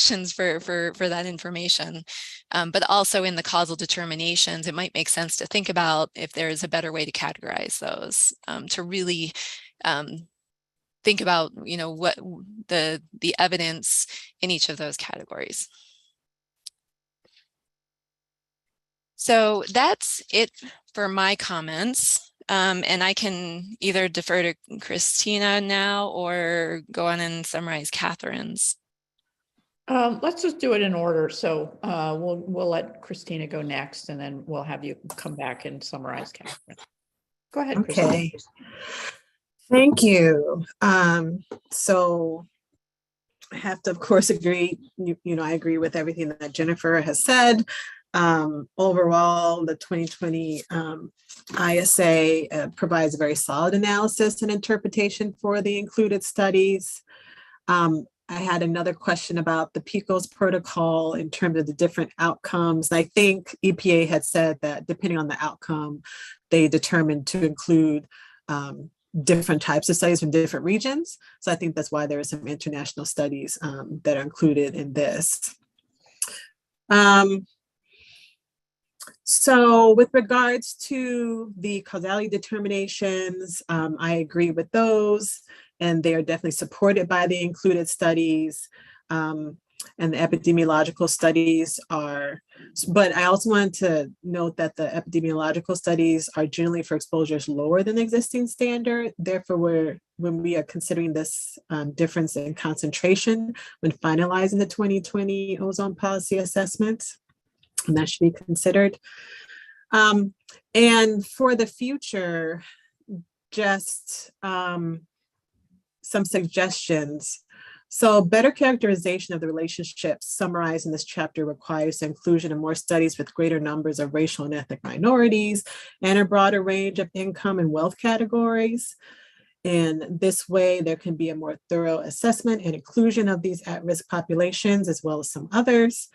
sections for that information. But also in the causal determinations, it might make sense to think about if there is a better way to categorize those, to really think about, what the evidence in each of those categories. So that's it for my comments. And I can either defer to Christina now or go on and summarize Catherine's. Let's just do it in order. So we'll let Christina go next, and then we'll have you come back and summarize Catherine. Go ahead, Christina. Okay. Thank you. So I have to, of course, agree. I agree with everything that Jennifer has said. Overall, the 2020 ISA provides a very solid analysis and interpretation for the included studies. I had another question about the PICO's protocol in terms of the different outcomes. I think EPA had said that depending on the outcome, they determined to include different types of studies from different regions. So I think that's why there are some international studies that are included in this. So with regards to the causality determinations, I agree with those, and they are definitely supported by the included studies. And the epidemiological studies are, but I also wanted to note that the epidemiological studies are generally for exposures lower than the existing standard. Therefore, when we are considering this difference in concentration when finalizing the 2020 ozone policy assessments, and that should be considered. And for the future, just some suggestions. So better characterization of the relationships summarized in this chapter requires the inclusion of more studies with greater numbers of racial and ethnic minorities and a broader range of income and wealth categories. And this way, there can be a more thorough assessment and inclusion of these at-risk populations, as well as some others.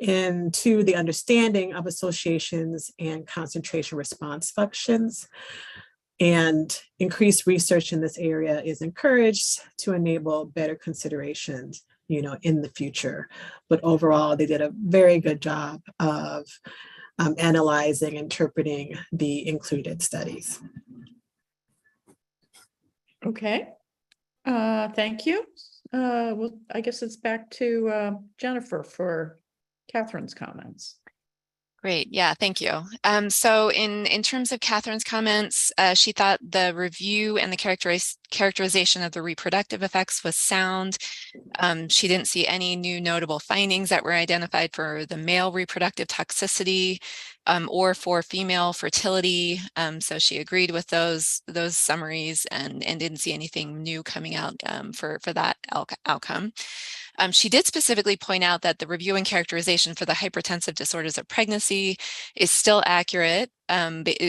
And two, the understanding of associations and concentration response functions. And increased research in this area is encouraged to enable better considerations, in the future. But overall, they did a very good job of analyzing, interpreting the included studies. Okay, thank you. Well, I guess it's back to Jennifer for Catherine's comments. Great. Yeah, thank you. So in terms of Catherine's comments, she thought the review and the characterization of the reproductive effects was sound. She didn't see any new notable findings that were identified for the male reproductive toxicity or for female fertility. So she agreed with those summaries and didn't see anything new coming out for that outcome. She did specifically point out that the review and characterization for the hypertensive disorders of pregnancy is still accurate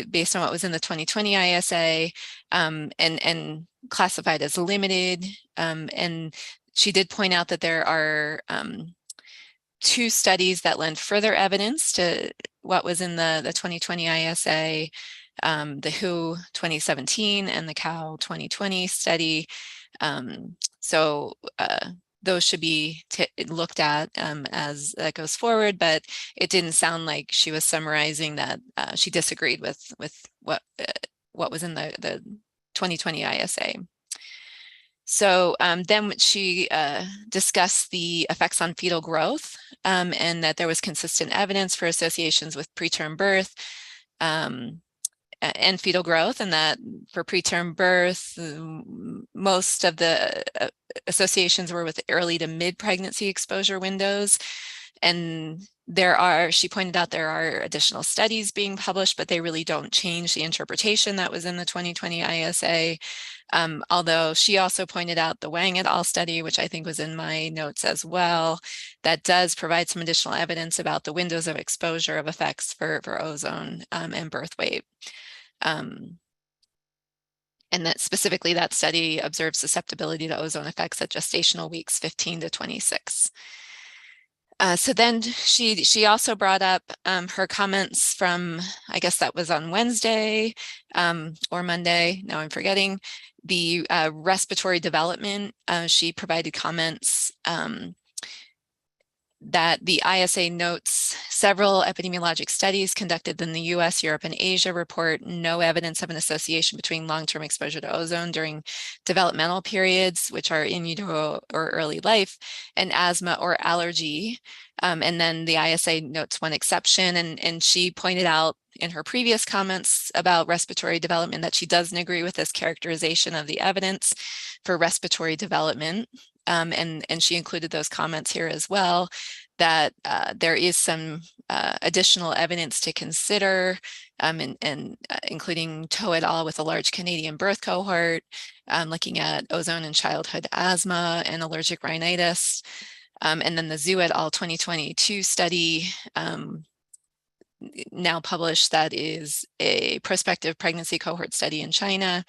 based on what was in the 2020 ISA and classified as limited. And she did point out that there are 2 studies that lend further evidence to what was in the 2020 ISA, the WHO 2017 and the COW 2020 study. Those should be looked at as that goes forward, but it didn't sound like she was summarizing that she disagreed with what was in the 2020 ISA. So then she discussed the effects on fetal growth and that there was consistent evidence for associations with preterm birth and fetal growth, and that for preterm birth, most of the associations were with early to mid pregnancy exposure windows. And she pointed out there are additional studies being published, but they really don't change the interpretation that was in the 2020 ISA. Although she also pointed out the Wang et al. Study, which I think was in my notes as well, that does provide some additional evidence about the windows of exposure of effects for ozone and birth weight. And that specifically that study observed susceptibility to ozone effects at gestational weeks 15 to 26. So then she also brought up her comments from, I guess that was on Wednesday or Monday, now I'm forgetting, the respiratory development. She provided comments that the ISA notes several epidemiologic studies conducted in the US, Europe, and Asia report no evidence of an association between long-term exposure to ozone during developmental periods, which are in utero or early life, and asthma or allergy. And then the ISA notes one exception, and she pointed out in her previous comments about respiratory development that she doesn't agree with this characterization of the evidence for respiratory development. And she included those comments here as well, that there is some additional evidence to consider, including Toe et al. With a large Canadian birth cohort, looking at ozone in childhood asthma and allergic rhinitis. And then the Zhu et al. 2022 study, now published, that is a prospective pregnancy cohort study in China,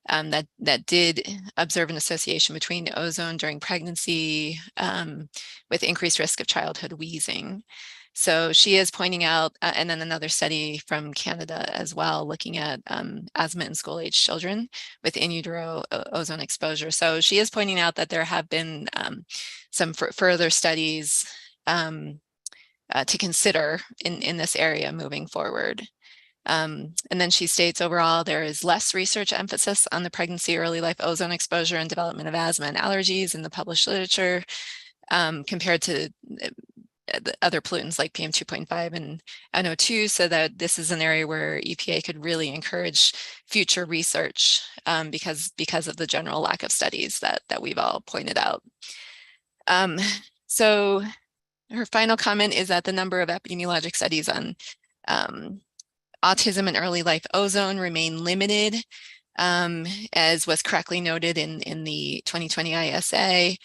that did observe an association between ozone during pregnancy with increased risk of childhood wheezing. So she is pointing out, and then another study from Canada as well, looking at asthma in school-age children with in utero ozone exposure. So she is pointing out that there have been some further studies to consider in this area moving forward. And then she states, overall, there is less research emphasis on the pregnancy, early life ozone exposure and development of asthma and allergies in the published literature compared to the other pollutants like PM2.5 and NO2, so that this is an area where EPA could really encourage future research because of the general lack of studies that we've all pointed out. So her final comment is that the number of epidemiologic studies on autism and early life ozone remain limited, as was correctly noted in the 2020 ISA.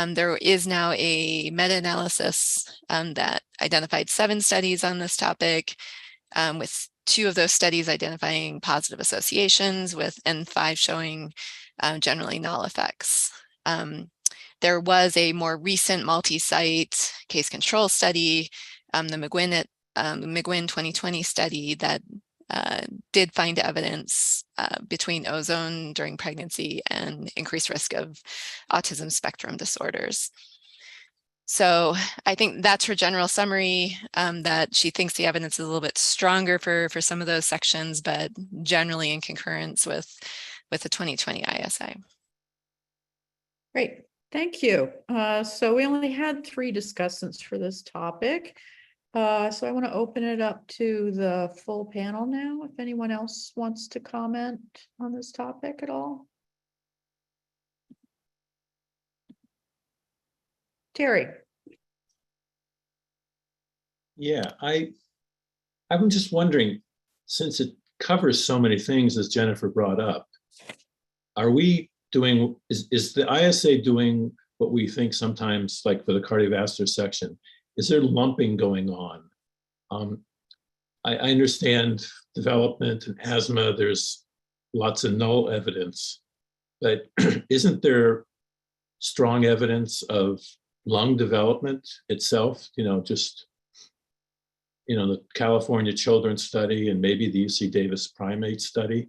There is now a meta-analysis that identified 7 studies on this topic, with 2 of those studies identifying positive associations and 5 showing generally null effects. There was a more recent multi-site case control study, the McGuinn 2020 study, that did find evidence between ozone during pregnancy and increased risk of autism spectrum disorders. So I think that's her general summary, that she thinks the evidence is a little bit stronger for some of those sections, but generally in concurrence with the 2020 ISA. Great, thank you. So we only had 3 discussants for this topic. So I want to open it up to the full panel now, if anyone else wants to comment on this topic at all. Terry. Yeah, I'm just wondering, since it covers so many things, as Jennifer brought up, are we doing, is the ISA doing what we think sometimes, like for the cardiovascular section? Is there lumping going on? I understand development and asthma, there's lots of null evidence, but isn't there strong evidence of lung development itself? Just, the California Children's Study and maybe the UC Davis primate study.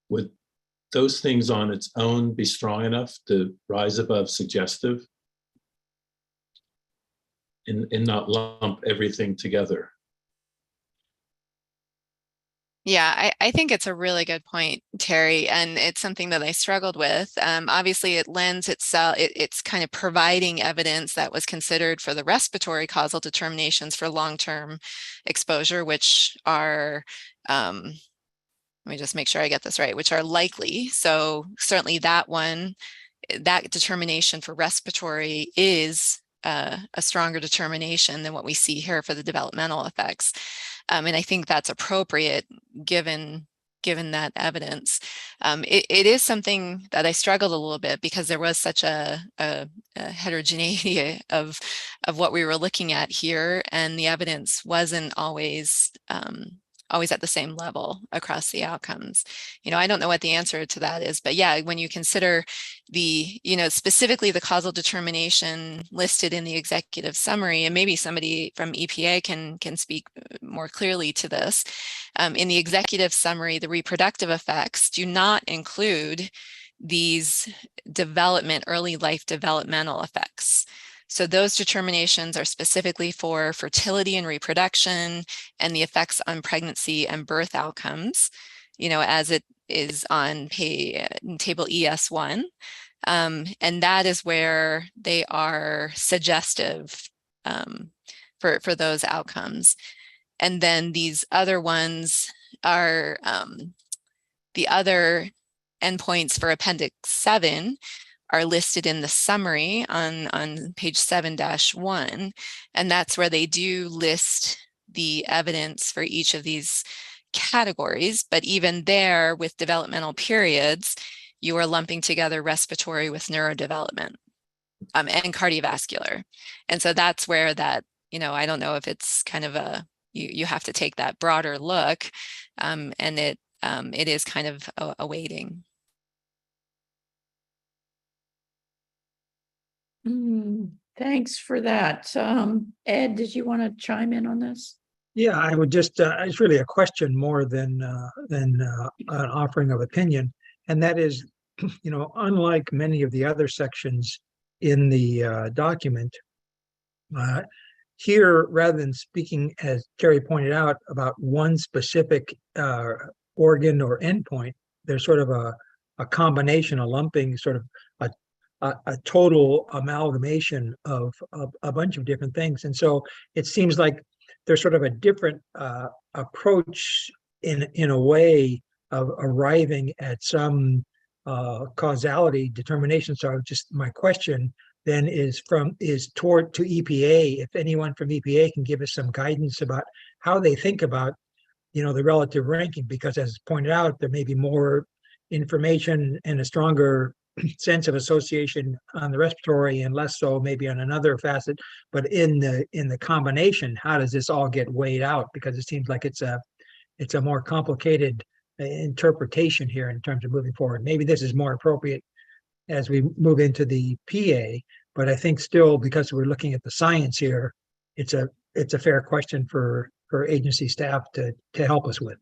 Would those things on its own be strong enough to rise above suggestive? And not lump everything together? Yeah, I think it's a really good point, Terry, and it's something that I struggled with. Obviously, it lends itself, it's kind of providing evidence that was considered for the respiratory causal determinations for long-term exposure, which are, let me just make sure I get this right, which are likely. So certainly that determination for respiratory is a stronger determination than what we see here for the developmental effects. And I think that's appropriate given that evidence. It is something that I struggled a little bit because there was such a heterogeneity of what we were looking at here, and the evidence wasn't always at the same level across the outcomes. I don't know what the answer to that is, but yeah, when you consider the, specifically the causal determination listed in the executive summary, and maybe somebody from EPA can speak more clearly to this. In the executive summary, the reproductive effects do not include these early life developmental effects. So those determinations are specifically for fertility and reproduction and the effects on pregnancy and birth outcomes, as it is on table ES1. And that is where they are suggestive for those outcomes. And then these other ones are the other endpoints for Appendix 7 are listed in the summary on page 7-1. And that's where they do list the evidence for each of these categories. But even there, with developmental periods, you are lumping together respiratory with neurodevelopment and cardiovascular. And so that's where that, I don't know if it's kind of you have to take that broader look, and it is kind of a weighting. Thanks for that. Ed, did you want to chime in on this? Yeah, I would just, it's really a question more than an offering of opinion. And that is, unlike many of the other sections in the document, here, rather than speaking, as Terry pointed out, about one specific organ or endpoint, there's sort of a combination, a lumping, sort of a total amalgamation of a bunch of different things. And so it seems like there's sort of a different approach in a way of arriving at some causality determination. So just my question then is toward to EPA. If anyone from EPA can give us some guidance about how they think about, the relative ranking, because as pointed out, there may be more information and a stronger sense of association on the respiratory and less so maybe on another facet. But in the combination, how does this all get weighed out? Because it seems like it's a more complicated interpretation here in terms of moving forward. Maybe this is more appropriate as we move into the PA, but I think still, because we're looking at the science here, it's a fair question for agency staff to help us with.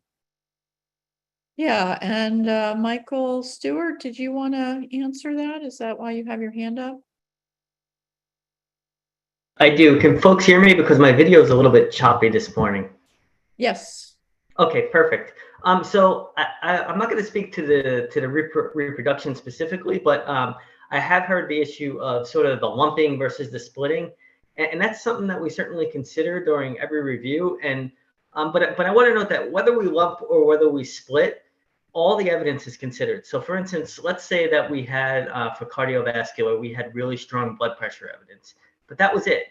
Yeah, and Michael Stewart, did you want to answer that? Is that why you have your hand up? I do. Can folks hear me? Because my video is a little bit choppy this morning. Yes. Okay, perfect. So I'm not going to speak to the reproduction specifically, but I have heard the issue of sort of the lumping versus the splitting, and that's something that we certainly consider during every review. And but I want to note that whether we lump or whether we split, all the evidence is considered. So for instance, let's say that we had for cardiovascular, we had really strong blood pressure evidence, but that was it.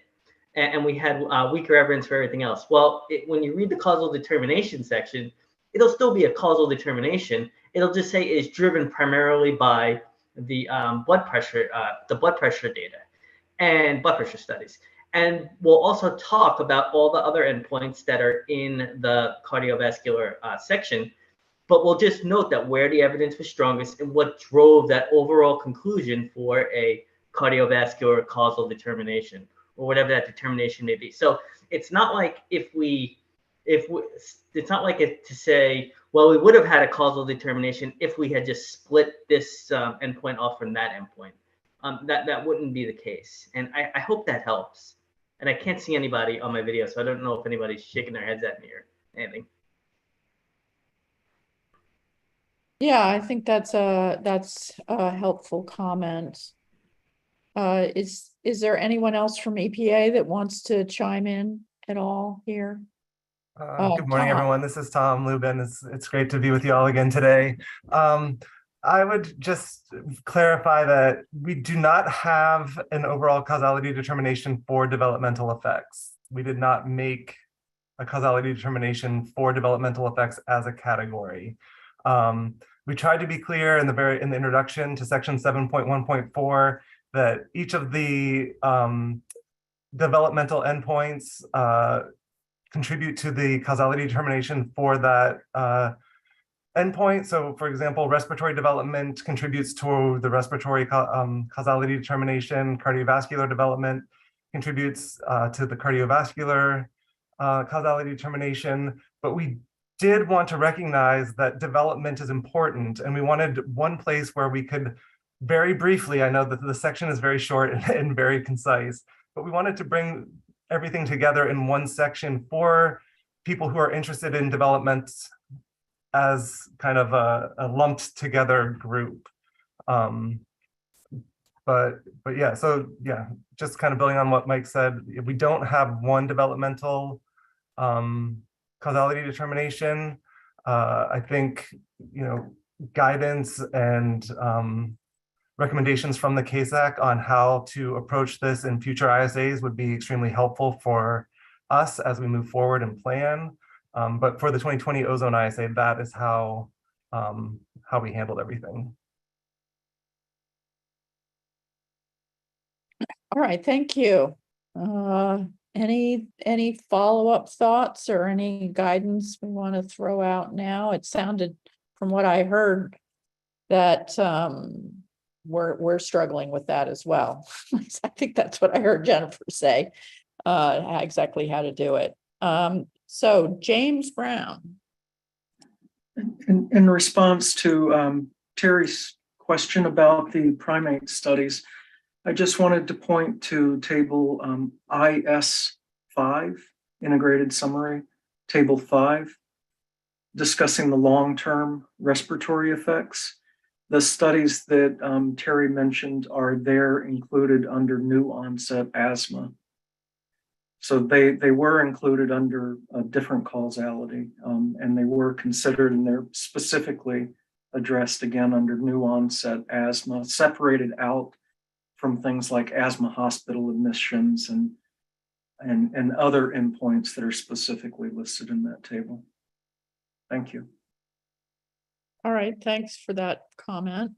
And we had weaker evidence for everything else. Well, when you read the causal determination section, it'll still be a causal determination. It'll just say it's driven primarily by the blood pressure data and blood pressure studies. And we'll also talk about all the other endpoints that are in the cardiovascular section, but we'll just note that where the evidence was strongest and what drove that overall conclusion for a cardiovascular causal determination, or whatever that determination may be. So it's not like it's not like it to say, well, we would have had a causal determination if we had just split this endpoint off from that endpoint. That wouldn't be the case. And I hope that helps. And I can't see anybody on my video, so I don't know if anybody's shaking their heads at me or anything. Yeah, I think that's a helpful comment. Is there anyone else from EPA that wants to chime in at all here? Good morning, Tom. everyone. This is Tom Lubin. It's great to be with you all again today. I would just clarify that we do not have an overall causality determination for developmental effects. We did not make a causality determination for developmental effects as a category. We tried to be clear in the introduction to section 7.1.4 that each of the developmental endpoints contribute to the causality determination for that endpoint. So for example, respiratory development contributes to the respiratory causality determination. Cardiovascular development contributes to the cardiovascular causality determination. But we did want to recognize that development is important, and we wanted one place where we could very briefly, I know that the section is very short and very concise, but we wanted to bring everything together in one section for people who are interested in development as kind of a lumped together group. But yeah, so yeah, just kind of building on what Mike said, we don't have one developmental causality determination. I think, guidance and recommendations from the CASAC on how to approach this in future ISAs would be extremely helpful for us as we move forward and plan. But for the 2020 Ozone ISA, that is how we handled everything. All right, thank you. Any follow-up thoughts or any guidance we want to throw out now? It sounded, from what I heard, that we're struggling with that as well. I think that's what I heard Jennifer say, exactly how to do it. So James Brown. In response to Terry's question about the primate studies, I just wanted to point to table IS5, Integrated Summary, table 5, discussing the long-term respiratory effects. The studies that Terry mentioned are there included under new onset asthma. So they were included under a different causality, and they were considered, and they're specifically addressed again under new onset asthma, separated out from things like asthma hospital admissions and other endpoints that are specifically listed in that table. Thank you. All right, thanks for that comment.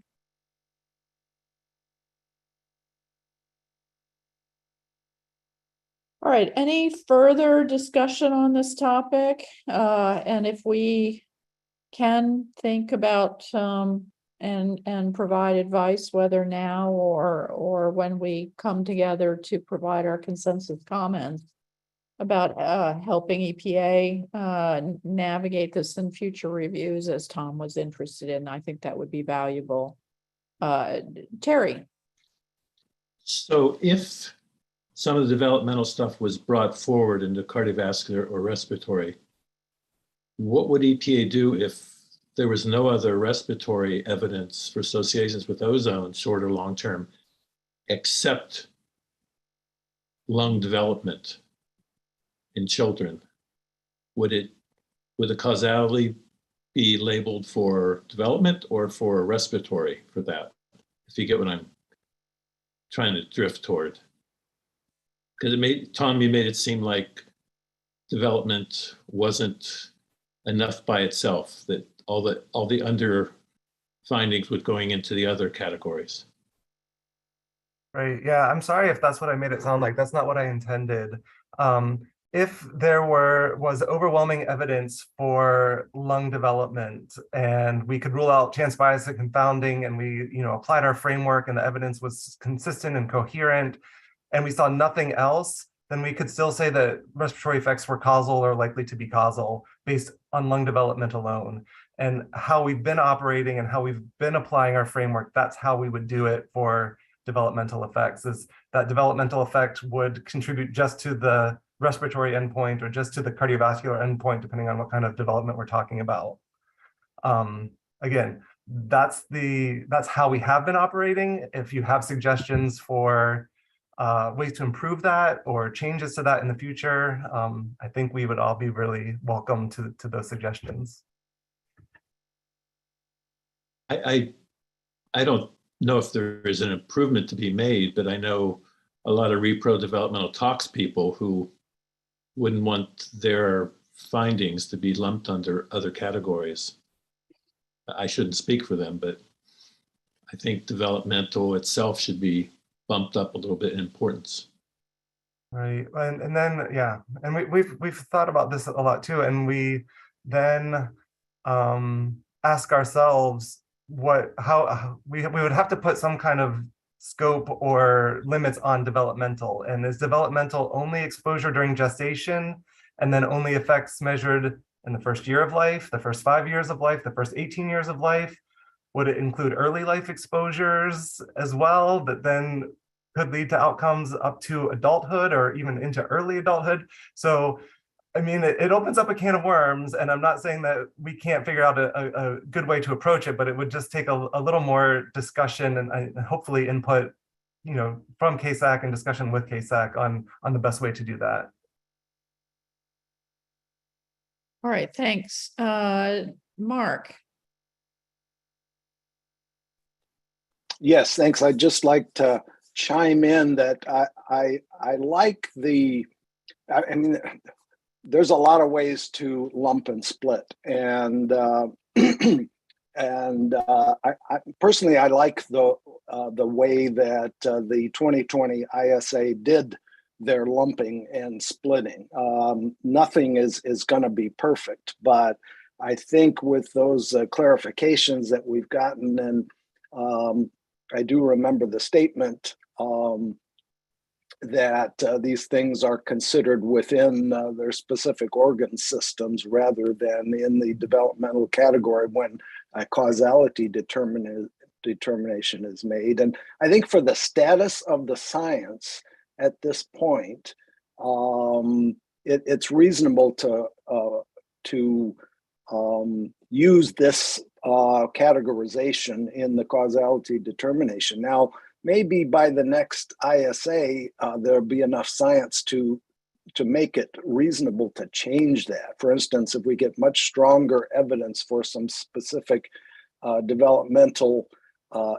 All right, any further discussion on this topic? And if we can think about and provide advice, whether now or when we come together to provide our consensus comments about helping EPA navigate this in future reviews, as Tom was interested in. I think that would be valuable. Terry. So if some of the developmental stuff was brought forward into cardiovascular or respiratory, what would EPA do if there was no other respiratory evidence for associations with ozone, short or long term, except lung development in children? Would the causality be labeled for development or for respiratory for that? If you get what I'm trying to drift toward. Because Tom, you made it seem like development wasn't enough by itself, that all the under findings would going into the other categories. Right. Yeah, I'm sorry if that's what I made it sound like. That's not what I intended. If there was overwhelming evidence for lung development and we could rule out chance bias and confounding, and we applied our framework and the evidence was consistent and coherent, and we saw nothing else, then we could still say that respiratory effects were causal or likely to be causal based on lung development alone. And how we've been operating and how we've been applying our framework, that's how we would do it for developmental effects, is that developmental effect would contribute just to the respiratory endpoint or just to the cardiovascular endpoint, depending on what kind of development we're talking about. Again, that's how we have been operating. If you have suggestions for ways to improve that or changes to that in the future, I think we would all be really welcome to those suggestions. I don't know if there is an improvement to be made, but I know a lot of repro developmental tox people who wouldn't want their findings to be lumped under other categories. I shouldn't speak for them, but I think developmental itself should be bumped up a little bit in importance. Right, and then yeah, and we've thought about this a lot too, and we then ask ourselves how we would have to put some kind of scope or limits on developmental, and is developmental only exposure during gestation and then only effects measured in the first year of life, the first 5 years of life, the first 18 years of life? Would it include early life exposures as well, that then could lead to outcomes up to adulthood or even into early adulthood. So I mean, it opens up a can of worms, and I'm not saying that we can't figure out a good way to approach it, but it would just take a little more discussion and hopefully input, from CASAC and discussion with CASAC on the best way to do that. All right, thanks. Mark. Yes, thanks. I'd just like to chime in that I like I mean, there's a lot of ways to lump and split, and I personally I like the way that the 2020 ISA did their lumping and splitting. Nothing is going to be perfect, but I think with those clarifications that we've gotten, and I do remember the statement that these things are considered within their specific organ systems rather than in the developmental category when a causality determination is made. And I think for the status of the science at this point, it's reasonable to use this categorization in the causality determination. Now, maybe by the next ISA, there'll be enough science to make it reasonable to change that. For instance, if we get much stronger evidence for some specific developmental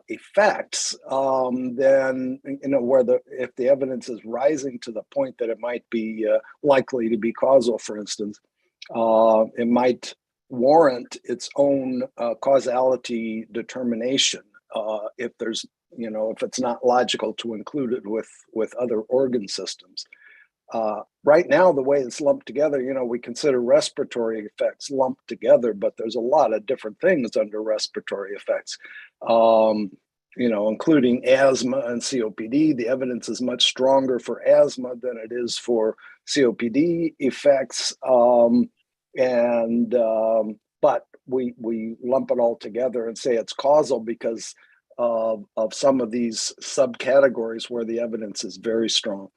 effects, then if the evidence is rising to the point that it might be likely to be causal, for instance, it might warrant its own causality determination if there's if it's not logical to include it with other organ systems. Right now, the way it's lumped together, we consider respiratory effects lumped together, but there's a lot of different things under respiratory effects, including asthma and COPD. The evidence is much stronger for asthma than it is for COPD effects. But we lump it all together and say it's causal because of some of these subcategories where the evidence is very strong.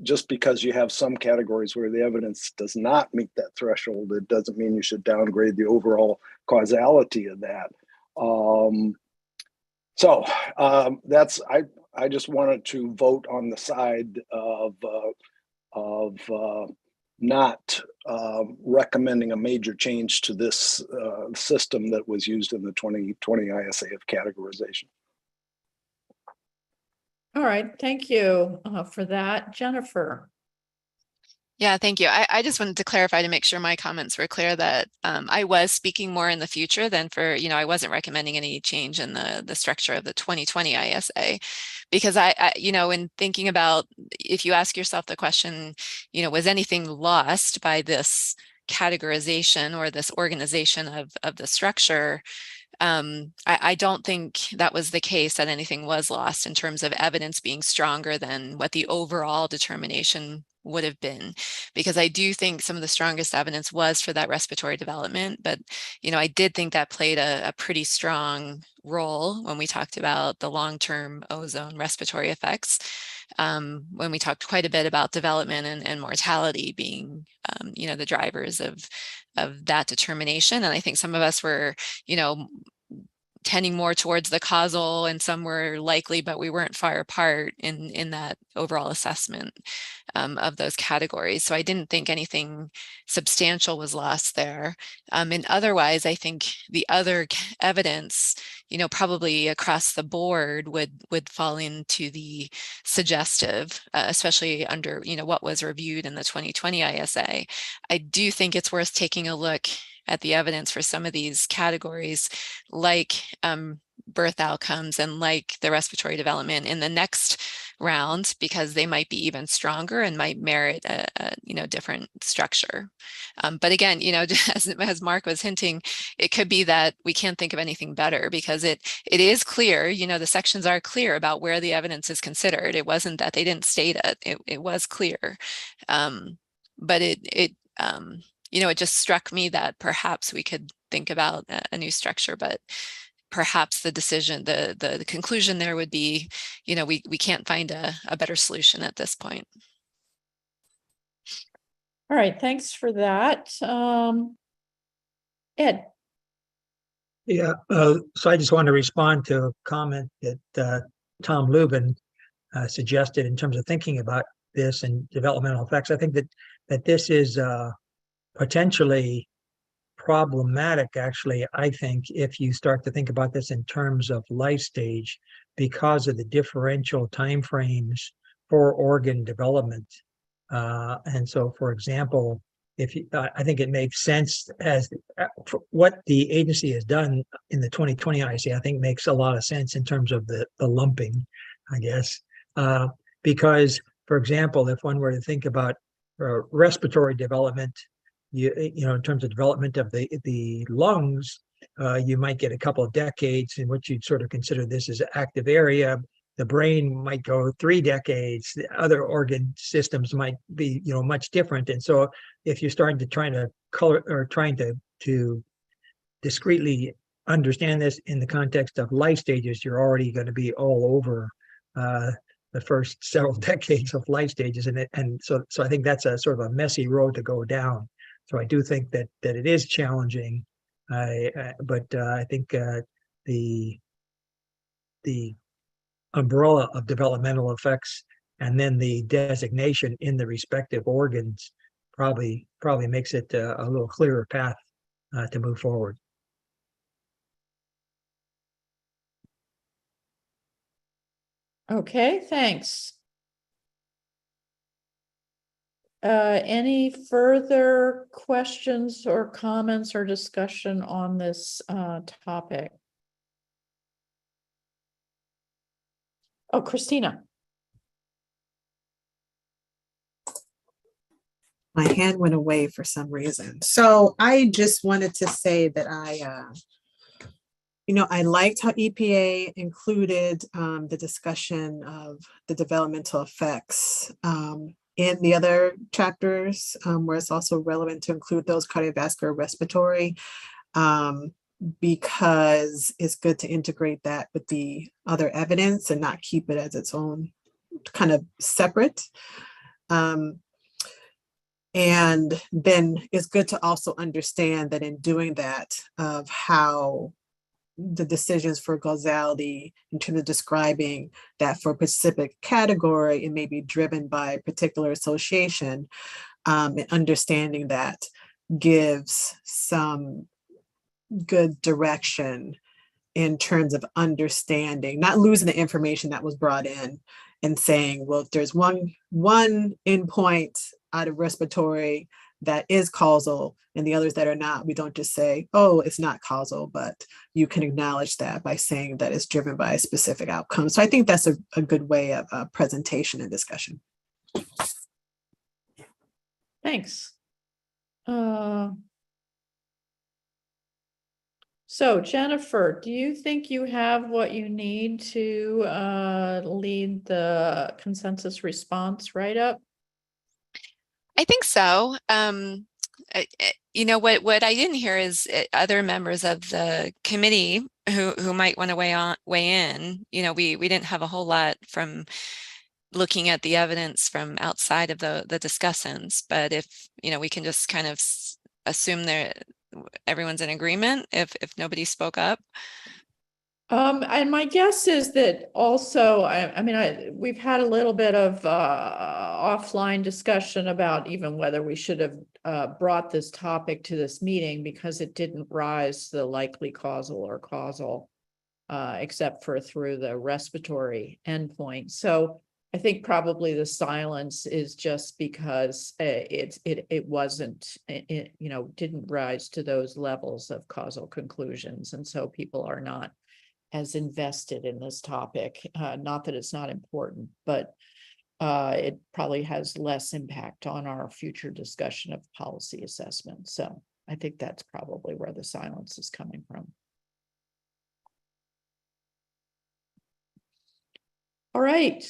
Just because you have some categories where the evidence does not meet that threshold, it doesn't mean you should downgrade the overall causality of that. I just wanted to vote on the side of not recommending a major change to this system that was used in the 2020 ISA of categorization. All right, thank you for that. Jennifer. Yeah, thank you. I just wanted to clarify to make sure my comments were clear that I was speaking more in the future than for, I wasn't recommending any change in the structure of the 2020 ISA, because I in thinking about, if you ask yourself the question, was anything lost by this categorization or this organization of the structure? I don't think that was the case, that anything was lost in terms of evidence being stronger than what the overall determination would have been, because I do think some of the strongest evidence was for that respiratory development. But, I did think that played a pretty strong role when we talked about the long-term ozone respiratory effects, when we talked quite a bit about development and mortality being, the drivers of that determination. And I think some of us were, tending more towards the causal, and some were likely, but we weren't far apart in that overall assessment of those categories. So I didn't think anything substantial was lost there. And otherwise, I think the other evidence, probably across the board would fall into the suggestive, especially under, what was reviewed in the 2020 ISA. I do think it's worth taking a look at the evidence for some of these categories, like birth outcomes and like the respiratory development in the next round, because they might be even stronger and might merit a different structure. But again, as Mark was hinting, it could be that we can't think of anything better, because it is clear, the sections are clear about where the evidence is considered. It wasn't that they didn't state it, it was clear. But it just struck me that perhaps we could think about a new structure, but perhaps the decision, the conclusion there would be, we can't find a better solution at this point. All right, thanks for that. Ed. Yeah, so I just want to respond to a comment that Tom Lubin suggested in terms of thinking about this and developmental effects. I think that this is potentially problematic, actually, I think, if you start to think about this in terms of life stage, because of the differential timeframes for organ development. And so, for example, I think it makes sense as what the agency has done in the 2020 IC, I think makes a lot of sense in terms of the lumping, I guess, because, for example, if one were to think about respiratory development, in terms of development of the lungs, you might get a couple of decades in which you'd sort of consider this as an active area. The brain might go 3 decades. The other organ systems might be, much different. And so, if you're starting to trying to discreetly understand this in the context of life stages, you're already going to be all over the first several decades of life stages, and so I think that's a sort of a messy road to go down. So I do think that it is challenging, but I think the umbrella of developmental effects and then the designation in the respective organs probably makes it a little clearer path to move forward. Okay, thanks. Any further questions or comments or discussion on this topic? Oh, Christina. My hand went away for some reason. So I just wanted to say that I liked how EPA included the discussion of the developmental effects in the other chapters, where it's also relevant to include those cardiovascular, respiratory, because it's good to integrate that with the other evidence and not keep it as its own kind of separate. And then it's good to also understand that in doing that, of how the decisions for causality in terms of describing that for a specific category, it may be driven by a particular association, and understanding that gives some good direction in terms of understanding, not losing the information that was brought in and saying, well, if there's one endpoint out of respiratory that is causal and the others that are not, we don't just say, oh, it's not causal, but you can acknowledge that by saying that it's driven by a specific outcome. So I think that's a good way of presentation and discussion. Thanks. So Jennifer, do you think you have what you need to lead the consensus response write-up? I think so. What I didn't hear is other members of the committee who might want to weigh in. We didn't have a whole lot from looking at the evidence from outside of the discussants, but if we can just kind of assume that everyone's in agreement if nobody spoke up. And my guess is that also, we've had a little bit of offline discussion about even whether we should have brought this topic to this meeting, because it didn't rise the likely causal or causal, except for through the respiratory endpoint. So I think probably the silence is just because it wasn't, didn't rise to those levels of causal conclusions. And so people are not as invested in this topic. Not that it's not important, but it probably has less impact on our future discussion of policy assessment. So I think that's probably where the silence is coming from. All right.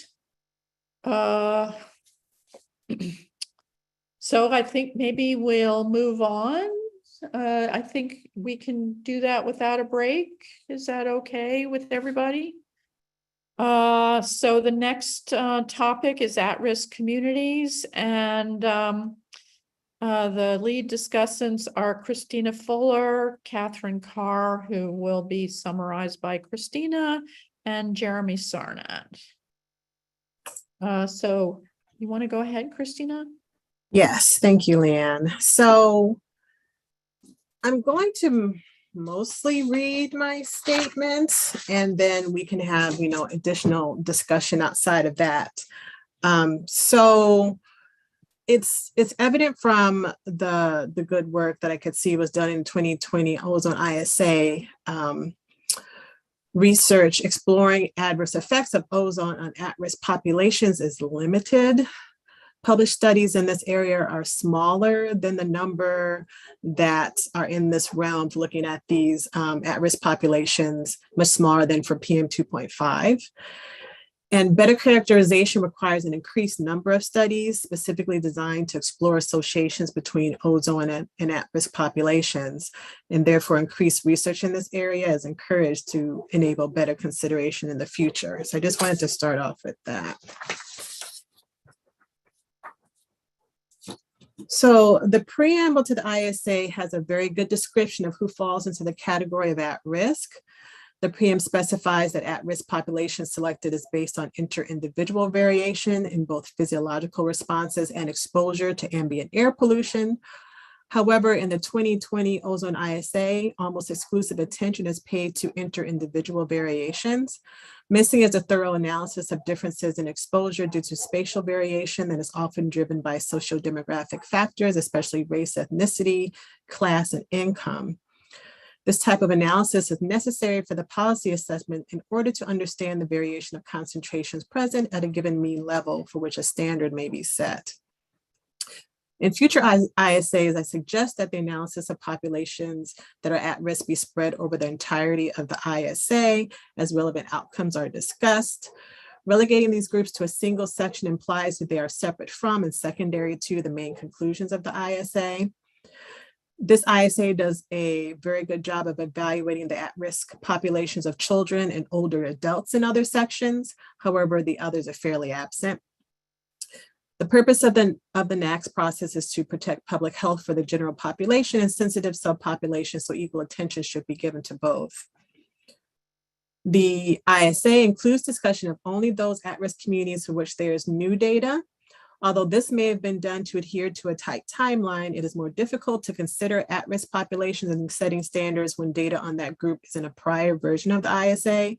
So I think maybe we'll move on. I think we can do that without a break. Is that okay with everybody? So the next topic is at-risk communities, and the lead discussants are Christina Fuller, Catherine Carr, who will be summarized by Christina, and Jeremy Sarnat. So you want to go ahead, Christina? Yes, thank you, Leanne. So I'm going to mostly read my statements, and then we can have, additional discussion outside of that. So it's evident from the good work that I could see was done in 2020 Ozone ISA research exploring adverse effects of ozone on at-risk populations is limited. Published studies in this area are smaller than the number that are in this realm looking at these at-risk populations, much smaller than for PM 2.5. And better characterization requires an increased number of studies specifically designed to explore associations between ozone and at-risk populations. And therefore, increased research in this area is encouraged to enable better consideration in the future. So I just wanted to start off with that. So the preamble to the ISA has a very good description of who falls into the category of at-risk. The preamble specifies that at-risk population selected is based on inter-individual variation in both physiological responses and exposure to ambient air pollution. However, in the 2020 Ozone ISA, almost exclusive attention is paid to inter-individual variations. Missing is a thorough analysis of differences in exposure due to spatial variation that is often driven by socio-demographic factors, especially race, ethnicity, class, and income. This type of analysis is necessary for the policy assessment in order to understand the variation of concentrations present at a given mean level for which a standard may be set. In future ISAs, I suggest that the analysis of populations that are at risk be spread over the entirety of the ISA as relevant outcomes are discussed. Relegating these groups to a single section implies that they are separate from and secondary to the main conclusions of the ISA. This ISA does a very good job of evaluating the at-risk populations of children and older adults in other sections. However, the others are fairly absent. The purpose of the NAAQS process is to protect public health for the general population and sensitive subpopulations, so equal attention should be given to both. The ISA includes discussion of only those at-risk communities for which there is new data. Although this may have been done to adhere to a tight timeline, it is more difficult to consider at-risk populations and setting standards when data on that group is in a prior version of the ISA.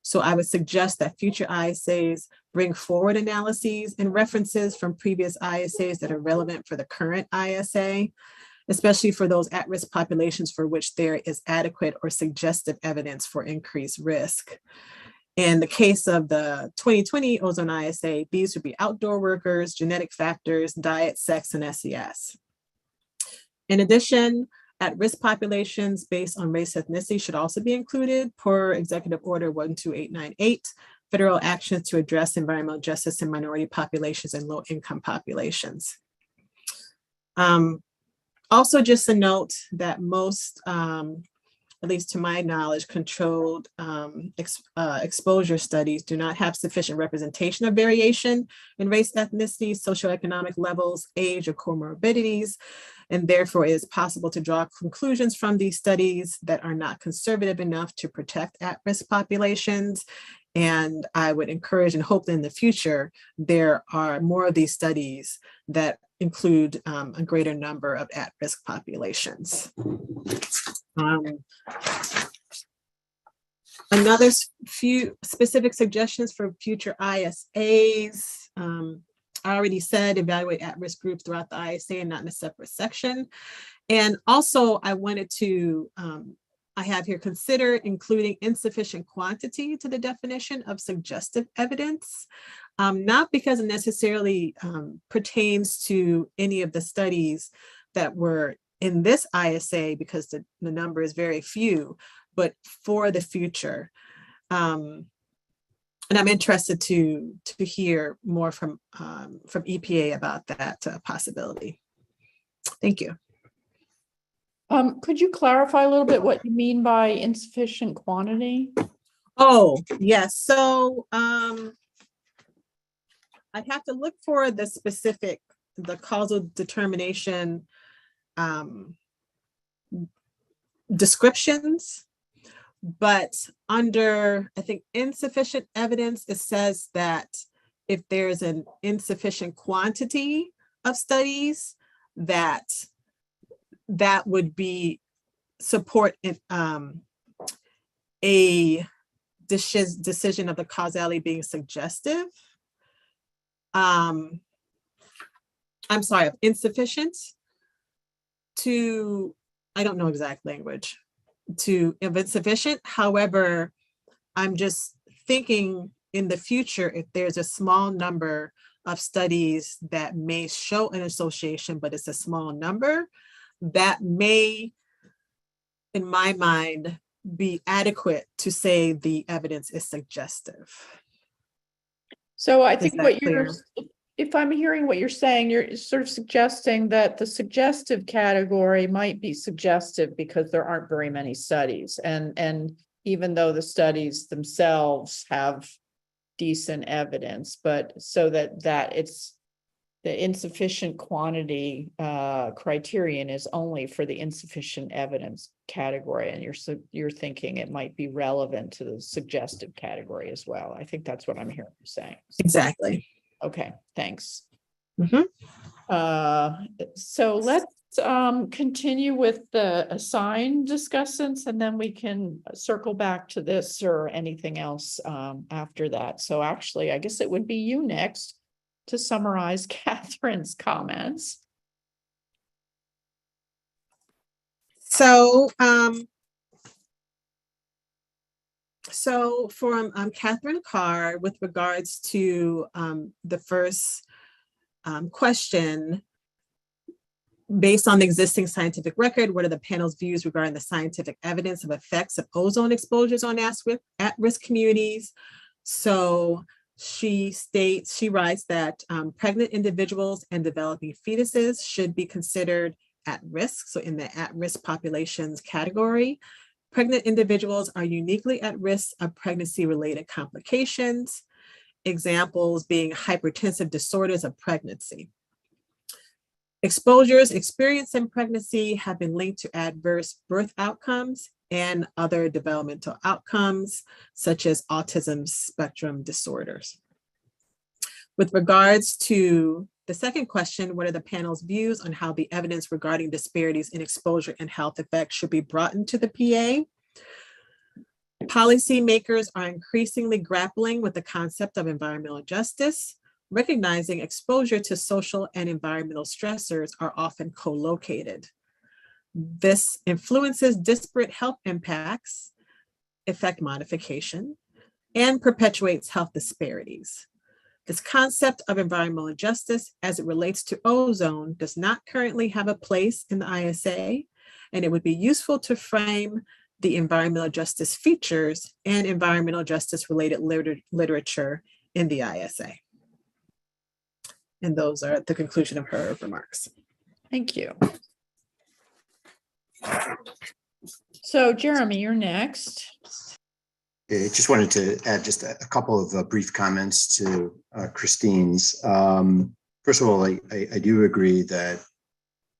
So I would suggest that future ISAs bring forward analyses and references from previous ISAs that are relevant for the current ISA, especially for those at-risk populations for which there is adequate or suggestive evidence for increased risk. In the case of the 2020 Ozone ISA, these would be outdoor workers, genetic factors, diet, sex, and SES. In addition, at-risk populations based on race ethnicity should also be included per Executive Order 12898, federal actions to address environmental justice in minority populations and low-income populations. Also, just a note that most, at least to my knowledge, controlled exposure studies do not have sufficient representation of variation in race, ethnicity, socioeconomic levels, age, or comorbidities, and therefore it is possible to draw conclusions from these studies that are not conservative enough to protect at-risk populations. And I would encourage and hope that in the future, there are more of these studies that include a greater number of at-risk populations. Another few specific suggestions for future ISAs. I already said evaluate at-risk groups throughout the ISA and not in a separate section. And also I wanted to, I have here consider including insufficient quantity to the definition of suggestive evidence, not because it necessarily pertains to any of the studies that were in this ISA, because the number is very few, but for the future. And I'm interested to hear more from EPA about that possibility. Thank you. Could you clarify a little bit what you mean by insufficient quantity? Oh, yes. So I'd have to look for the causal determination descriptions. But under, I think, insufficient evidence, it says that if there's an insufficient quantity of studies, that would be support a decision of the causality being suggestive. I'm sorry, insufficient to, I don't know exact language, if it's sufficient. However, I'm just thinking in the future, if there's a small number of studies that may show an association, but it's a small number, that may, in my mind, be adequate to say the evidence is suggestive. So I think what clear? if I'm hearing what you're saying, you're sort of suggesting that the suggestive category might be suggestive because there aren't very many studies. And even though the studies themselves have decent evidence, but so that it's the insufficient quantity criterion is only for the insufficient evidence category. And you're thinking it might be relevant to the suggestive category as well. I think that's what I'm hearing you saying. Exactly. Okay, thanks. Mhm. So let's continue with the assigned discussants, and then we can circle back to this or anything else after that. So actually, I guess it would be you next to summarize Catherine's comments. So, for Catherine Carr, with regards to the first question, based on the existing scientific record, what are the panel's views regarding the scientific evidence of effects of ozone exposures on at-risk communities? So she writes that pregnant individuals and developing fetuses should be considered at risk. So in the at-risk populations category, pregnant individuals are uniquely at risk of pregnancy-related complications, examples being hypertensive disorders of pregnancy. Exposures experienced in pregnancy have been linked to adverse birth outcomes and other developmental outcomes, such as autism spectrum disorders. With regards to the second question, what are the panel's views on how the evidence regarding disparities in exposure and health effects should be brought into the PA? Policymakers are increasingly grappling with the concept of environmental justice, recognizing exposure to social and environmental stressors are often co-located. This influences disparate health impacts, effect modification, and perpetuates health disparities. This concept of environmental justice as it relates to ozone does not currently have a place in the ISA, and it would be useful to frame the environmental justice features and environmental justice related literature in the ISA. And those are the conclusion of her remarks. Thank you. So Jeremy, you're next. I just wanted to add just a couple of brief comments to Christine's. First of all, I do agree that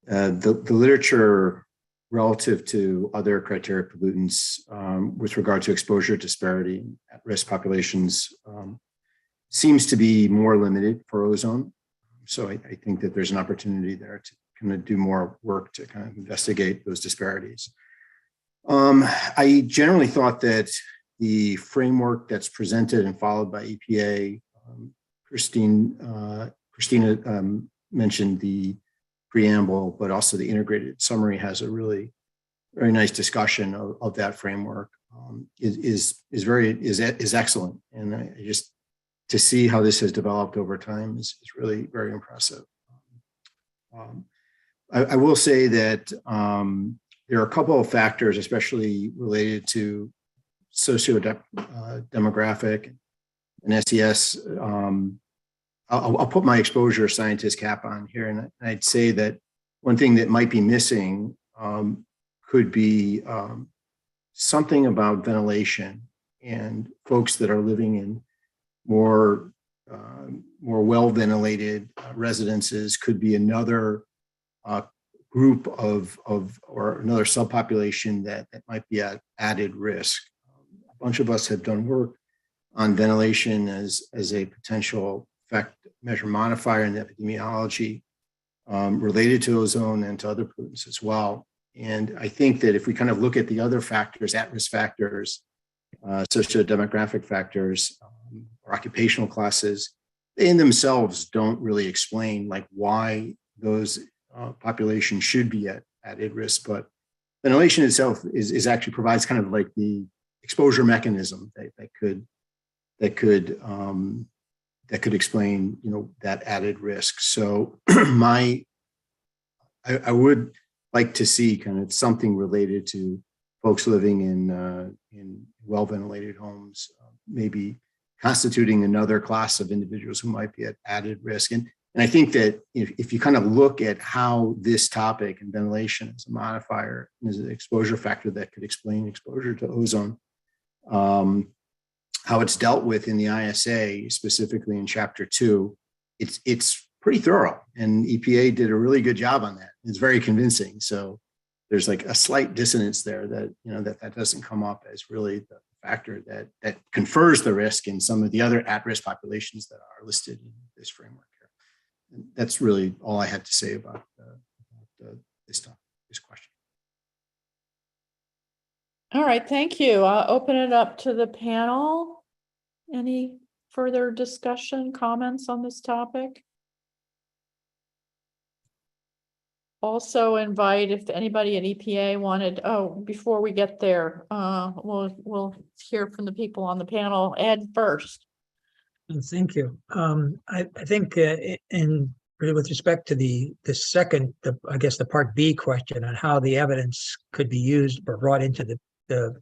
the literature relative to other criteria pollutants with regard to exposure disparity at risk populations seems to be more limited for ozone. So I think that there's an opportunity there to kind of do more work to kind of investigate those disparities. I generally thought that the framework that's presented and followed by EPA, Christina mentioned the preamble, but also the integrated summary has a really very nice discussion of that framework. Is excellent, and I just to see how this has developed over time is really very impressive. I will say that there are a couple of factors, especially related to socio-demographic and SES. I'll put my exposure scientist cap on here, and I'd say that one thing that might be missing could be something about ventilation, and folks that are living in more well ventilated residences could be another group of or another subpopulation that might be at added risk. A bunch of us have done work on ventilation as a potential effect measure modifier in epidemiology related to ozone and to other pollutants as well. And I think that if we kind of look at the other factors, at-risk factors, sociodemographic factors, or occupational classes, they in themselves don't really explain like why those populations should be at added risk. But ventilation itself is actually provides kind of like the exposure mechanism that could explain, you know, that added risk. So I would like to see kind of something related to folks living in well-ventilated homes, maybe constituting another class of individuals who might be at added risk. And I think that if you kind of look at how this topic and ventilation as a modifier, as an exposure factor that could explain exposure to ozone, how it's dealt with in the ISA, specifically in Chapter 2, it's pretty thorough, and EPA did a really good job on that. It's very convincing. So there's like a slight dissonance there that, you know, that doesn't come up as really the factor that confers the risk in some of the other at-risk populations that are listed in this framework here. And that's really all I had to say about this topic, this question. All right, thank you. I'll open it up to the panel. Any further discussion, comments on this topic? Also invite if anybody at EPA wanted, before we get there, we'll hear from the people on the panel. Ed first. Thank you. I think with respect to the second, I guess the part B question on how the evidence could be used or brought into the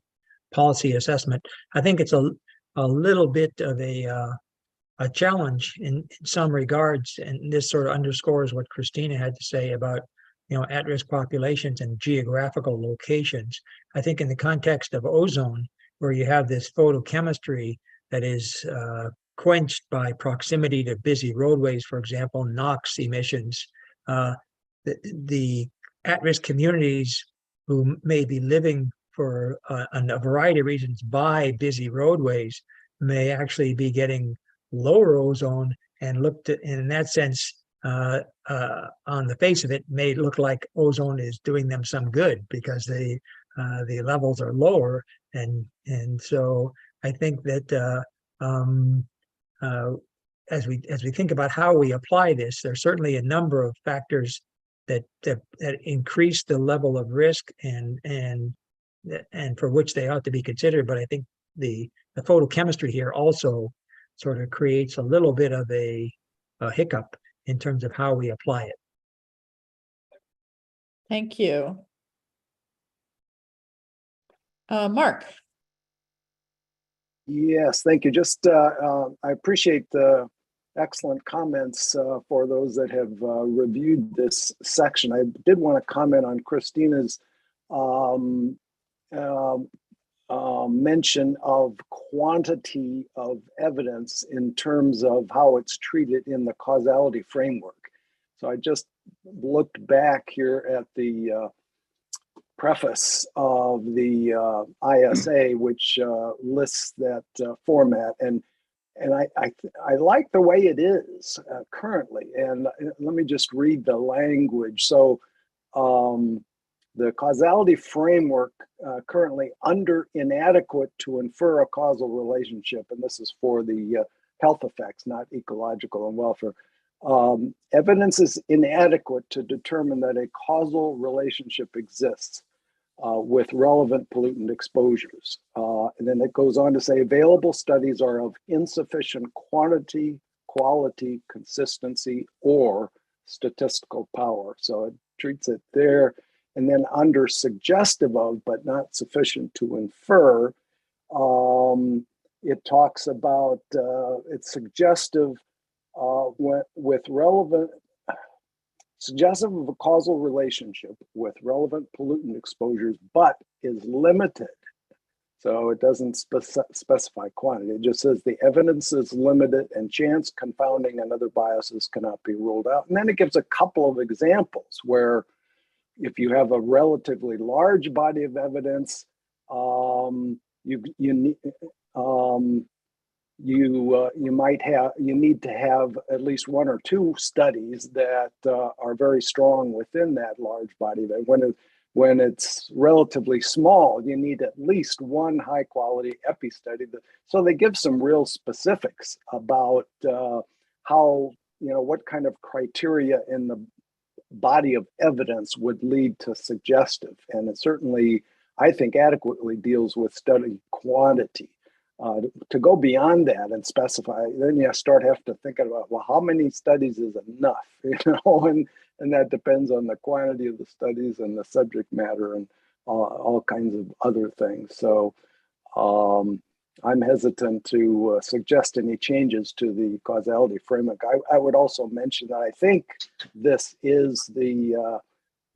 policy assessment, I think it's a little bit of a challenge in some regards, and this sort of underscores what Christina had to say about, you know, at-risk populations and geographical locations. I think in the context of ozone, where you have this photochemistry that is quenched by proximity to busy roadways, for example, NOx emissions, the at-risk communities who may be living for a variety of reasons by busy roadways may actually be getting lower ozone, and looked at, in that sense, on the face of it, may look like ozone is doing them some good because the levels are lower, and so I think that as we think about how we apply this, there's certainly a number of factors that increase the level of risk and for which they ought to be considered. But I think the photochemistry here also sort of creates a little bit of a hiccup in terms of how we apply it. Thank you. Mark. Yes, thank you. Just I appreciate the excellent comments for those that have reviewed this section. I did want to comment on Christina's mention of quantity of evidence in terms of how it's treated in the causality framework. So I just looked back here at the preface of the ISA, which lists that format, and I like the way it is currently. And let me just read the language. So the causality framework currently under inadequate to infer a causal relationship, and this is for the health effects, not ecological and welfare. Evidence is inadequate to determine that a causal relationship exists with relevant pollutant exposures. And then it goes on to say available studies are of insufficient quantity, quality, consistency, or statistical power. So it treats it there. And then under suggestive of, but not sufficient to infer, it talks about it's suggestive with relevant, suggestive of a causal relationship with relevant pollutant exposures, but is limited. So it doesn't specify quantity. It just says the evidence is limited and chance, confounding, and other biases cannot be ruled out. And then it gives a couple of examples where if you have a relatively large body of evidence, you need to have at least one or two studies that are very strong within that large body of evidence. When it's relatively small, you need at least one high quality epi study. So they give some real specifics about how, what kind of criteria in the body of evidence would lead to suggestive. And it certainly, I think, adequately deals with study quantity. To go beyond that and specify, then you start having to think about, well, how many studies is enough? And that depends on the quantity of the studies and the subject matter and all kinds of other things. So I'm hesitant to suggest any changes to the causality framework. I would also mention that I think this is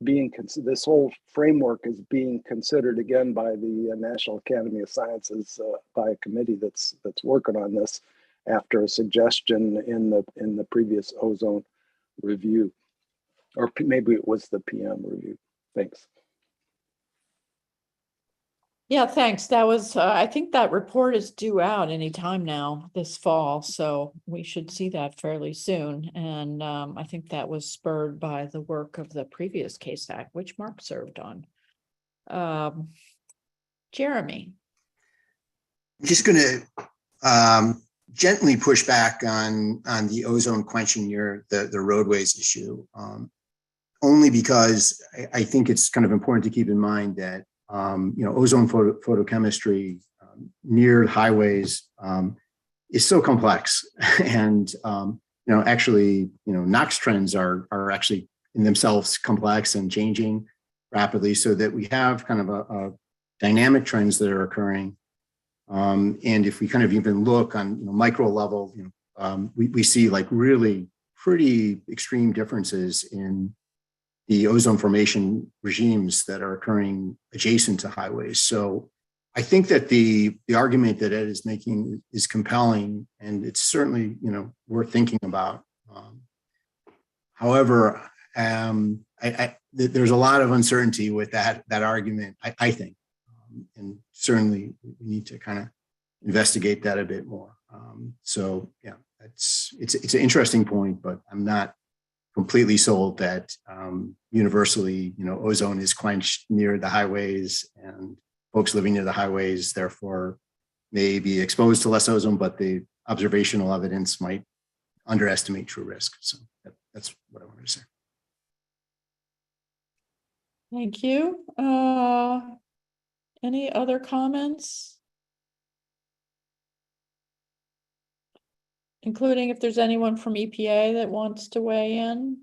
this whole framework is being considered again by the National Academy of Sciences by a committee that's working on this after a suggestion in the previous ozone review, or maybe it was the PM review. Thanks. Yeah, thanks. That was, I think that report is due out anytime now this fall, so we should see that fairly soon. And I think that was spurred by the work of the previous CASAC, which Mark served on. Jeremy. I'm just going to gently push back on the ozone quenching near the roadways issue, only because I think it's kind of important to keep in mind that ozone photochemistry near highways is so complex, and actually, NOx trends are actually in themselves complex and changing rapidly, so that we have kind of a dynamic trends that are occurring. And if we kind of even look on micro level, we see like really pretty extreme differences in the ozone formation regimes that are occurring adjacent to highways. So I think that the argument that Ed is making is compelling, and it's certainly worth thinking about. However, there's a lot of uncertainty with that argument, I think, and certainly we need to kind of investigate that a bit more. So yeah, it's an interesting point, but I'm not completely sold that universally, ozone is quenched near the highways, and folks living near the highways therefore may be exposed to less ozone, but the observational evidence might underestimate true risk. So that's what I wanted to say. Thank you. Any other comments? Including if there's anyone from EPA that wants to weigh in?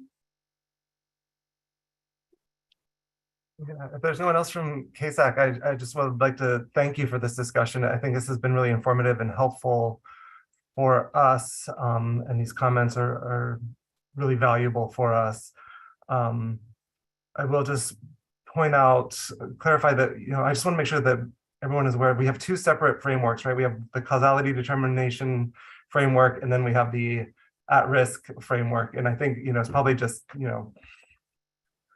Yeah, if there's no one else from CASAC, I just would like to thank you for this discussion. I think this has been really informative and helpful for us, and these comments are really valuable for us. I will just point out, clarify that, I just want to make sure that everyone is aware we have two separate frameworks, right? We have the causality determination framework, and then we have the at-risk framework. And I think, it's probably just,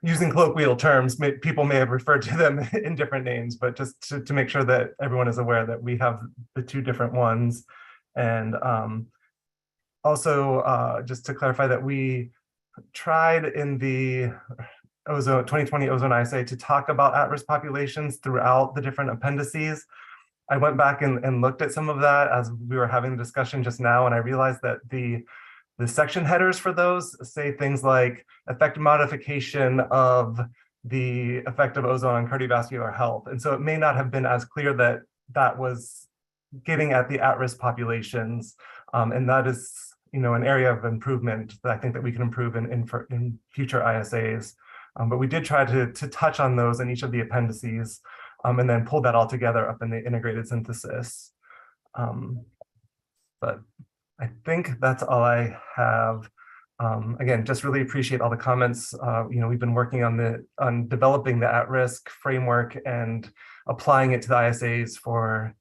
using colloquial terms, people may have referred to them in different names, but just to make sure that everyone is aware that we have the two different ones. And also, just to clarify that we tried in the 2020 Ozone ISA to talk about at-risk populations throughout the different appendices. I went back and looked at some of that as we were having the discussion just now, and I realized that the section headers for those say things like effective modification of the effect of ozone on cardiovascular health. And so it may not have been as clear that that was getting at the at-risk populations. And that is, an area of improvement that I think that we can improve in future ISAs. But we did try to touch on those in each of the appendices, and then pull that all together up in the integrated synthesis. But I think that's all I have. Again, just really appreciate all the comments. We've been working on developing the at-risk framework and applying it to the ISAs for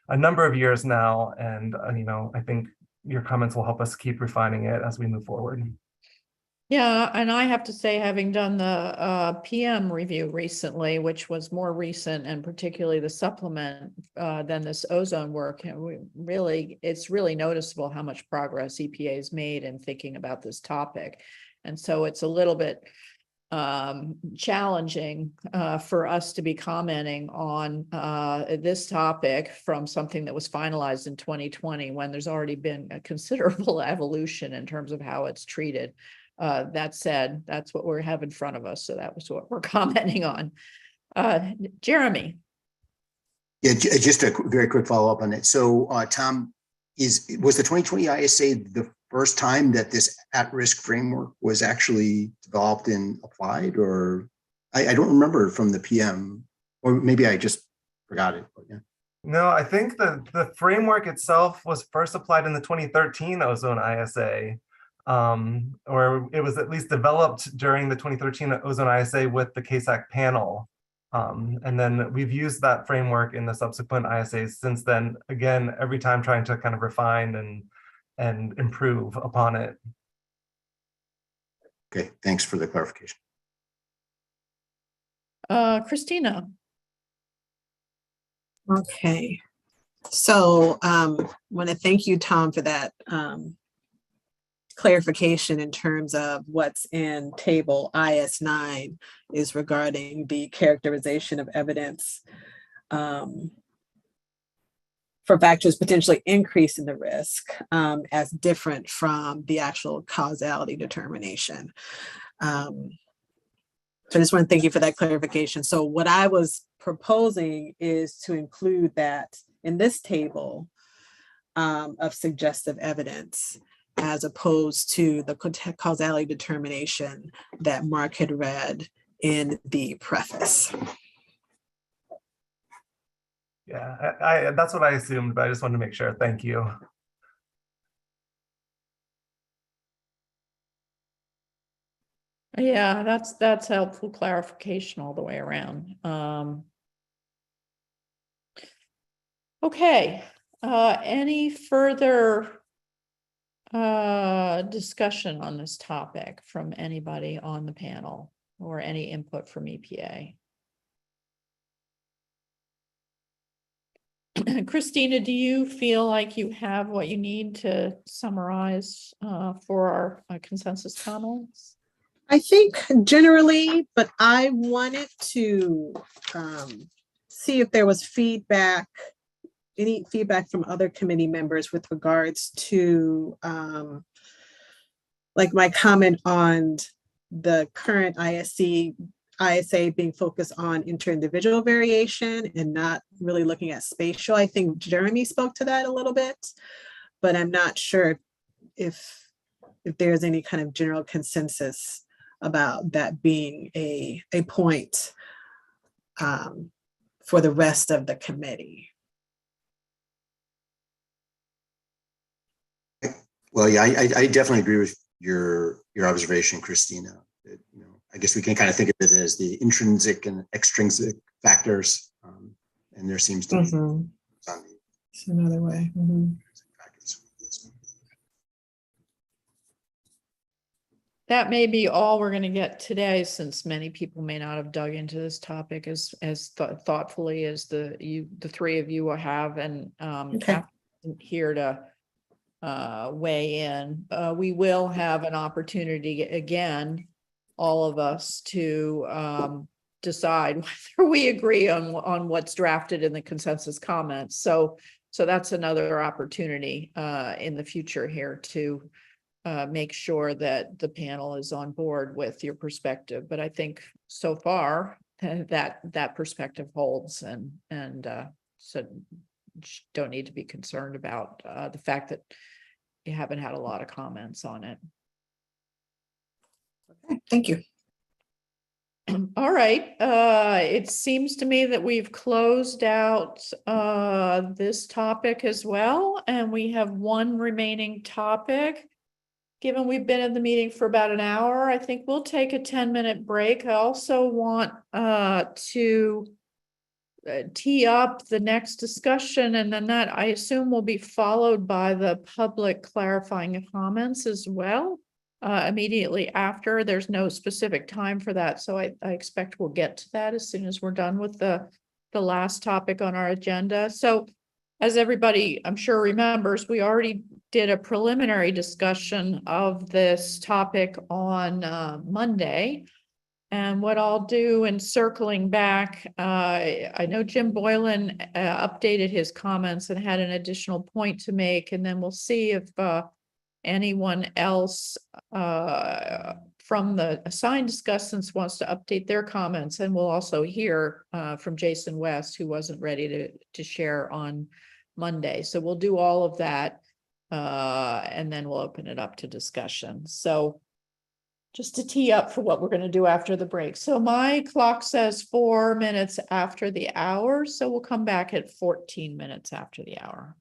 a number of years now. And, I think your comments will help us keep refining it as we move forward. Yeah, and I have to say, having done the PM review recently, which was more recent and particularly the supplement than this ozone work, it's really noticeable how much progress EPA has made in thinking about this topic. And so it's a little bit challenging for us to be commenting on this topic from something that was finalized in 2020, when there's already been a considerable evolution in terms of how it's treated. That said, that's what we have in front of us. So that was what we're commenting on. Jeremy. Yeah, just a very quick follow-up on it. So Tom, was the 2020 ISA the first time that this at-risk framework was actually developed and applied? Or I don't remember from the PM, or maybe I just forgot it. But yeah. No, I think the framework itself was first applied in the 2013 Ozone ISA. Or it was at least developed during the 2013 Ozone ISA with the CASAC panel. And then we've used that framework in the subsequent ISAs since then, again, every time trying to kind of refine and improve upon it. Okay, thanks for the clarification. Christina. Okay, so I want to thank you, Tom, for that clarification in terms of what's in table IS9 is regarding the characterization of evidence for factors potentially increasing the risk as different from the actual causality determination. So I just want to thank you for that clarification. So what I was proposing is to include that in this table of suggestive evidence, as opposed to the causality determination that Mark had read in the preface. Yeah, that's what I assumed, but I just wanted to make sure. Thank you. Yeah, that's helpful clarification all the way around. Okay, any further discussion on this topic from anybody on the panel, or any input from EPA? Christina, do you feel like you have what you need to summarize for our consensus comments? I think generally, but I wanted to see if there was feedback, any feedback from other committee members with regards to like my comment on the current ISA being focused on inter-individual variation and not really looking at spatial. I think Jeremy spoke to that a little bit, but I'm not sure if there's any kind of general consensus about that being a point for the rest of the committee. Well, yeah, I definitely agree with your observation, Christina. That, I guess we can kind of think of it as the intrinsic and extrinsic factors, and there seems to be It's another way. That may be all we're going to get today, since many people may not have dug into this topic as thoughtfully as the three of you will have, and Catherine here to weigh in. We will have an opportunity again, all of us, to decide whether we agree on what's drafted in the consensus comments. So that's another opportunity in the future here to make sure that the panel is on board with your perspective. But I think so far that perspective holds, and so don't need to be concerned about the fact that you haven't had a lot of comments on it. Okay, thank you. All right. It seems to me that we've closed out this topic as well, and we have one remaining topic. given we've been in the meeting for about an hour, I think we'll take a 10-minute break. I also want to tee up the next discussion, and then that I assume will be followed by the public clarifying comments as well. Immediately after, there's no specific time for that, so I expect we'll get to that as soon as we're done with the last topic on our agenda. So as everybody I'm sure remembers, we already did a preliminary discussion of this topic on Monday. And what I'll do in circling back, I know Jim Boylan updated his comments and had an additional point to make, and then we'll see if anyone else from the assigned discussants wants to update their comments. And we'll also hear from Jason West, who wasn't ready to share on Monday. So we'll do all of that, and then we'll open it up to discussion. So just to tee up for what we're going to do after the break. So my clock says 4 minutes after the hour. So we'll come back at 14 minutes after the hour.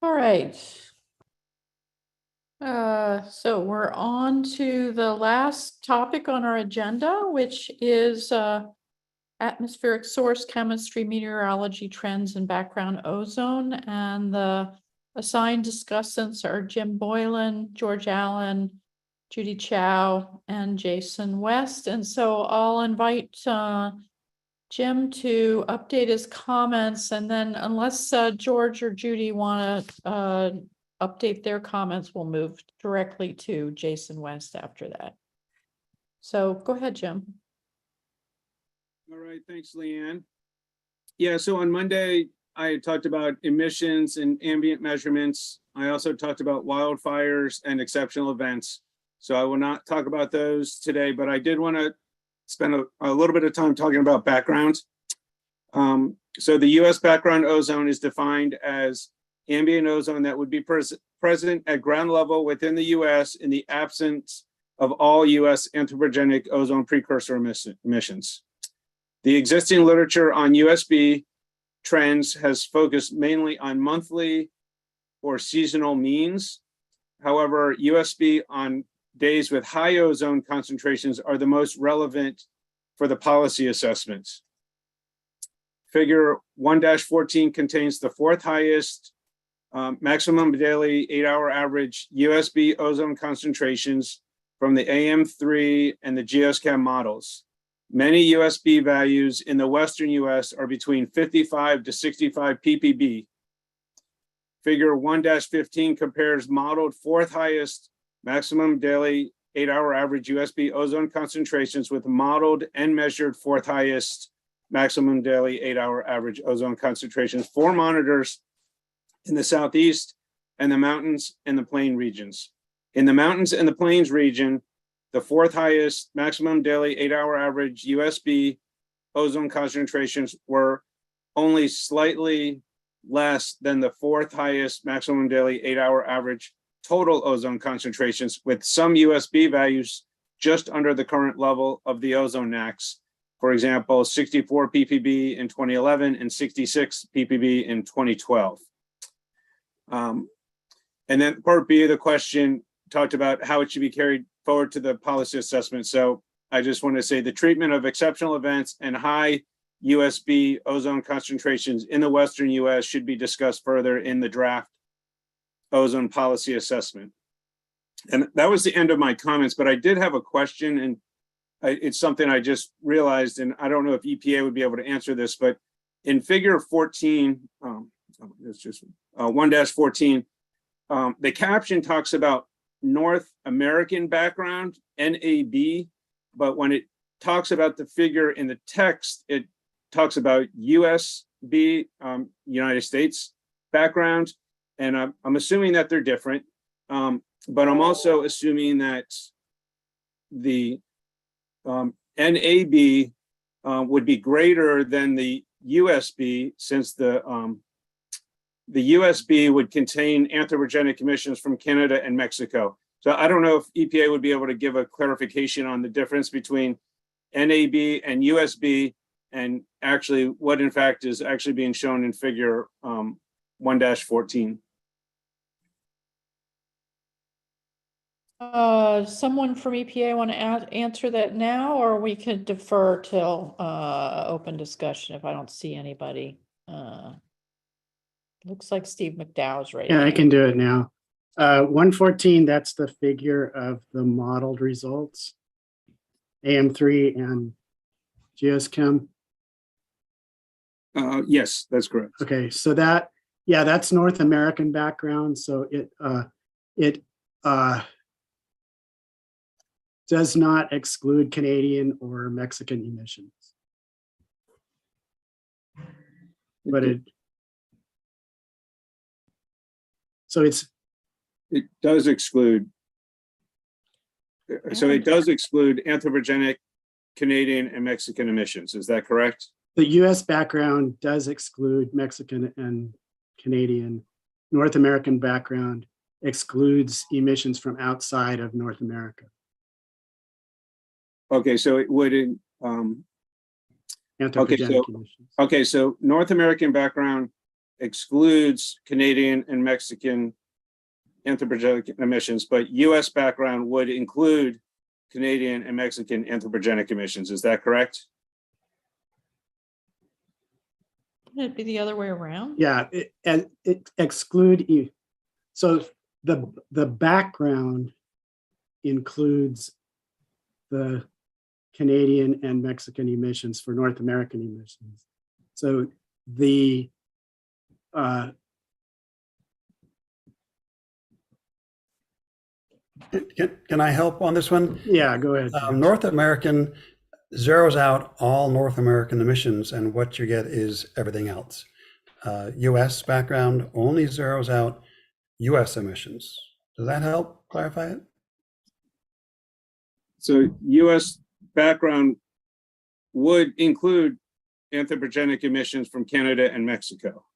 All right. So we're on to the last topic on our agenda, which is atmospheric source chemistry, meteorology trends and background ozone. And the assigned discussants are Jim Boylan, George Allen, Judy Chow, and Jason West. And so I'll invite Jim to update his comments, and then unless George or Judy want to update their comments, we'll move directly to Jason West after that. So go ahead, Jim. All right, thanks, Leanne. Yeah, so on Monday, I talked about emissions and ambient measurements. I also talked about wildfires and exceptional events. So I will not talk about those today, but I did want to spend a little bit of time talking about background. So the US background ozone is defined as ambient ozone that would be present at ground level within the US in the absence of all US anthropogenic ozone precursor emissions. The existing literature on USB trends has focused mainly on monthly or seasonal means. However, USB on days with high ozone concentrations are the most relevant for the policy assessments. Figure 1-14 contains the fourth highest maximum daily 8-hour average USB ozone concentrations from the AM3 and the GeoSCAM models. Many USB values in the Western US are between 55 to 65 ppb. Figure 1-15 compares modeled fourth highest maximum daily 8-hour average USB ozone concentrations with modeled and measured fourth highest maximum daily 8-hour average ozone concentrations for monitors in the Southeast and the mountains and the plain regions. In the mountains and the plains region, the fourth highest maximum daily 8-hour average USB ozone concentrations were only slightly less than the fourth highest maximum daily 8-hour average total ozone concentrations, with some USB values just under the current level of the ozone NACs. For example, 64 ppb in 2011 and 66 ppb in 2012. And then part B of the question talked about how it should be carried forward to the policy assessment. So I just want to say the treatment of exceptional events and high USB ozone concentrations in the Western US should be discussed further in the draft ozone policy assessment. And that was the end of my comments, but I did have a question, and it's something I just realized, and I don't know if EPA would be able to answer this, but in figure 14, it's just 1-14, the caption talks about North American background, NAB, but when it talks about the figure in the text, it talks about USB, United States background. And I'm assuming that they're different, but I'm also assuming that the NAB would be greater than the USB, since the USB would contain anthropogenic emissions from Canada and Mexico. So I don't know if EPA would be able to give a clarification on the difference between NAB and USB, and actually what in fact is actually being shown in figure 1-14. Someone from EPA want to answer that now, or we could defer till open discussion if I don't see anybody. Looks like Steve McDowell's ready. Yeah, I can do it now. 114, that's the figure of the modeled results. AM3 and GeoSCAM. Yes, that's correct. Okay, so that, yeah, that's North American background. So it does not exclude Canadian or Mexican emissions. But it does exclude. So it does exclude anthropogenic Canadian and Mexican emissions. Is that correct? The US background does exclude Mexican and Canadian. North American background excludes emissions from outside of North America. Okay, so it wouldn't. Anthropogenic emissions. Okay, so North American background excludes Canadian and Mexican anthropogenic emissions, but US background would include Canadian and Mexican anthropogenic emissions. Is that correct? It'd be the other way around. Yeah, it exclude, so the background includes the Canadian and Mexican emissions for North American emissions. So the Can I help on this one? yeah, go ahead. North American zeroes out all North American emissions, and what you get is everything else. US background only zeroes out US emissions. Does that help clarify it? So US background would include anthropogenic emissions from Canada and Mexico.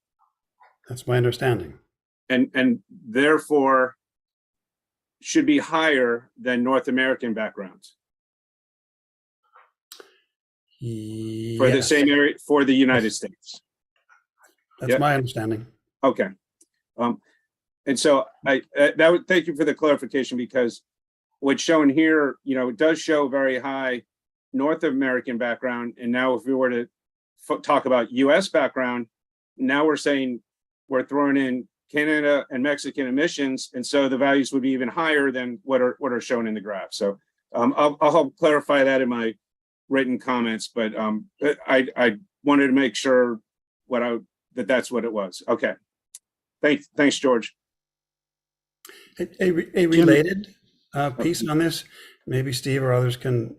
That's my understanding. And therefore should be higher than North American backgrounds for the same area for the United States. That's my understanding. Okay. And so thank you for the clarification, because what's shown here, it does show very high North American background. And now if we were to talk about US background, now we're saying we're throwing in Canada and Mexican emissions. And so the values would be even higher than what are shown in the graph. So I'll help clarify that in my written comments, but I wanted to make sure that's what it was. Okay. Thanks, George. A related piece on this, maybe Steve or others can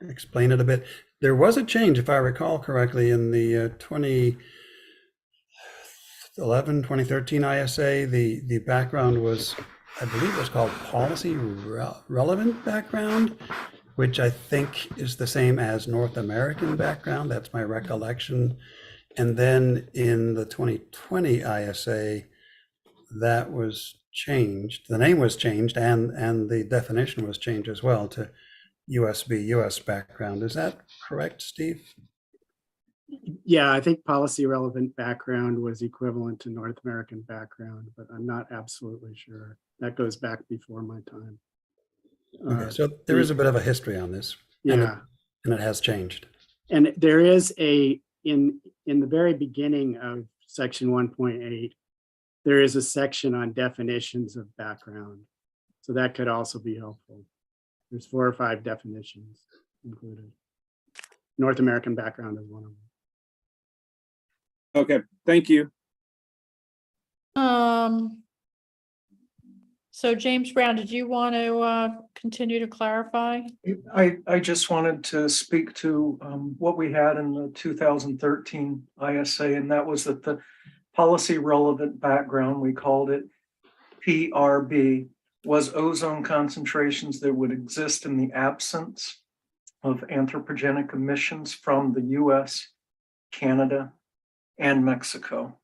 explain it a bit. There was a change, if I recall correctly, in the 2013 ISA. The background was, I believe it was called policy relevant background, which I think is the same as North American background. That's my recollection. And then in the 2020 ISA, that was changed. The name was changed, and the definition was changed as well to USB US background. Is that correct, Steve? Yeah, I think policy relevant background was equivalent to North American background, but I'm not absolutely sure. That goes back before my time. Okay, so there is a bit of a history on this. Yeah. And it has changed. And there is in the very beginning of section 1.8, there is a section on definitions of background. So that could also be helpful. There's 4 or 5 definitions included. North American background is one of them. Okay, thank you. So James Brown, did you want to continue to clarify? I just wanted to speak to what we had in the 2013 ISA, and that was that the policy relevant background, we called it PRB, was ozone concentrations that would exist in the absence of anthropogenic emissions from the US, Canada, and Mexico.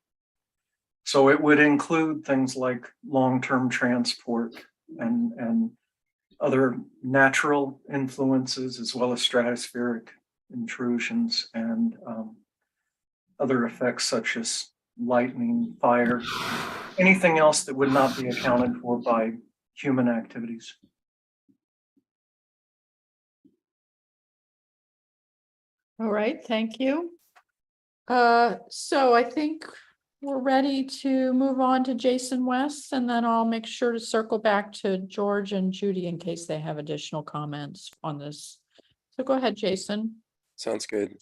So it would include things like long-term transport and other natural influences, as well as stratospheric intrusions and other effects such as lightning, fire, anything else that would not be accounted for by human activities. All right, thank you. So I think we're ready to move on to Jason West, and then I'll make sure to circle back to George and Judy in case they have additional comments on this. So go ahead, Jason. Sounds good.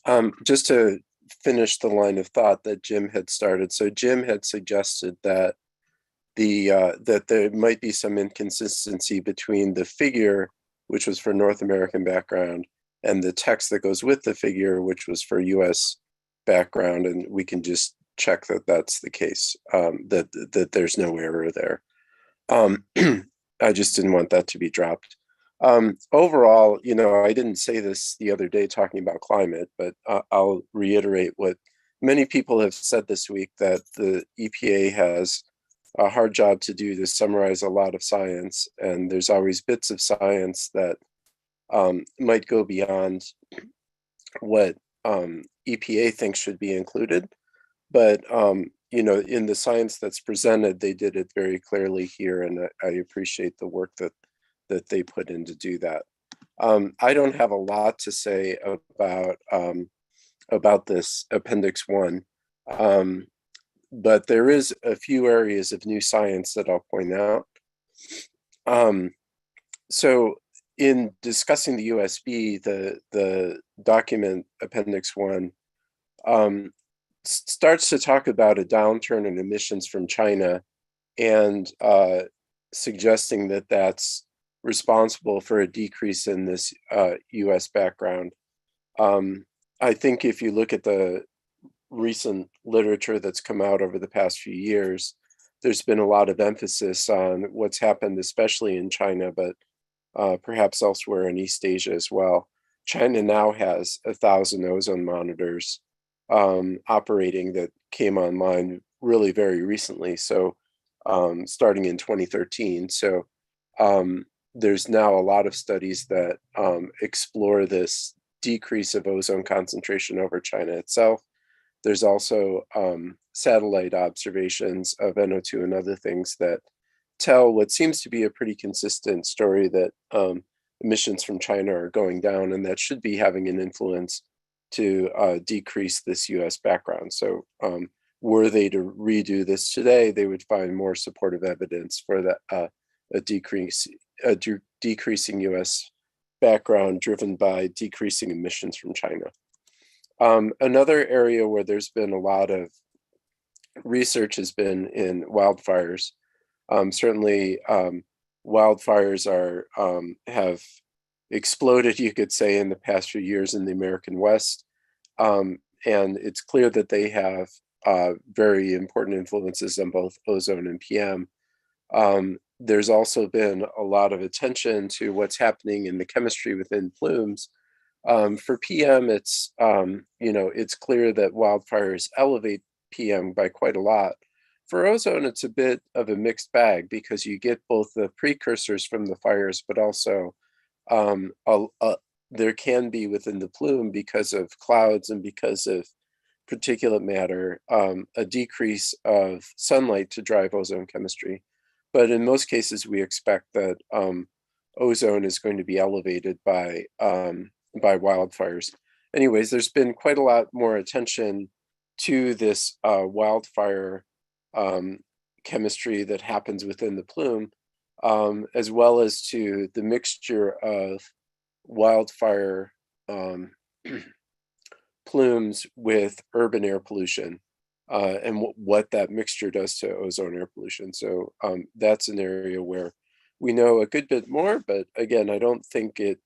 Just to finish the line of thought that Jim had started. So Jim had suggested that that there might be some inconsistency between the figure, which was for North American background, and the text that goes with the figure, which was for US background, and we can just check that that's the case, that there's no error there. I just didn't want that to be dropped. Overall, I didn't say this the other day talking about climate, but I'll reiterate what many people have said this week, that the EPA has a hard job to do to summarize a lot of science, and there's always bits of science that might go beyond what EPA thinks should be included. But you know, in the science that's presented, they did it very clearly here, and I appreciate the work that they put in to do that. I don't have a lot to say about this Appendix 1, but there is a few areas of new science that I'll point out. So in discussing the USB, the document Appendix 1 starts to talk about a downturn in emissions from China and suggesting that that's responsible for a decrease in this US background. I think if you look at the recent literature that's come out over the past few years, there's been a lot of emphasis on what's happened, especially in China, but perhaps elsewhere in East Asia as well. China now has 1,000 ozone monitors operating that came online really very recently. So starting in 2013. So there's now a lot of studies that explore this decrease of ozone concentration over China itself. There's also satellite observations of NO2 and other things that tell what seems to be a pretty consistent story that emissions from China are going down, and that should be having an influence to decrease this US background. So were they to redo this today, they would find more supportive evidence for that decreasing US background driven by decreasing emissions from China. Another area where there's been a lot of research has been in wildfires. Certainly wildfires have exploded, you could say, in the past few years in the American West. And it's clear that they have very important influences on both ozone and PM. There's also been a lot of attention to what's happening in the chemistry within plumes. For PM, it's it's clear that wildfires elevate PM by quite a lot. For ozone, it's a bit of a mixed bag because you get both the precursors from the fires, but also there can be within the plume, because of clouds and because of particulate matter, a decrease of sunlight to drive ozone chemistry. But in most cases, we expect that ozone is going to be elevated by wildfires. Anyways, there's been quite a lot more attention to this wildfire chemistry that happens within the plume, as well as to the mixture of wildfire plumes with urban air pollution, and what that mixture does to ozone air pollution. So that's an area where we know a good bit more, but again, I don't think it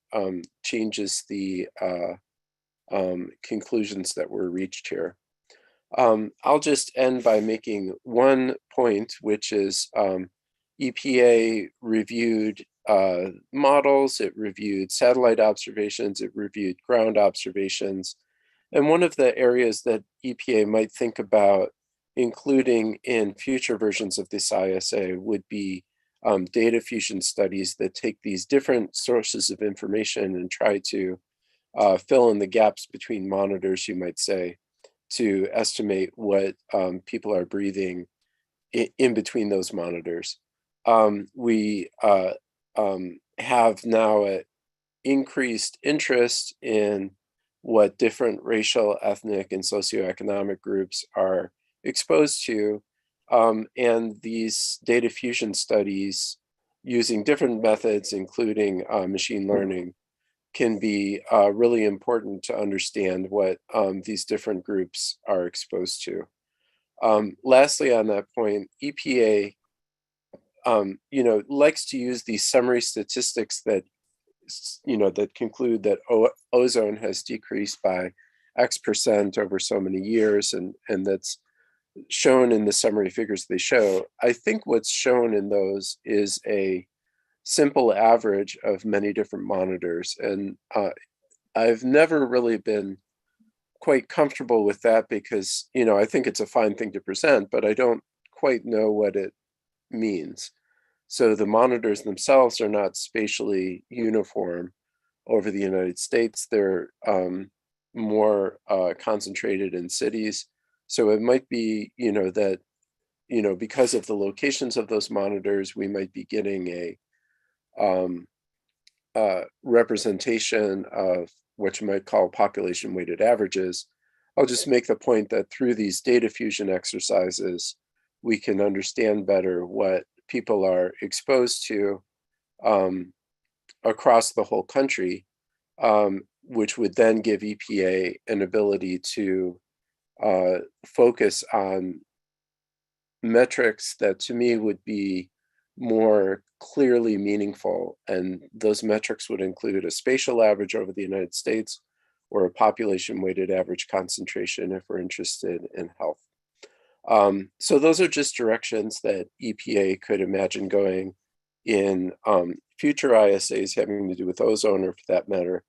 changes the conclusions that were reached here. I'll just end by making one point, which is EPA reviewed models, it reviewed satellite observations, it reviewed ground observations. And one of the areas that EPA might think about including in future versions of this ISA would be data fusion studies that take these different sources of information and try to fill in the gaps between monitors, you might say, to estimate what people are breathing in between those monitors. We have now an increased interest in what different racial, ethnic, and socioeconomic groups are exposed to. And these data fusion studies using different methods, including machine learning, can be really important to understand what these different groups are exposed to. Lastly, on that point, EPA, likes to use these summary statistics that, that conclude that ozone has decreased by X% over so many years, and that's shown in the summary figures they show. I think what's shown in those is a simple average of many different monitors. And I've never really been quite comfortable with that because, I think it's a fine thing to present, but I don't quite know what it means. So the monitors themselves are not spatially uniform over the United States. They're more concentrated in cities. So it might be, that, because of the locations of those monitors, we might be getting a representation of what you might call population weighted averages. I'll just make the point that through these data fusion exercises, we can understand better what people are exposed to across the whole country, which would then give EPA an ability to focus on metrics that to me would be more clearly meaningful. And those metrics would include a spatial average over the United States or a population weighted average concentration if we're interested in health. So those are just directions that EPA could imagine going in future ISAs having to do with ozone, or for that matter,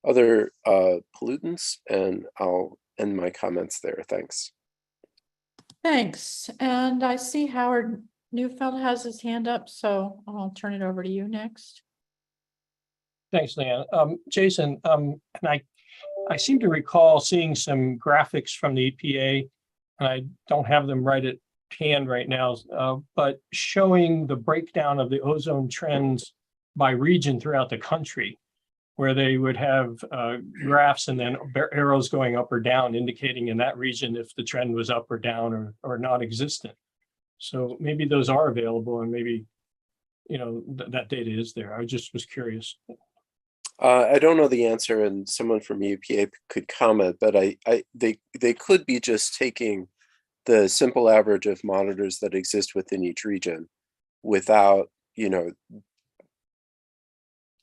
other pollutants. And I'll end my comments there. Thanks. Thanks. And I see Howard Neufeld has his hand up, so I'll turn it over to you next. Thanks, Leanne. Jason, and I seem to recall seeing some graphics from the EPA, and I don't have them right at hand right now, but showing the breakdown of the ozone trends by region throughout the country, where they would have graphs and then arrows going up or down, indicating in that region if the trend was up or down or non-existent. So maybe those are available, and maybe, that data is there. I just was curious. I don't know the answer, and someone from EPA could comment, but they could be just taking the simple average of monitors that exist within each region without,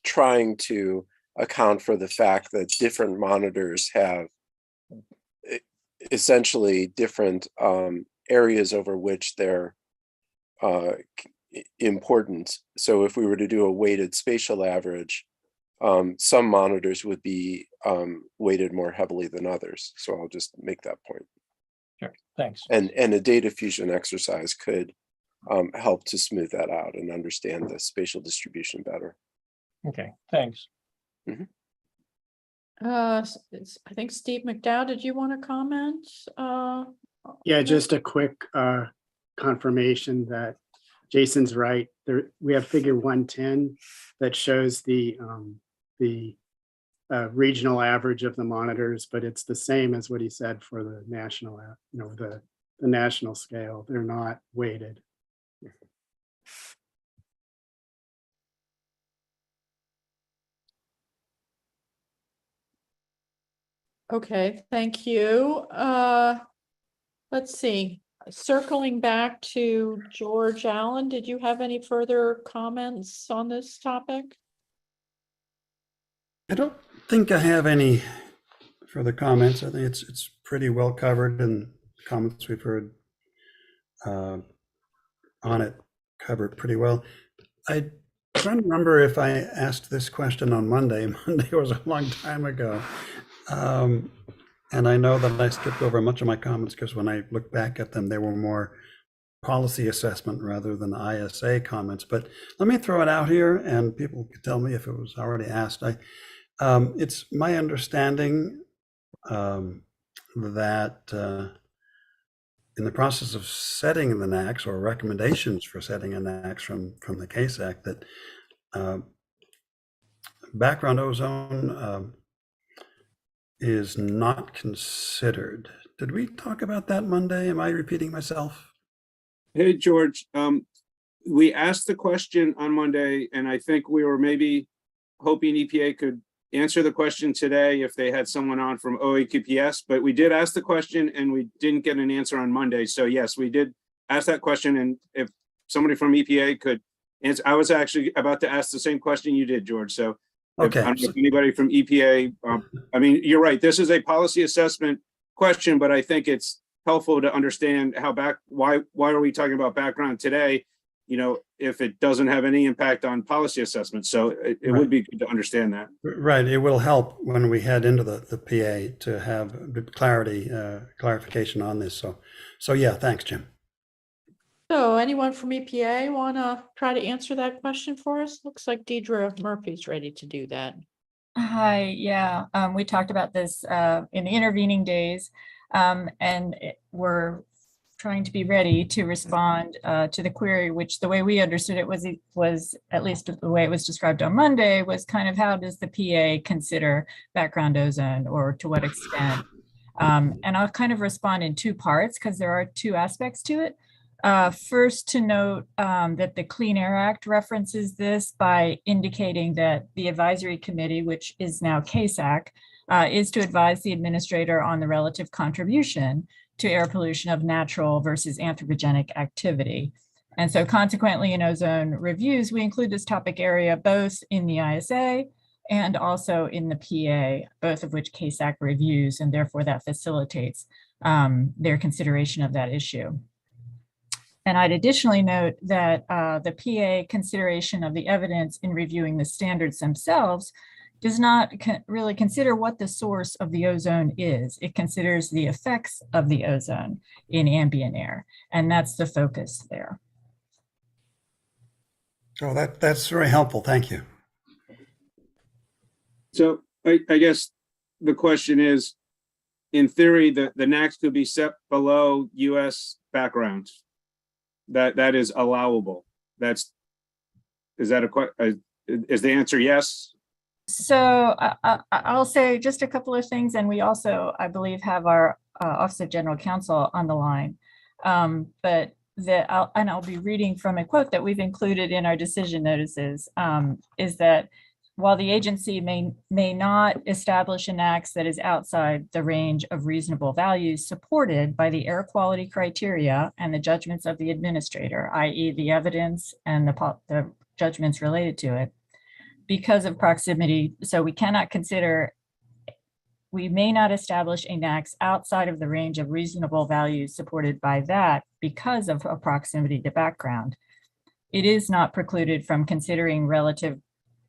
trying to account for the fact that different monitors have essentially different areas over which they're important. So if we were to do a weighted spatial average, some monitors would be weighted more heavily than others. So I'll just make that point. Sure, thanks. And a data fusion exercise could help to smooth that out and understand the spatial distribution better. Okay, thanks. Mm-hmm. I think Steve McDowell, did you want to comment? Yeah, just a quick confirmation that Jason's right. There, we have figure 110 that shows the regional average of the monitors, but it's the same as what he said for the national, the national scale. They're not weighted. Okay, thank you. Let's see. Circling back to George Allen, did you have any further comments on this topic? I don't think I have any further comments. I think it's pretty well covered, and the comments we've heard on it covered pretty well. I'm trying to remember if I asked this question on Monday. Monday was a long time ago. And I know that I skipped over much of my comments because when I look back at them, they were more policy assessment rather than ISA comments. But let me throw it out here, and people can tell me if it was already asked. It's my understanding that in the process of setting the NACs, or recommendations for setting a NACs from the CASAC, that background ozone is not considered. Did we talk about that Monday? Am I repeating myself? Hey, George, we asked the question on Monday, and I think we were maybe hoping EPA could answer the question today if they had someone on from OAQPS, but we did ask the question and we didn't get an answer on Monday. So yes, we did ask that question, and if somebody from EPA could answer, I was actually about to ask the same question you did, George. So okay. I don't know if anybody from EPA, I mean, you're right. This is a policy assessment question, but I think it's helpful to understand why are we talking about background today, if it doesn't have any impact on policy assessment. So it Right. would be good to understand that. Right. It will help when we head into the PA to have clarification on this. So yeah, thanks, Jim. So anyone from EPA want to try to answer that question for us? Looks like Deidre Murphy's ready to do that. Hi, yeah, we talked about this in the intervening days, and we're trying to be ready to respond to the query, which the way we understood it was at least the way it was described on Monday was kind of how does the PA consider background ozone, or to what extent? And I'll kind of respond in two parts because there are two aspects to it. First, to note that the Clean Air Act references this by indicating that the advisory committee, which is now CASAC, is to advise the administrator on the relative contribution to air pollution of natural versus anthropogenic activity. And so consequently, in ozone reviews, we include this topic area both in the ISA and also in the PA, both of which CASAC reviews, and therefore that facilitates their consideration of that issue. And I'd additionally note that the PA consideration of the evidence in reviewing the standards themselves does not really consider what the source of the ozone is. It considers the effects of the ozone in ambient air, and that's the focus there. Oh, that's very helpful. Thank you. So I guess the question is, in theory, the NACs could be set below US background. That is allowable. Is the answer yes? So I'll say just a couple of things, and we also, I believe, have our Office of General Counsel on the line. But I'll be reading from a quote that we've included in our decision notices, is that while the agency may not establish an NAAQS that is outside the range of reasonable values supported by the air quality criteria and the judgments of the administrator, i.e. the evidence and the judgments related to it, because of proximity, so we may not establish a NAAQS outside of the range of reasonable values supported by that because of a proximity to background. It is not precluded from considering relative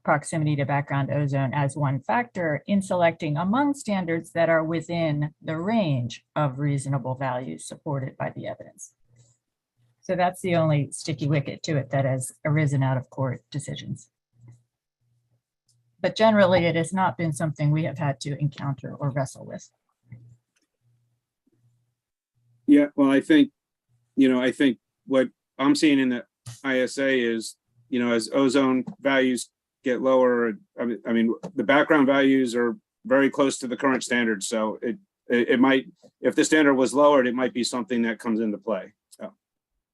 proximity to background ozone as one factor in selecting among standards that are within the range of reasonable values supported by the evidence. So that's the only sticky wicket to it that has arisen out of court decisions. But generally, it has not been something we have had to encounter or wrestle with. Yeah, well, I think what I'm seeing in the ISA is, as ozone values get lower, I mean, the background values are very close to the current standard. So it might, if the standard was lowered, it might be something that comes into play. So,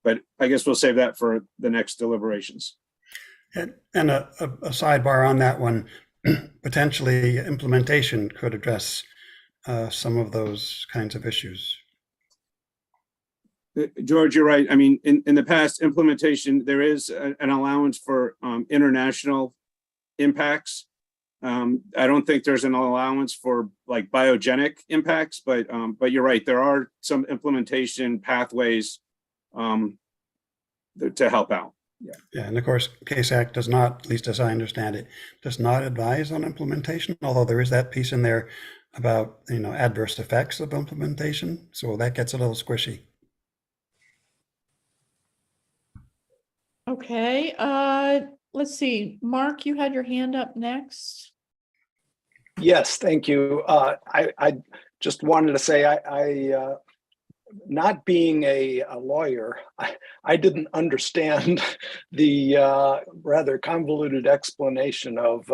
but I guess we'll save that for the next deliberations. And a sidebar on that one, potentially implementation could address some of those kinds of issues. George, you're right. I mean, in the past implementation, there is an allowance for international impacts. I don't think there's an allowance for like biogenic impacts, but you're right. There are some implementation pathways to help out. Yeah, and of course, CASAC does not, at least as I understand it, does not advise on implementation, although there is that piece in there about, adverse effects of implementation. So that gets a little squishy. Okay, let's see. Mark, you had your hand up next. Yes, thank you. I just wanted to say, I not being a lawyer, I didn't understand the rather convoluted explanation of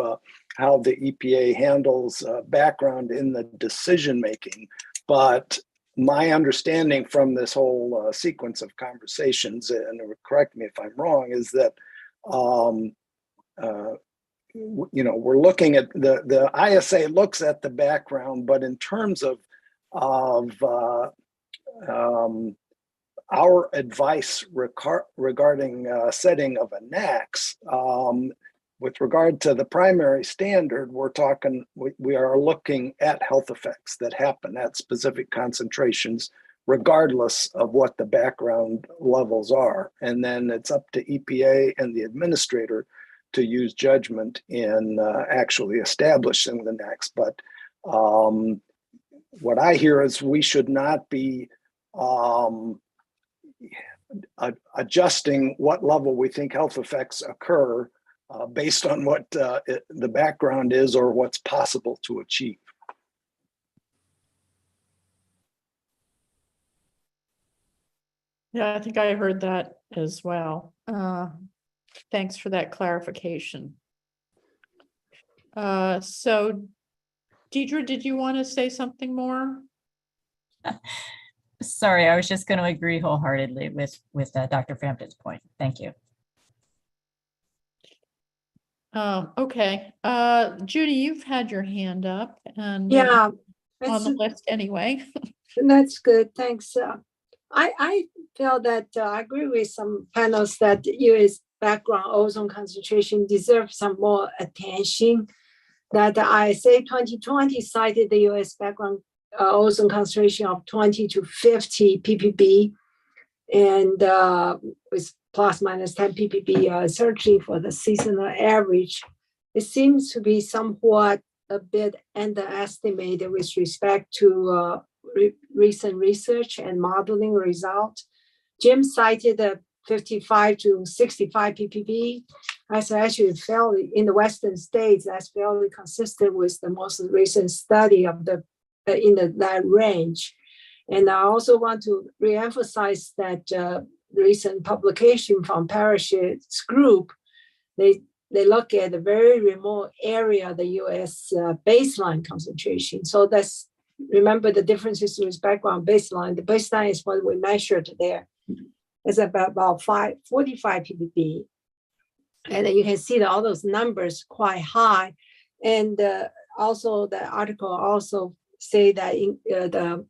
how the EPA handles background in the decision making. But my understanding from this whole sequence of conversations, and correct me if I'm wrong, is that we're looking at the ISA looks at the background, but in terms of our advice regarding setting of a NAAQS, with regard to the primary standard, we are looking at health effects that happen at specific concentrations, regardless of what the background levels are. And then it's up to EPA and the administrator to use judgment in actually establishing the NAAQS. But what I hear is we should not be adjusting what level we think health effects occur based on what the background is or what's possible to achieve. Yeah, I think I heard that as well. Thanks for that clarification. So Deidre, did you want to say something more? Sorry, I was just going to agree wholeheartedly with Dr. Frampton's point. Thank you. Okay. Judy, you've had your hand up and Yeah, on the list anyway. that's good. Thanks. I feel that I agree with some panels that U.S. background ozone concentration deserves some more attention. That the ISA 2020 cited the U.S. background ozone concentration of 20 to 50 ppb, and with plus minus 10 ppb certainly for the seasonal average. It seems to be somewhat a bit underestimated with respect to recent research and modeling result. Jim cited the 55 to 65 ppb. That's actually fairly, in the Western states, that's fairly consistent with the most recent study of the that range. And I also want to reemphasize that the recent publication from Parashut's group, they look at a very remote area, the US baseline concentration. So that's, remember the differences with background baseline. The baseline is what we measured there. It's about 45 ppb. And then you can see that all those numbers quite high. And also the article also say that the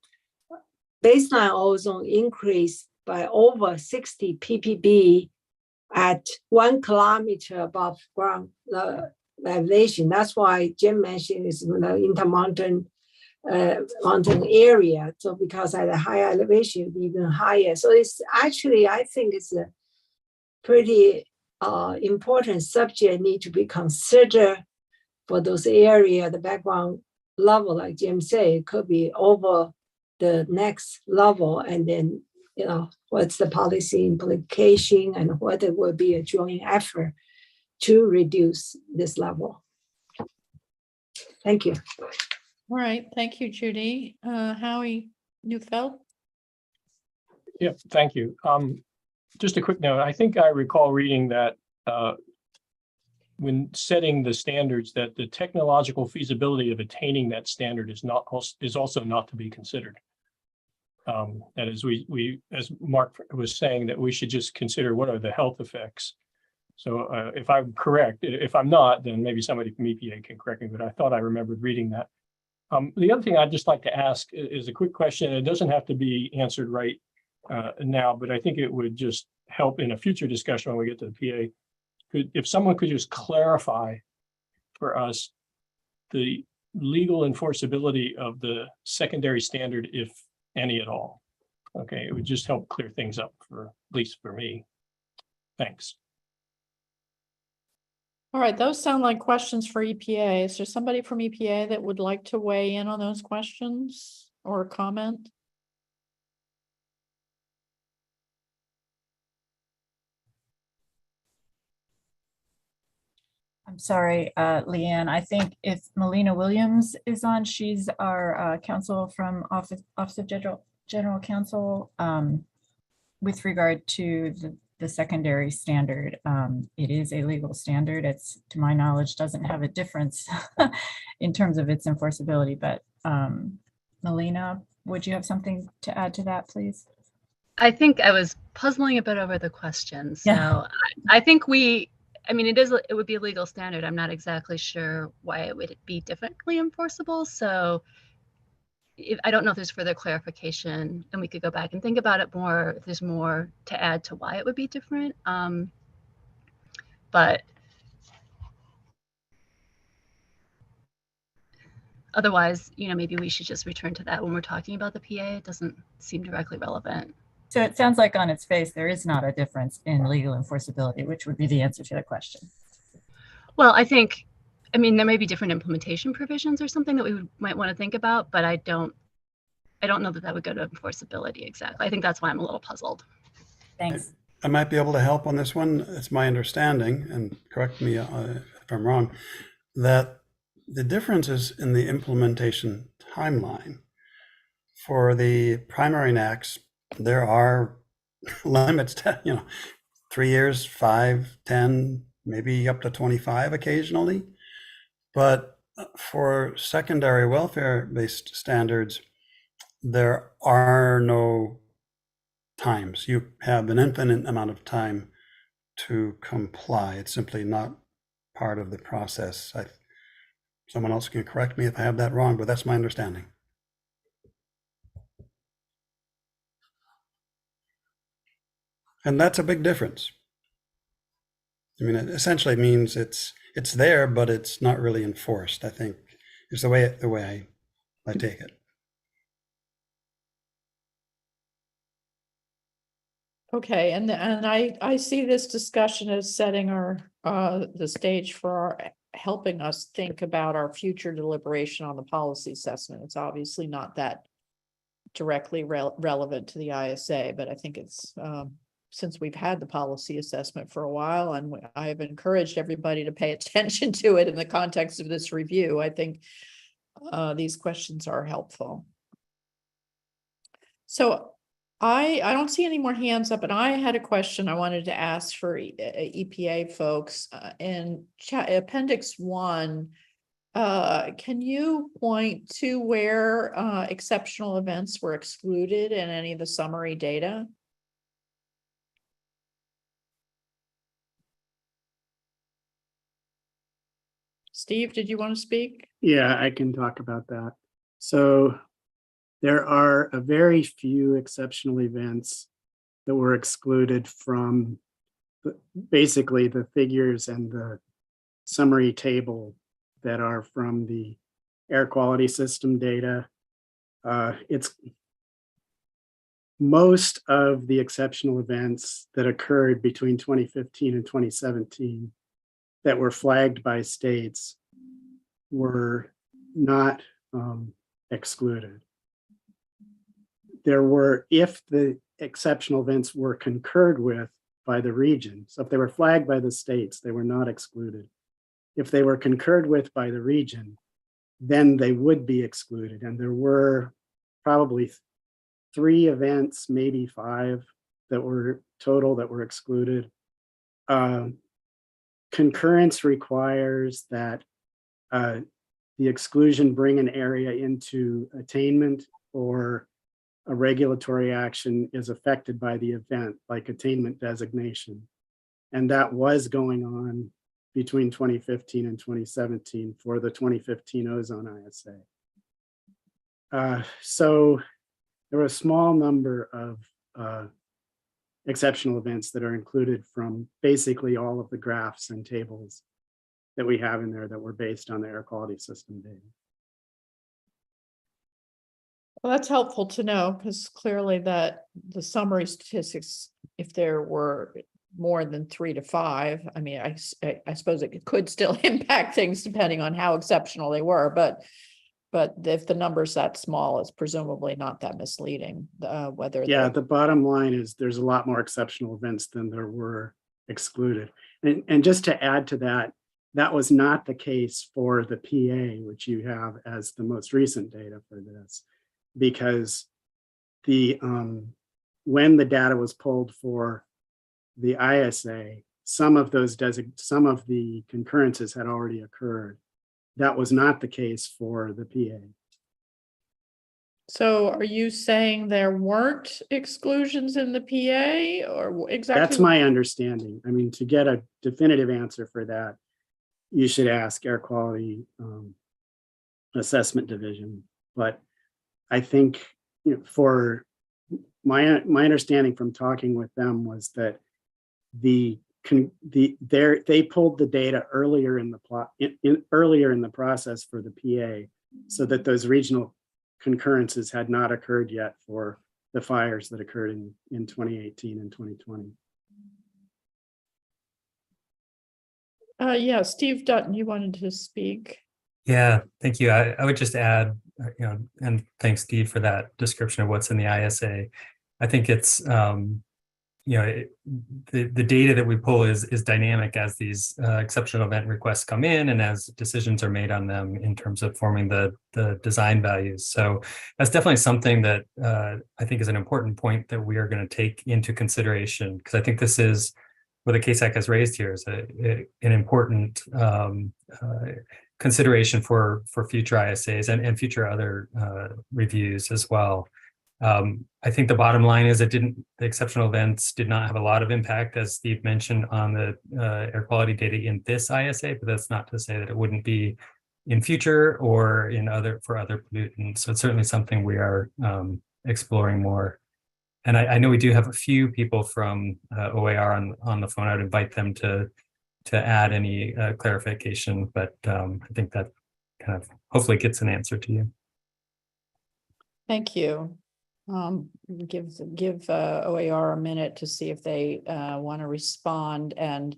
baseline ozone increased by over 60 ppb at 1 kilometer above ground elevation. That's why Jim mentioned is intermountain mountain area. So because at a higher elevation, even higher. So it's actually, I think it's a pretty important subject need to be considered for those area. The background level, like Jim said, it could be over the next level, and then what's the policy implication and whether it will be a joint effort to reduce this level. Thank you. All right, thank you, Judy. Howie Neufeld. Yeah, thank you. Just a quick note. I think I recall reading that when setting the standards, that the technological feasibility of attaining that standard is also not to be considered. That is, we as Mark was saying, that we should just consider what are the health effects. So if I'm correct, if I'm not, then maybe somebody from EPA can correct me, but I thought I remembered reading that. The other thing I'd just like to ask is a quick question. It doesn't have to be answered right now, but I think it would just help in a future discussion when we get to the PA. If someone could just clarify for us the legal enforceability of the secondary standard, if any at all. Okay, it would just help clear things up, for at least for me. Thanks. All right, those sound like questions for EPA. Is there somebody from EPA that would like to weigh in on those questions or comment? I'm sorry, Leanne. I think if Melina Williams is on, she's our counsel from Office of General Counsel with regard to the secondary standard. It is a legal standard. It's, to my knowledge, doesn't have a difference in terms of its enforceability. But Melina, would you have something to add to that, please? I think I was puzzling a bit over the question. So yeah. I think I mean, it would be a legal standard. I'm not exactly sure why it would be differently enforceable. So I don't know if there's further clarification, and we could go back and think about it more if there's more to add to why it would be different. But otherwise, maybe we should just return to that when we're talking about the PA. It doesn't seem directly relevant. So it sounds like on its face, there is not a difference in legal enforceability, which would be the answer to the question. Well, I mean, there may be different implementation provisions or something that we might want to think about, but I don't know that would go to enforceability exactly. I think that's why I'm a little puzzled. Thanks. I might be able to help on this one. It's my understanding, and correct me if I'm wrong, that the difference is in the implementation timeline. For the primary NACs, there are limits to, 3 years, 5, 10, maybe up to 25 occasionally. But for secondary welfare-based standards, there are no times. You have an infinite amount of time to comply. It's simply not part of the process. Someone else can correct me if I have that wrong, but that's my understanding. And that's a big difference. I mean, it essentially means it's there, but it's not really enforced, I think, is the way I take it. Okay, and I see this discussion as setting the stage for helping us think about our future deliberation on the policy assessment. It's obviously not that directly relevant to the ISA, but I think it's since we've had the policy assessment for a while, and I've encouraged everybody to pay attention to it in the context of this review, I think these questions are helpful. So I don't see any more hands up, and I had a question I wanted to ask for EPA folks. In Appendix 1, can you point to where exceptional events were excluded in any of the summary data? Steve, did you want to speak? Yeah, I can talk about that. So there are a very few exceptional events that were excluded from basically the figures and the summary table that are from the air quality system data. It's most of the exceptional events that occurred between 2015 and 2017 that were flagged by states were not excluded. There were, if the exceptional events were concurred with by the region, so if they were flagged by the states, they were not excluded. If they were concurred with by the region, then they would be excluded. And there were probably 3 events, maybe 5 that were total that were excluded. Concurrence requires that the exclusion bring an area into attainment, or a regulatory action is affected by the event, like attainment designation. And that was going on between 2015 and 2017 for the 2015 Ozone ISA. So there were a small number of exceptional events that are included from basically all of the graphs and tables that we have in there that were based on the air quality system data. Well, that's helpful to know, because clearly that the summary statistics, if there were more than 3 to 5, I mean, I suppose it could still impact things depending on how exceptional they were, but if the number's that small, it's presumably not that misleading. Yeah, the bottom line is there's a lot more exceptional events than there were excluded. And just to add to that, that was not the case for the PA, which you have as the most recent data for this, because the when the data was pulled for the ISA, some of the concurrences had already occurred. That was not the case for the PA. So are you saying there weren't exclusions in the PA, or exactly? That's my understanding. I mean, to get a definitive answer for that, you should ask Air Quality Assessment Division. But I think, for my understanding from talking with them was that they pulled the data earlier in the process for the PA, so that those regional concurrences had not occurred yet for the fires that occurred in 2018 and 2020. Yeah, Steve Dutton, you wanted to speak. Yeah, thank you. I would just add, and thanks, Steve, for that description of what's in the ISA. I think it's the data that we pull is dynamic as these exceptional event requests come in and as decisions are made on them in terms of forming the design values. So that's definitely something that I think is an important point that we are going to take into consideration, because I think this is what the CASAC has raised here is an important consideration for future ISAs and future other reviews as well. I think the bottom line is the exceptional events did not have a lot of impact, as Steve mentioned, on the air quality data in this ISA, but that's not to say that it wouldn't be in future or for other pollutants. So it's certainly something we are exploring more. And I know we do have a few people from OAR on the phone. I'd invite them to add any clarification, but I think that kind of hopefully gets an answer to you. Thank you. Give OAR a minute to see if they want to respond. And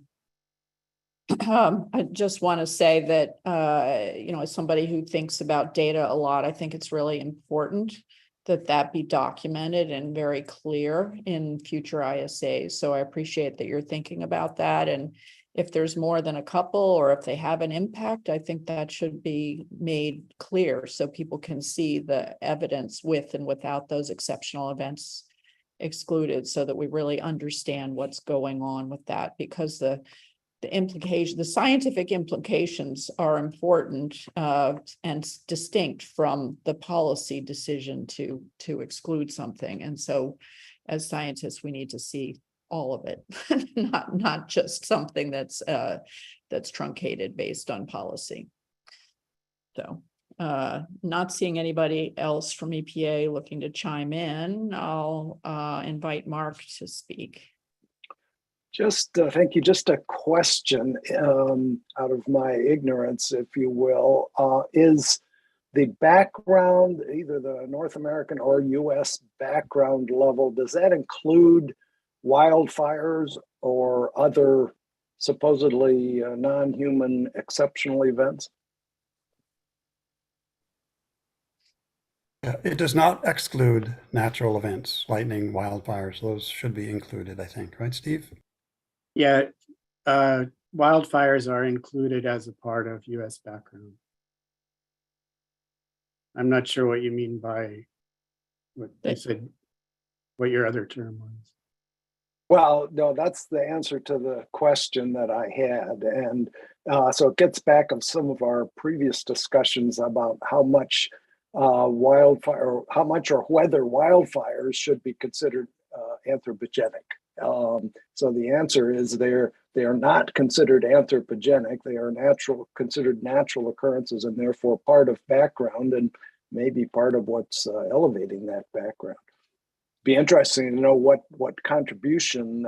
I just want to say that, as somebody who thinks about data a lot, I think it's really important that be documented and very clear in future ISAs. So I appreciate that you're thinking about that. And if there's more than a couple, or if they have an impact, I think that should be made clear so people can see the evidence with and without those exceptional events excluded, so that we really understand what's going on with that, because the scientific implications are important and distinct from the policy decision to exclude something. And so as scientists, we need to see all of it, not just something that's truncated based on policy. So not seeing anybody else from EPA looking to chime in, I'll invite Mark to speak. Thank you. Just a question out of my ignorance, if you will, is the background, either the North American or US background level, does that include wildfires or other supposedly non-human exceptional events? It does not exclude natural events, lightning, wildfires. Those should be included, I think. Right, Steve? Yeah, wildfires are included as a part of US background. I'm not sure what you mean by what you said, what your other term was. Well, no, that's the answer to the question that I had. And so it gets back of some of our previous discussions about how much or whether wildfires should be considered anthropogenic. So the answer is they are not considered anthropogenic. They are considered natural occurrences, and therefore part of background, and maybe part of what's elevating that background. Be interesting to know what contribution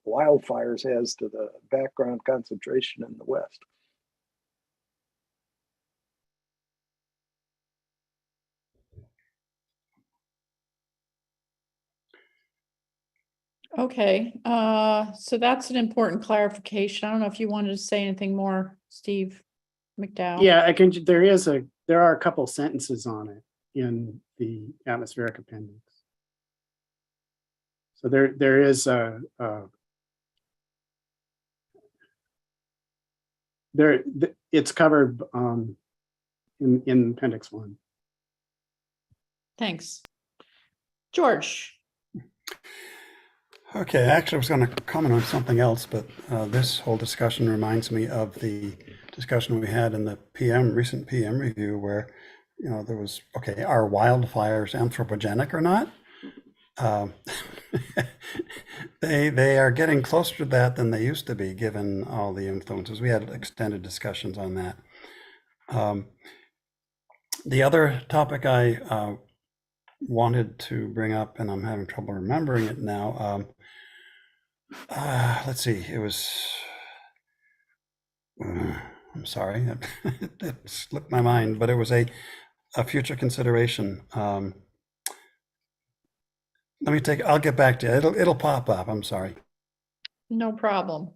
wildfires has to the background concentration in the West. Okay, so that's an important clarification. I don't know if you wanted to say anything more, Steve McDowell. Yeah, there are a couple sentences on it in the atmospheric appendix. So there is it's covered in appendix 1. Thanks. George. Okay, actually, I was going to comment on something else, but this whole discussion reminds me of the discussion we had in the recent PM review, where there was, okay, are wildfires anthropogenic or not? They are getting closer to that than they used to be, given all the influences. We had extended discussions on that. The other topic I wanted to bring up, and I'm having trouble remembering it now. Let's see, it was, I'm sorry, it slipped my mind, but it was a future consideration. I'll get back to you. It'll pop up. I'm sorry. No problem.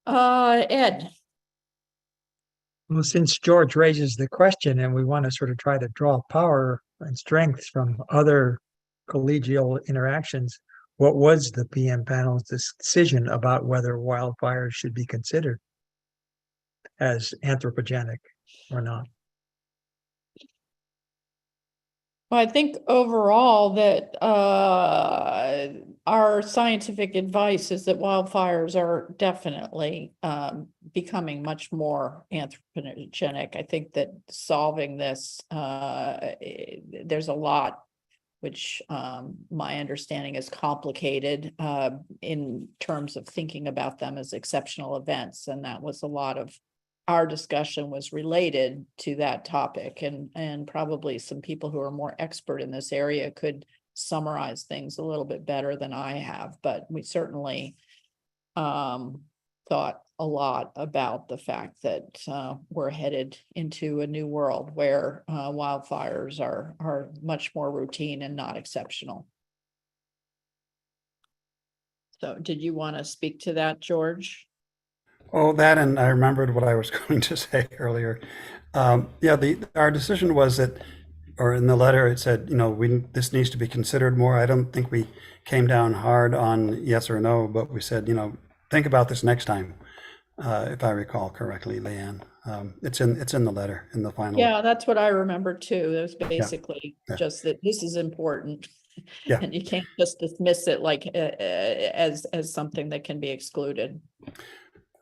Ed. Well, since George raises the question and we want to sort of try to draw power and strength from other collegial interactions, what was the PM panel's decision about whether wildfires should be considered as anthropogenic or not? Well, I think overall that our scientific advice is that wildfires are definitely becoming much more anthropogenic. I think that solving this, there's a lot which my understanding is complicated in terms of thinking about them as exceptional events. And that was a lot of our discussion was related to that topic, and probably some people who are more expert in this area could summarize things a little bit better than I have, but we certainly thought a lot about the fact that we're headed into a new world where wildfires are much more routine and not exceptional. So did you want to speak to that, George? Oh, that, and I remembered what I was going to say earlier. Yeah, our decision was that, or in the letter it said, you know, this needs to be considered more. I don't think we came down hard on yes or no, but we said, you know, think about this next time, if I recall correctly, Leanne. It's in the letter, in the final. Yeah, that's what I remember too. It was basically just that this is important. Yeah. And you can't just dismiss it like as something that can be excluded.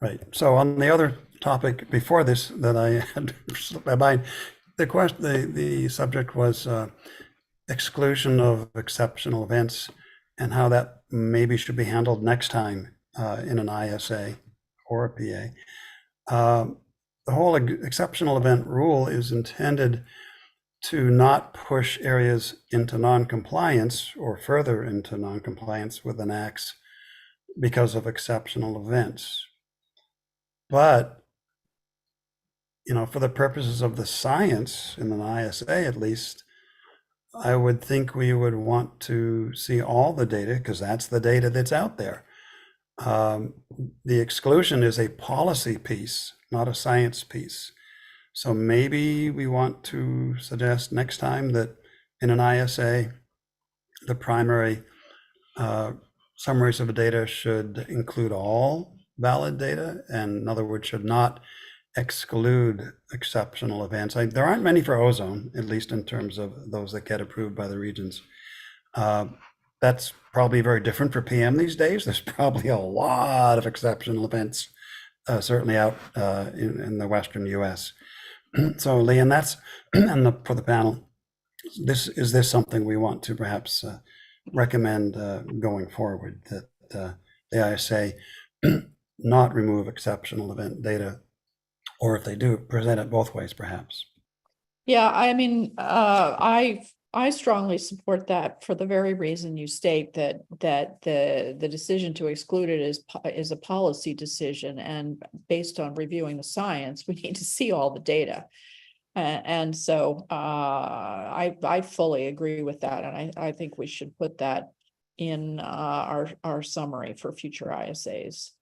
Right. So on the other topic before this that I had slipped my mind, the subject was exclusion of exceptional events and how that maybe should be handled next time in an ISA or a PA. The whole exceptional event rule is intended to not push areas into non-compliance or further into non-compliance with an axe because of exceptional events. But, you know, for the purposes of the science in an ISA, at least, I would think we would want to see all the data because that's the data that's out there. The exclusion is a policy piece, not a science piece. So maybe we want to suggest next time that in an ISA, the primary summaries of data should include all valid data, and in other words, should not exclude exceptional events. There aren't many for ozone, at least in terms of those that get approved by the regions. That's probably very different for PM these days. There's probably a lot of exceptional events, certainly out in the Western US. So Leanne, that's, and for the panel, is this something we want to perhaps recommend going forward, that the ISA not remove exceptional event data, or if they do, present it both ways, perhaps? Yeah, I mean, I strongly support that for the very reason you state, that the decision to exclude it is a policy decision, and based on reviewing the science, we need to see all the data. And so I fully agree with that, and I think we should put that in our summary for future ISAs.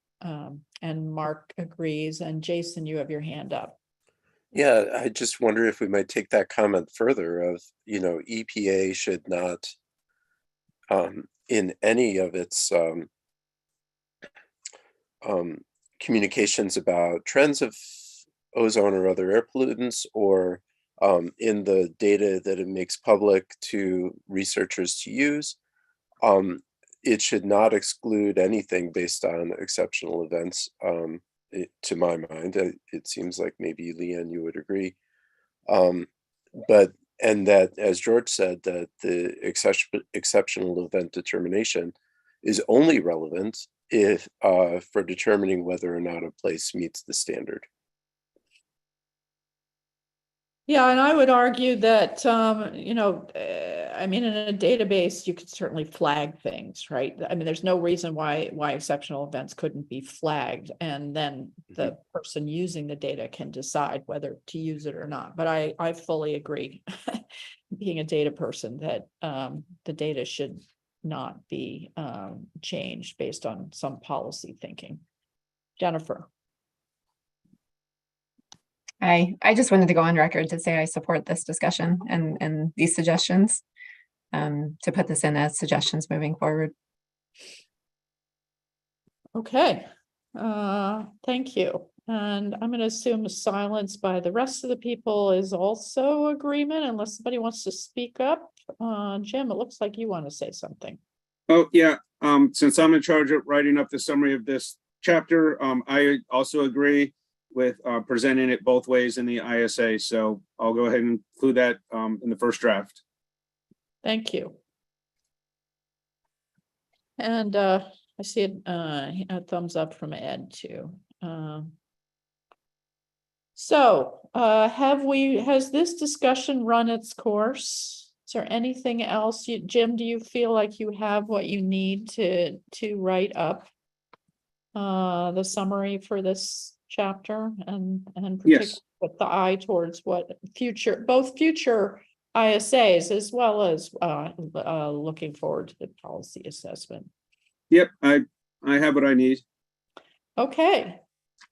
And Mark agrees, and Jason, you have your hand up. Yeah, I just wonder if we might take that comment further of, you know, EPA should not, in any of its communications about trends of ozone or other air pollutants, or in the data that it makes public to researchers to use, it should not exclude anything based on exceptional events. To my mind, it seems like maybe Leanne, you would agree. But, and that, as George said, that the exceptional event determination is only relevant if for determining whether or not a place meets the standard. Yeah, and I would argue that, you know, I mean, in a database, you could certainly flag things, right? I mean, there's no reason why exceptional events couldn't be flagged, and then the person using the data can decide whether to use it or not. But I fully agree, being a data person, that the data should not be changed based on some policy thinking. Jennifer. I just wanted to go on record to say I support this discussion and these suggestions, to put this in as suggestions moving forward. Okay, thank you. And I'm going to assume silence by the rest of the people is also agreement unless somebody wants to speak up. Jim, it looks like you want to say something. Oh, yeah. Since I'm in charge of writing up the summary of this chapter, I also agree with presenting it both ways in the ISA. So I'll go ahead and include that in the first draft. Thank you. And I see a thumbs up from Ed too. Has this discussion run its course? Is there anything else? Jim, do you feel like you have what you need to write up the summary for this chapter and particularly with the eye towards what both future ISAs as well as looking forward to the policy assessment? Yep, I have what I need. Okay,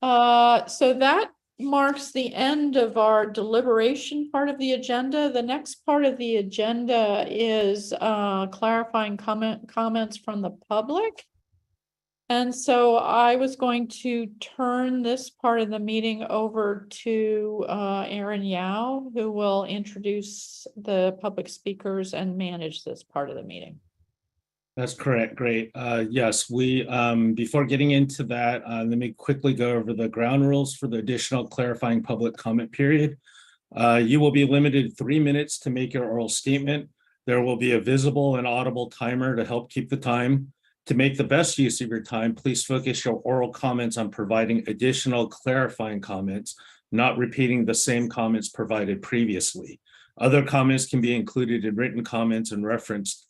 so that marks the end of our deliberation part of the agenda. The next part of the agenda is clarifying comments from the public. And so I was going to turn this part of the meeting over to Aaron Yao, who will introduce the public speakers and manage this part of the meeting. That's correct. Great. Yes, we before getting into that, let me quickly go over the ground rules for the additional clarifying public comment period. You will be limited 3 minutes to make your oral statement. There will be a visible and audible timer to help keep the time. To make the best use of your time, please focus your oral comments on providing additional clarifying comments, not repeating the same comments provided previously. Other comments can be included in written comments and referenced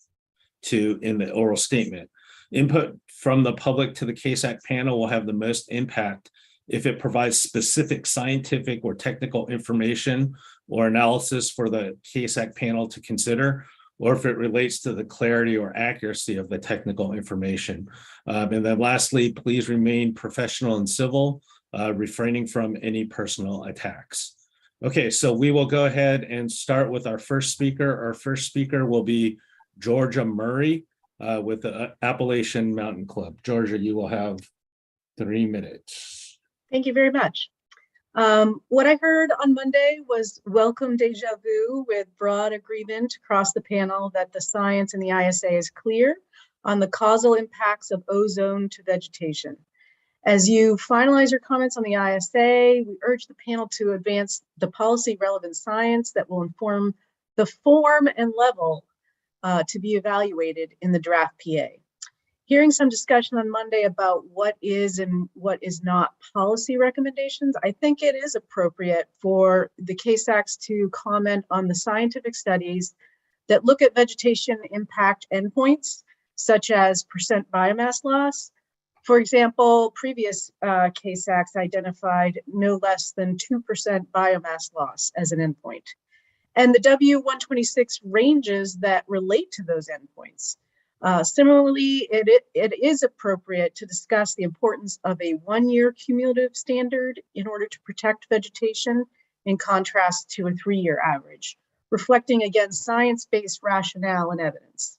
to in the oral statement. Input from the public to the CASAC panel will have the most impact if it provides specific scientific or technical information or analysis for the CASAC panel to consider, or if it relates to the clarity or accuracy of the technical information. And then lastly, please remain professional and civil, refraining from any personal attacks. Okay, so we will go ahead and start with our first speaker. Our first speaker will be Georgia Murray with the Appalachian Mountain Club. Georgia, you will have 3 minutes. Thank you very much. What I heard on Monday was welcome deja vu with broad agreement across the panel that the science in the ISA is clear on the causal impacts of ozone to vegetation. As you finalize your comments on the ISA, we urge the panel to advance the policy relevant science that will inform the form and level to be evaluated in the draft PA. Hearing some discussion on Monday about what is and what is not policy recommendations, I think it is appropriate for the CASACs to comment on the scientific studies that look at vegetation impact endpoints, such as percent biomass loss. For example, previous CASACs identified no less than 2% biomass loss as an endpoint, and the W126 ranges that relate to those endpoints. Similarly, it is appropriate to discuss the importance of a 1-year cumulative standard in order to protect vegetation in contrast to a 3-year average, reflecting again science-based rationale and evidence.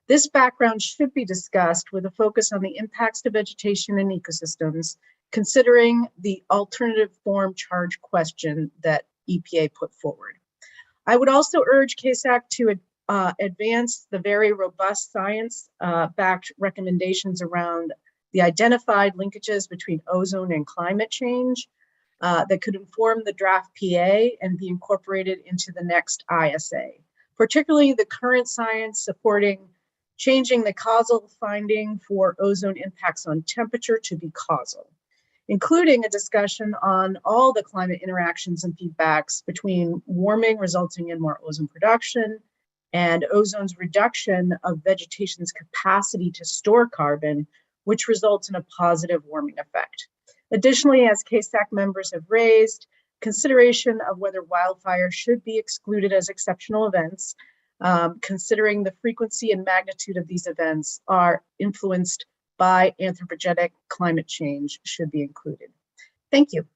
This background should be discussed with a focus on the impacts to vegetation and ecosystems, considering the alternative form charge question that EPA put forward. I would also urge CASAC to advance the very robust science-backed recommendations around the identified linkages between ozone and climate change that could inform the draft PA and be incorporated into the next ISA, particularly the current science supporting changing the causal finding for ozone impacts on temperature to be causal, including a discussion on all the climate interactions and feedbacks between warming resulting in more ozone production and ozone's reduction of vegetation's capacity to store carbon, which results in a positive warming effect. Additionally, as CASAC members have raised, consideration of whether wildfires should be excluded as exceptional events, considering the frequency and magnitude of these events are influenced by anthropogenic climate change should be included. Thank you.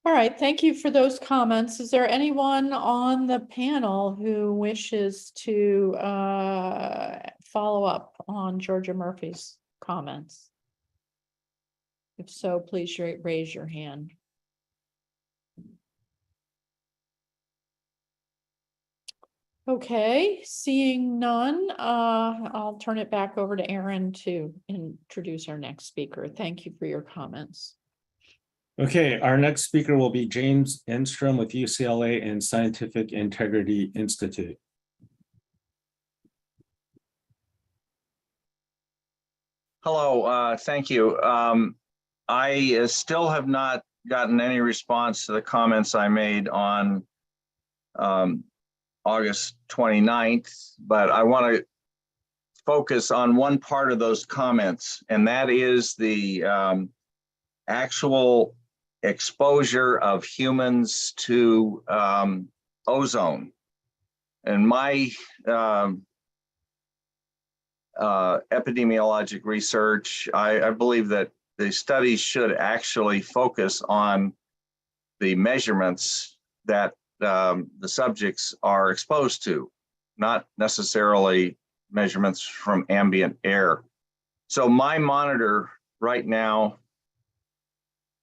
All right, thank you for those comments. Is there anyone on the panel who wishes to follow up on Georgia Murphy's comments? If so, please raise your hand. Okay, seeing none, I'll turn it back over to Aaron to introduce our next speaker. Thank you for your comments. Okay, our next speaker will be James Enstrom with UCLA and Scientific Integrity Institute. Hello, thank you. I still have not gotten any response to the comments I made on August 29th, but I want to focus on one part of those comments, and that is the actual exposure of humans to ozone. And my epidemiologic research, I believe that the studies should actually focus on the measurements that the subjects are exposed to, not necessarily measurements from ambient air. So my monitor right now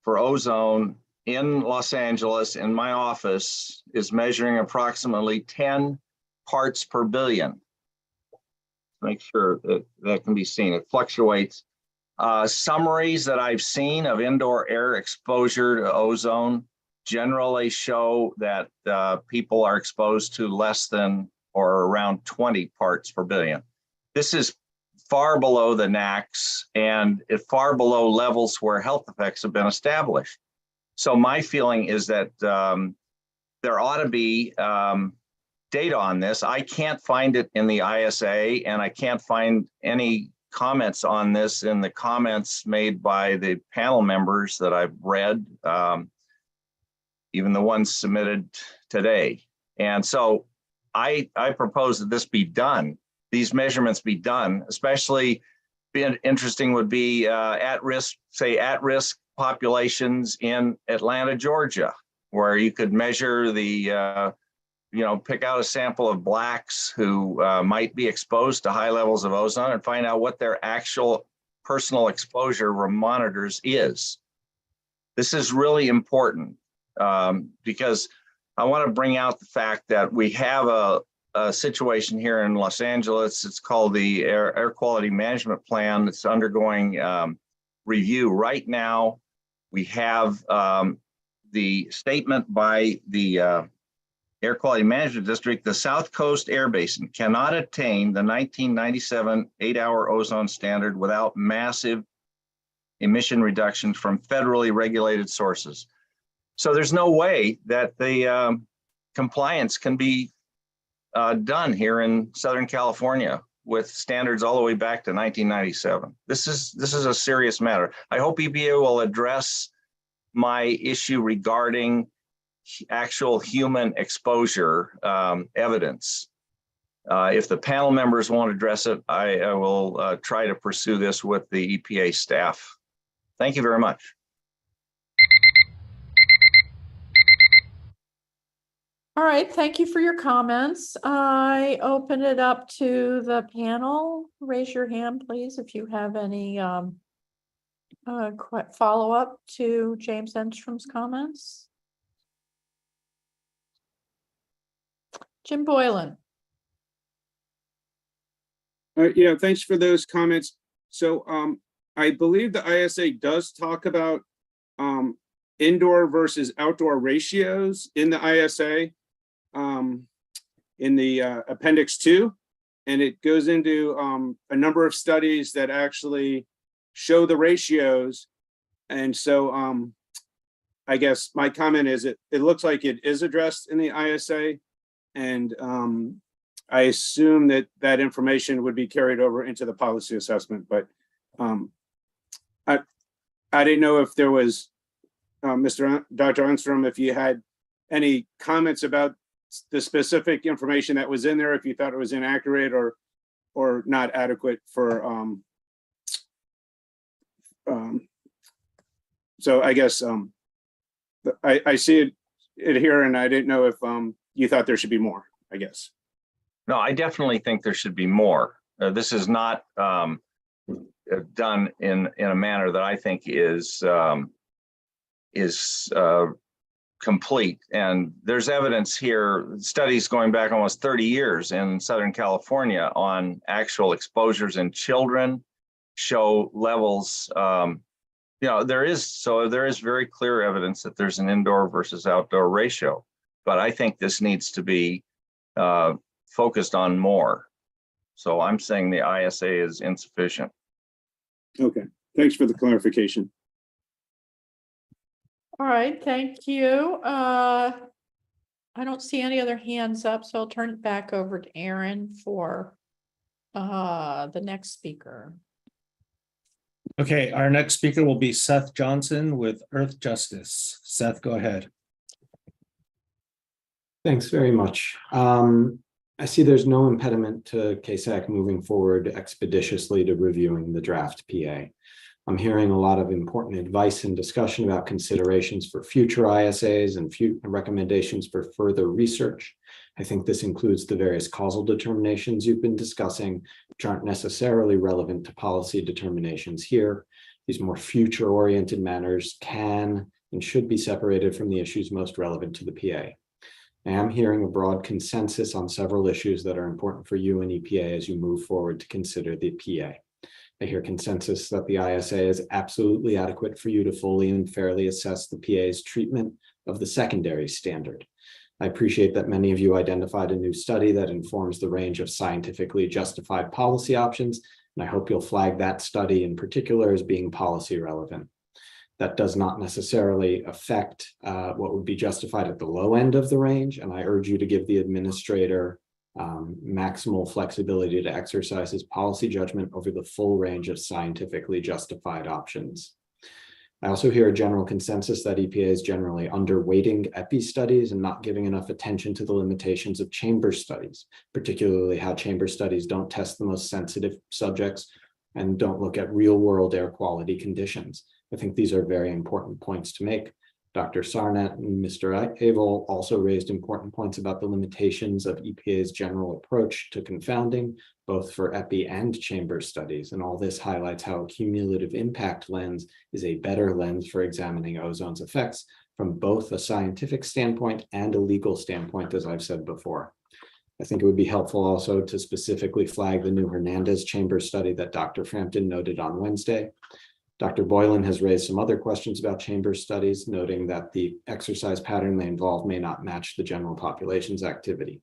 for ozone in Los Angeles in my office is measuring approximately 10 parts per billion. Make sure that that can be seen. It fluctuates. Summaries that I've seen of indoor air exposure to ozone generally show that people are exposed to less than or around 20 parts per billion. This is far below the NACs and far below levels where health effects have been established. So my feeling is that there ought to be data on this. I can't find it in the ISA, and I can't find any comments on this in the comments made by the panel members that I've read, even the ones submitted today. And so I propose that this be done, these measurements be done, especially interesting would be at-risk populations in Atlanta, Georgia, where you could measure the pick out a sample of Blacks who might be exposed to high levels of ozone and find out what their actual personal exposure from monitors is. This is really important because I want to bring out the fact that we have a situation here in Los Angeles. It's called the Air Quality Management Plan. It's undergoing review right now. We have the statement by the Air Quality Management District: the South Coast Air Basin cannot attain the 1997 8-hour ozone standard without massive emission reductions from federally regulated sources. So there's no way that the compliance can be done here in Southern California with standards all the way back to 1997. This is a serious matter. I hope EPA will address my issue regarding actual human exposure evidence. If the panel members won't address it, I will try to pursue this with the EPA staff. Thank you very much. All right, thank you for your comments. I open it up to the panel. Raise your hand, please, if you have any follow-up to James Enstrom's comments. Jim Boylan. Yeah, thanks for those comments. So I believe the ISA does talk about indoor versus outdoor ratios in the ISA in the Appendix 2, and it goes into a number of studies that actually show the ratios. And so I guess my comment is it looks like it is addressed in the ISA, and I assume that that information would be carried over into the policy assessment, but I didn't know if there was, Dr. Enstrom, if you had any comments about the specific information that was in there, if you thought it was inaccurate or not adequate for, so I guess I see it here, and I didn't know if you thought there should be more, I guess. No, I definitely think there should be more. this is not done in a manner that I think is complete. And there's evidence here, studies going back almost 30 years in Southern California on actual exposures in children show levels. There is very clear evidence that there's an indoor versus outdoor ratio, but I think this needs to be focused on more. So I'm saying the ISA is insufficient. Okay, thanks for the clarification. All right, thank you. I don't see any other hands up, so I'll turn it back over to Aaron for the next speaker. Okay, our next speaker will be Seth Johnson with Earth Justice. Seth, go ahead. Thanks very much. I see there's no impediment to CASAC moving forward expeditiously to reviewing the draft PA. I'm hearing a lot of important advice and discussion about considerations for future ISAs and recommendations for further research. I think this includes the various causal determinations you've been discussing, which aren't necessarily relevant to policy determinations here. These more future-oriented matters can and should be separated from the issues most relevant to the PA. I am hearing a broad consensus on several issues that are important for you and EPA as you move forward to consider the PA. I hear consensus that the ISA is absolutely adequate for you to fully and fairly assess the PA's treatment of the secondary standard. I appreciate that many of you identified a new study that informs the range of scientifically justified policy options, and I hope you'll flag that study in particular as being policy relevant. That does not necessarily affect what would be justified at the low end of the range, and I urge you to give the administrator maximal flexibility to exercise his policy judgment over the full range of scientifically justified options. I also hear a general consensus that EPA is generally underweighting EPI studies and not giving enough attention to the limitations of chamber studies, particularly how chamber studies don't test the most sensitive subjects and don't look at real-world air quality conditions. I think these are very important points to make. Dr. Sarnet and Mr. Abel also raised important points about the limitations of EPA's general approach to confounding, both for EPI and chamber studies. And all this highlights how a cumulative impact lens is a better lens for examining ozone's effects from both a scientific standpoint and a legal standpoint, as I've said before. I think it would be helpful also to specifically flag the new Hernandez chamber study that Dr. Frampton noted on Wednesday. Dr. Boylan has raised some other questions about chamber studies, noting that the exercise pattern they involve may not match the general population's activity.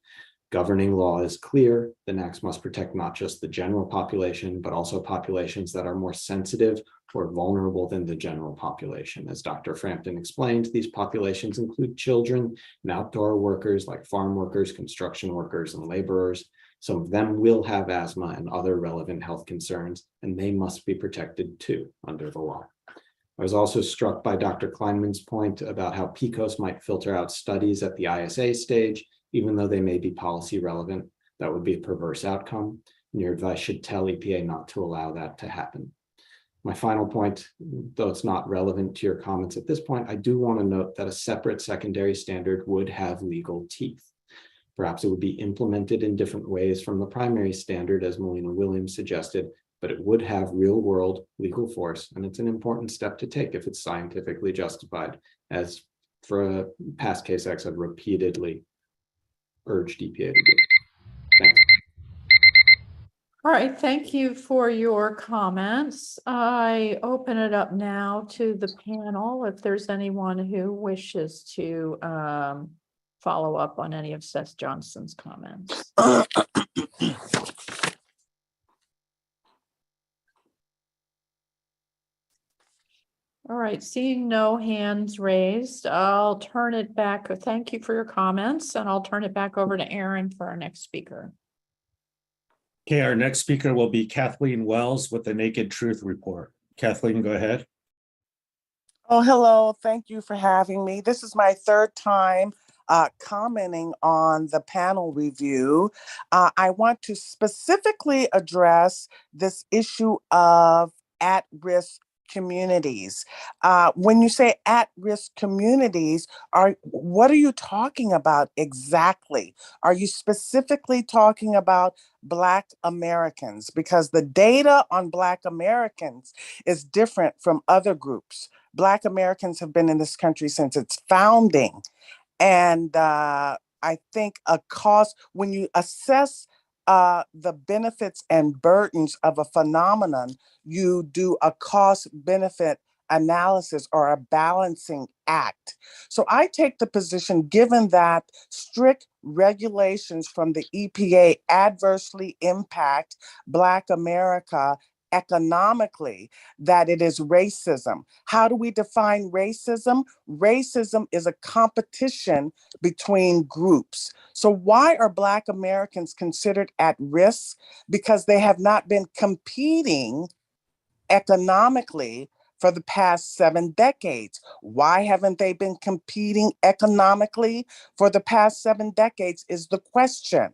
Governing law is clear. The NAAQS must protect not just the general population, but also populations that are more sensitive or vulnerable than the general population. As Dr. Frampton explained, these populations include children and outdoor workers like farm workers, construction workers, and laborers. Some of them will have asthma and other relevant health concerns, and they must be protected too under the law. I was also struck by Dr. Kleinman's point about how PCOS might filter out studies at the ISA stage, even though they may be policy relevant. That would be a perverse outcome, and your advice should tell EPA not to allow that to happen. My final point, though it's not relevant to your comments at this point, I do want to note that a separate secondary standard would have legal teeth. Perhaps it would be implemented in different ways from the primary standard, as Melina Williams suggested, but it would have real-world legal force, and it's an important step to take if it's scientifically justified, as for past CASACs have repeatedly urged EPA to do. Thanks. All right, thank you for your comments. I open it up now to the panel if there's anyone who wishes to follow up on any of Seth Johnson's comments. All right, seeing no hands raised, I'll turn it back. Thank you for your comments, and I'll turn it back over to Aaron for our next speaker. Okay, our next speaker will be Kathleen Wells with the Naked Truth Report. Kathleen, go ahead. Oh, hello. Thank you for having me. This is my third time commenting on the panel review. I want to specifically address this issue of at-risk communities. When you say at-risk communities, what are you talking about exactly? Are you specifically talking about Black Americans? Because the data on Black Americans is different from other groups. Black Americans have been in this country since its founding. And I think when you assess the benefits and burdens of a phenomenon, you do a cost benefit analysis or a balancing act. So I take the position, given that strict regulations from the EPA adversely impact Black America economically, that it is racism. How do we define racism? Racism is a competition between groups. So why are Black Americans considered at risk? Because they have not been competing economically for the past 7 decades. Why haven't they been competing economically for the past 7 decades is the question.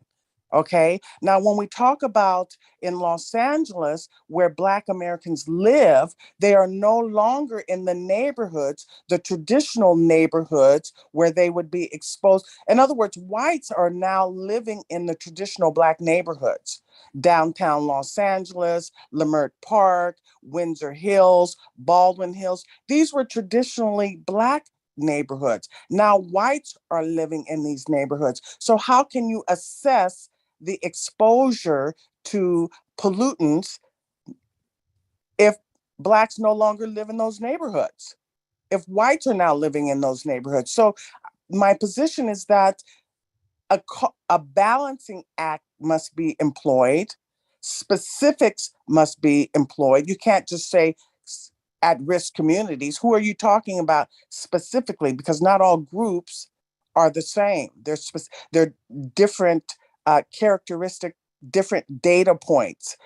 Okay. Now, when we talk about in Los Angeles, where Black Americans live, they are no longer in the neighborhoods, the traditional neighborhoods where they would be exposed. In other words, whites are now living in the traditional Black neighborhoods. Downtown Los Angeles, Leimert Park, Windsor Hills, Baldwin Hills. These were traditionally Black neighborhoods. Now whites are living in these neighborhoods. So how can you assess the exposure to pollutants if Blacks no longer live in those neighborhoods? If whites are now living in those neighborhoods? So my position is that a balancing act must be employed. Specifics must be employed. You can't just say at-risk communities. Who are you talking about specifically? Because not all groups are the same. They're different characteristic, different data points.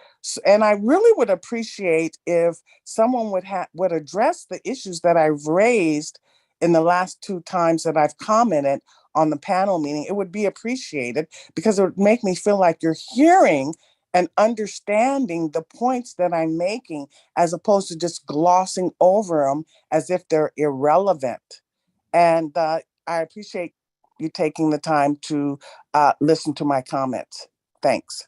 And I really would appreciate if someone would address the issues that I've raised in the last 2 times that I've commented on the panel meeting. It would be appreciated because it would make me feel like you're hearing and understanding the points that I'm making, as opposed to just glossing over them as if they're irrelevant. And I appreciate you taking the time to listen to my comments. Thanks.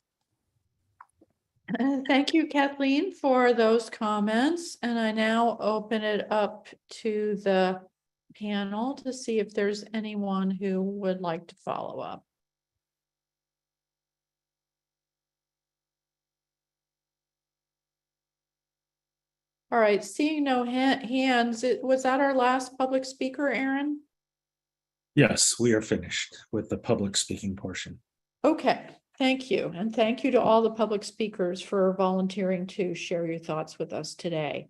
Thank you, Kathleen, for those comments. And I now open it up to the panel to see if there's anyone who would like to follow up. All right, seeing no hands, was that our last public speaker, Aaron? Yes, we are finished with the public speaking portion. Okay, thank you. And thank you to all the public speakers for volunteering to share your thoughts with us today.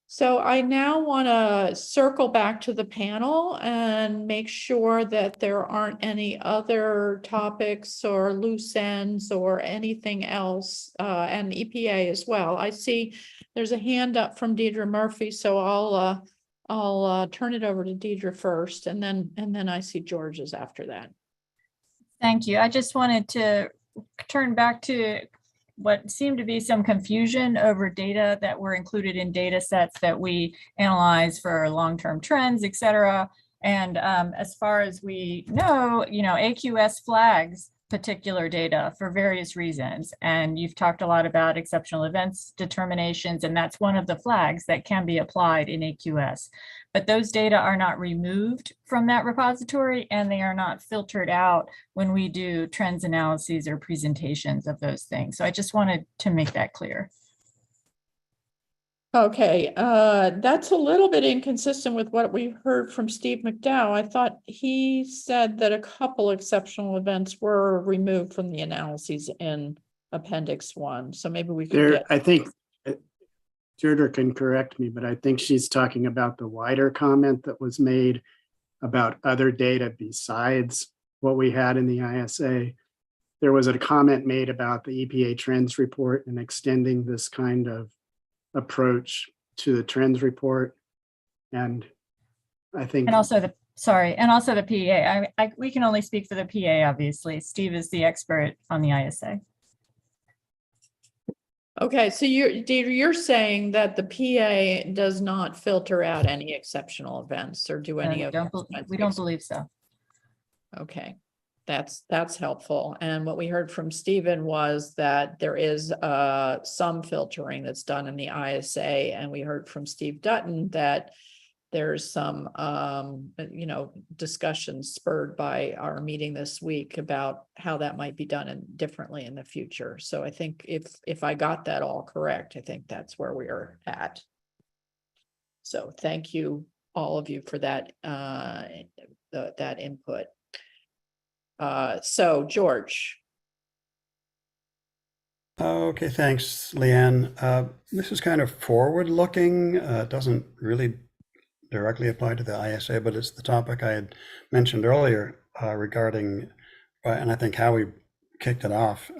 So I now want to circle back to the panel and make sure that there aren't any other topics or loose ends or anything else, and EPA as well. I see there's a hand up from Deidre Murphy, so I'll turn it over to Deidre first, and then I see George's after that. Thank you. I just wanted to turn back to what seemed to be some confusion over data that were included in data sets that we analyze for long-term trends, et cetera. And as far as we know, AQS flags particular data for various reasons. And you've talked a lot about exceptional events determinations, and that's one of the flags that can be applied in AQS. But those data are not removed from that repository, and they are not filtered out when we do trends analyses or presentations of those things. So I just wanted to make that clear. Okay, that's a little bit inconsistent with what we heard from Steve McDowell. I thought he said that a couple exceptional events were removed from the analyses in Appendix 1. So maybe we could get. I think Deirdre can correct me, but I think she's talking about the wider comment that was made about other data besides what we had in the ISA. There was a comment made about the EPA trends report and extending this kind of approach to the trends report. And I think, and also the PA. We can only speak for the PA, obviously. Steve is the expert on the ISA. Okay, so you're saying that the PA does not filter out any exceptional events or do any of We don't believe so. Okay, that's helpful. And what we heard from Stephen was that there is some filtering that's done in the ISA, and we heard from Steve Dutton that there's some discussions spurred by our meeting this week about how that might be done differently in the future. So I think if I got that all correct, I think that's where we are at. So thank you, all of you, for that that input. So George. Okay, thanks, Leanne. This is kind of forward-looking. It doesn't really directly apply to the ISA, but it's the topic I had mentioned earlier regarding, and I think how we kicked it off.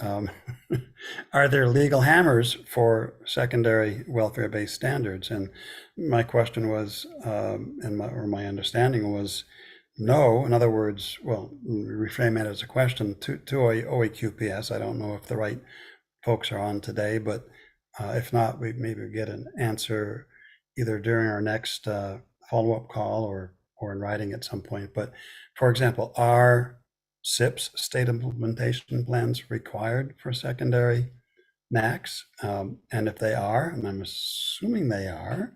Are there legal hammers for secondary welfare-based standards? And my question was, my understanding was, no. In other words, well, reframe it as a question to OEQPS. I don't know if the right folks are on today, but if not, we maybe get an answer either during our next follow-up call or in writing at some point. But for example, are SIPs, state implementation plans, required for secondary NACs? And if they are, and I'm assuming they are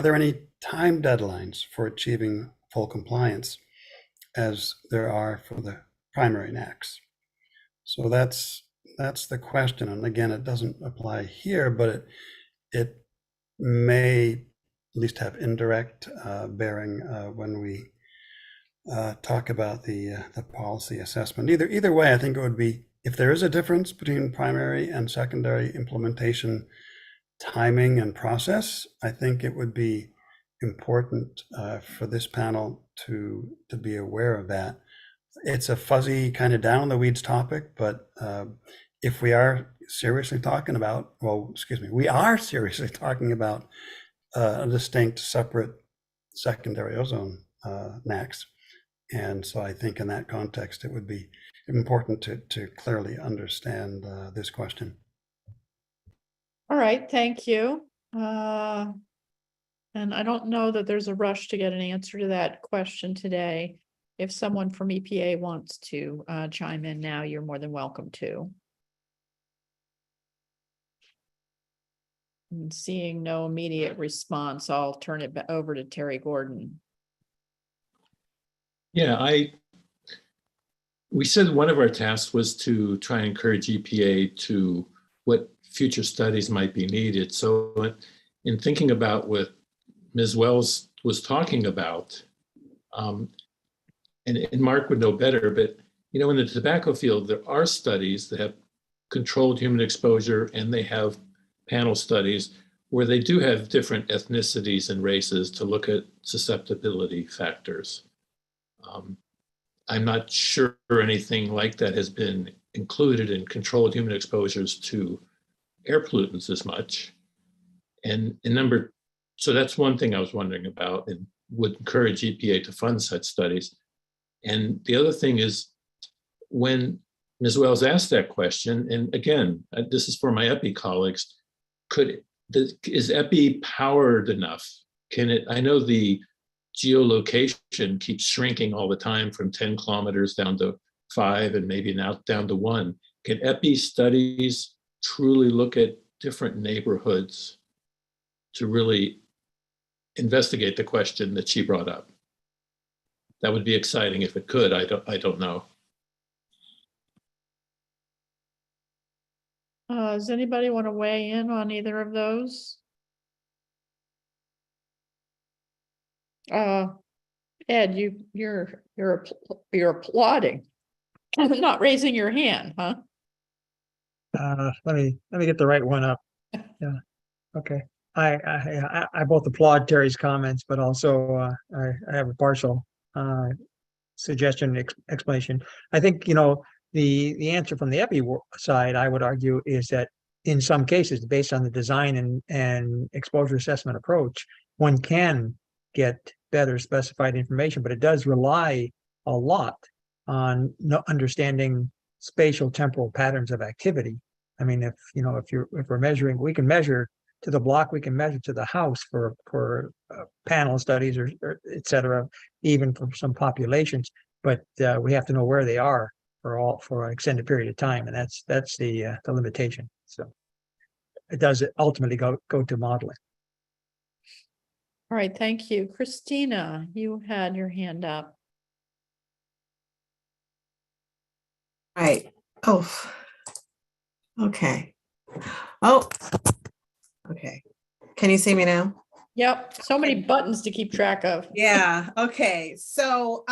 there any time deadlines for achieving full compliance as there are for the primary NACs? So that's the question. And again, it doesn't apply here, but it may at least have indirect bearing when we talk about the policy assessment. Either way, I think it would be, if there is a difference between primary and secondary implementation timing and process, I think it would be important for this panel to be aware of that. It's a fuzzy kind of down in the weeds topic, but if we are seriously talking about, we are seriously talking about a distinct, separate secondary ozone NACs. And so I think in that context, it would be important to clearly understand this question. All right, thank you. And I don't know that there's a rush to get an answer to that question today. If someone from EPA wants to chime in now, you're more than welcome to. And seeing no immediate response, I'll turn it over to Terry Gordon. Yeah, we said one of our tasks was to try and encourage EPA to what future studies might be needed. So in thinking about what Ms. Wells was talking about, and Mark would know better, but in the tobacco field, there are studies that have controlled human exposure, and they have panel studies where they do have different ethnicities and races to look at susceptibility factors. I'm not sure anything like that has been included in controlled human exposures to air pollutants as much. And so that's one thing I was wondering about and would encourage EPA to fund such studies. And the other thing is, when Ms. Wells asked that question, and again, this is for my EPI colleagues, is EPI powered enough? I know the geolocation keeps shrinking all the time from 10 kilometers down to 5 and maybe now down to 1. Can EPI studies truly look at different neighborhoods to really investigate the question that she brought up? That would be exciting if it could. I don't know. Does anybody want to weigh in on either of those? Ed, you're applauding, not raising your hand, huh? Let me get the right one up. Yeah. Okay. I both applaud Terry's comments, but also I have a partial suggestion, explanation. I think, the answer from the EPI side, I would argue, is that in some cases, based on the design and exposure assessment approach, one can get better specified information, but it does rely a lot on understanding spatial temporal patterns of activity. I mean, if we're measuring, we can measure to the block, we can measure to the house for panel studies or et cetera, even for some populations. But we have to know where they are for an extended period of time, and that's the limitation. So it does ultimately go to modeling. All right, thank you. Christina, you had your hand up. Right. Oh, okay. Oh, okay. Can you see me now? Yep, so many buttons to keep track of. Yeah, okay. So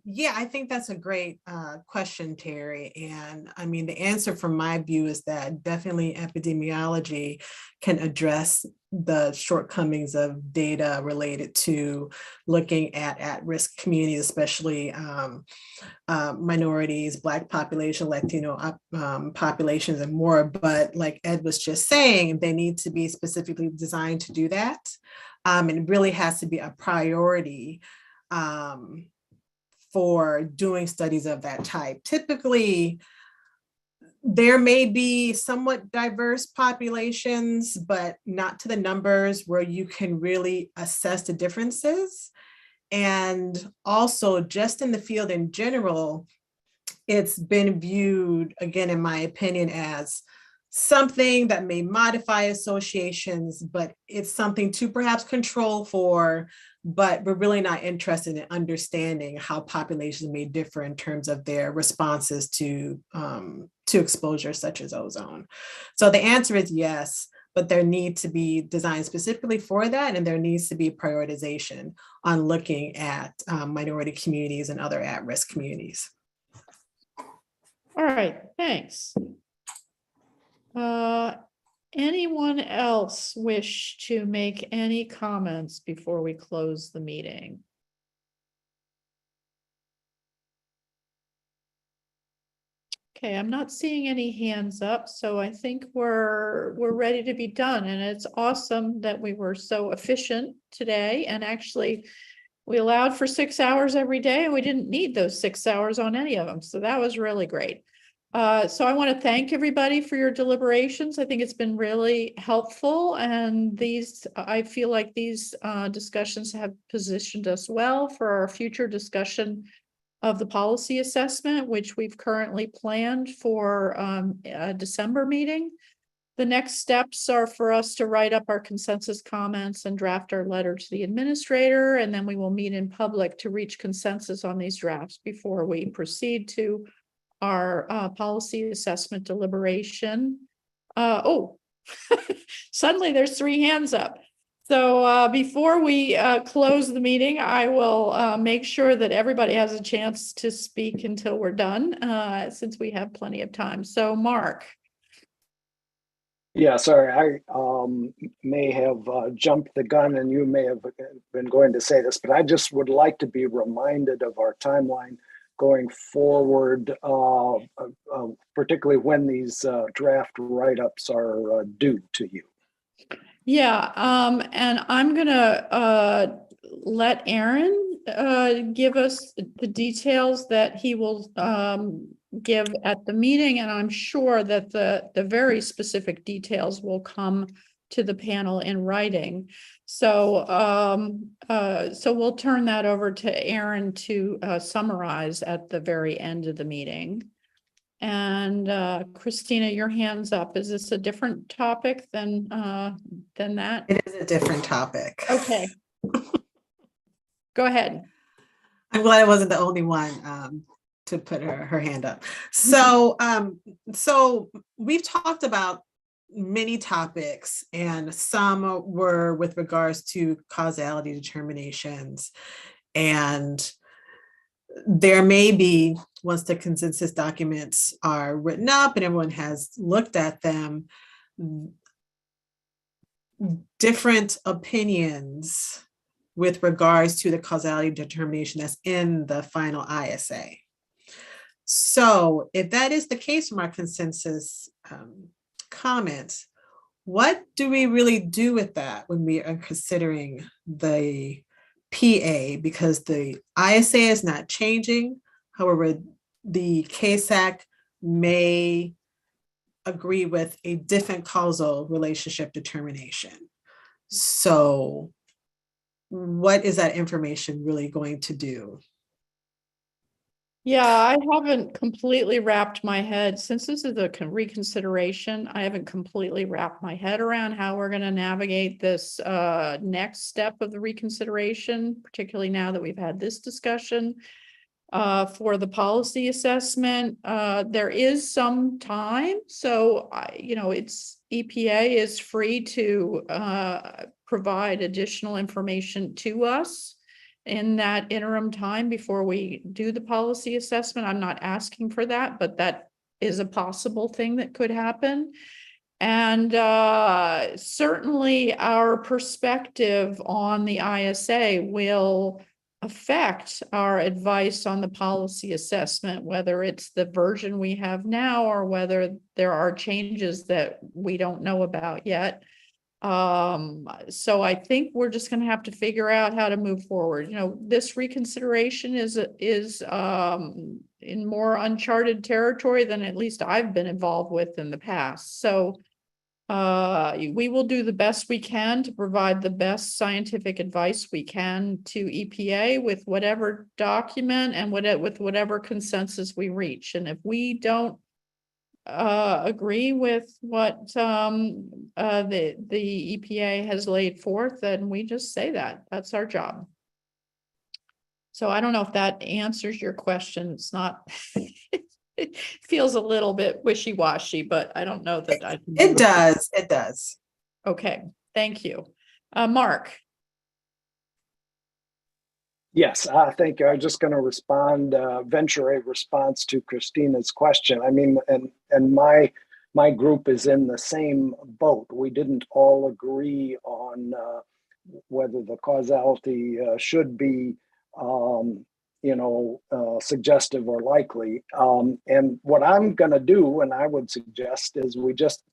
yeah, I think that's a great question, Terry. And I mean, the answer from my view is that definitely epidemiology can address the shortcomings of data related to looking at-risk communities, especially minorities, Black population, Latino populations, and more. But like Ed was just saying, they need to be specifically designed to do that. And it really has to be a priority for doing studies of that type. Typically, there may be somewhat diverse populations, but not to the numbers where you can really assess the differences. And also, just in the field in general, it's been viewed, again, in my opinion, as something that may modify associations, but it's something to perhaps control for, but we're really not interested in understanding how populations may differ in terms of their responses to exposure such as ozone. So the answer is yes, but there need to be designed specifically for that, and there needs to be prioritization on looking at minority communities and other at-risk communities. All right, thanks. Anyone else wish to make any comments before we close the meeting? Okay, I'm not seeing any hands up, so I think we're ready to be done. And it's awesome that we were so efficient today. And actually, we allowed for 6 hours every day, and we didn't need those 6 hours on any of them. So that was really great. So I want to thank everybody for your deliberations. I think it's been really helpful, and I feel like these discussions have positioned us well for our future discussion of the policy assessment, which we've currently planned for a December meeting. The next steps are for us to write up our consensus comments and draft our letter to the administrator, and then we will meet in public to reach consensus on these drafts before we proceed to our policy assessment deliberation. Suddenly there's 3 hands up. So before we close the meeting, I will make sure that everybody has a chance to speak until we're done, since we have plenty of time. So Mark. Yeah, sorry, I may have jumped the gun and you may have been going to say this, but I just would like to be reminded of our timeline going forward, particularly when these draft write-ups are due to you. Yeah, and I'm gonna let Aaron give us the details that he will give at the meeting, and I'm sure that the very specific details will come to the panel in writing. So so we'll turn that over to Aaron to summarize at the very end of the meeting. And Christina, your hand's up. Is this a different topic than that? It is a different topic. Okay. Go ahead. I'm glad I wasn't the only one to put her hand up. So so we've talked about many topics, and some were with regards to causality determinations. And there may be, once the consensus documents are written up and everyone has looked at them, different opinions with regards to the causality determination that's in the final ISA. So if that is the case from our consensus comments, what do we really do with that when we are considering the PA? Because the ISA is not changing. However, the CASAC may agree with a different causal relationship determination. So what is that information really going to do? Yeah, I haven't completely wrapped my head, since this is a reconsideration, I haven't completely wrapped my head around how we're going to navigate this next step of the reconsideration, particularly now that we've had this discussion. For the policy assessment, there is some time, so it's EPA is free to provide additional information to us in that interim time before we do the policy assessment. I'm not asking for that, but that is a possible thing that could happen. And certainly our perspective on the ISA will affect our advice on the policy assessment, whether it's the version we have now or whether there are changes that we don't know about yet. So I think we're just going to have to figure out how to move forward. This reconsideration is in more uncharted territory than at least I've been involved with in the past. So we will do the best we can to provide the best scientific advice we can to EPA with whatever document and with whatever consensus we reach. And if we don't agree with what the EPA has laid forth, then we just say that. That's our job. So I don't know if that answers your question. It's not, it feels a little bit wishy-washy, but I don't know that I can. It does. It does. Okay, thank you. Mark. Yes, I think I'm just going to respond, venture a response to Christina's question. I mean, and my group is in the same boat. We didn't all agree on whether the causality should be, suggestive or likely. And what I'm going to do, and I would suggest, is we just,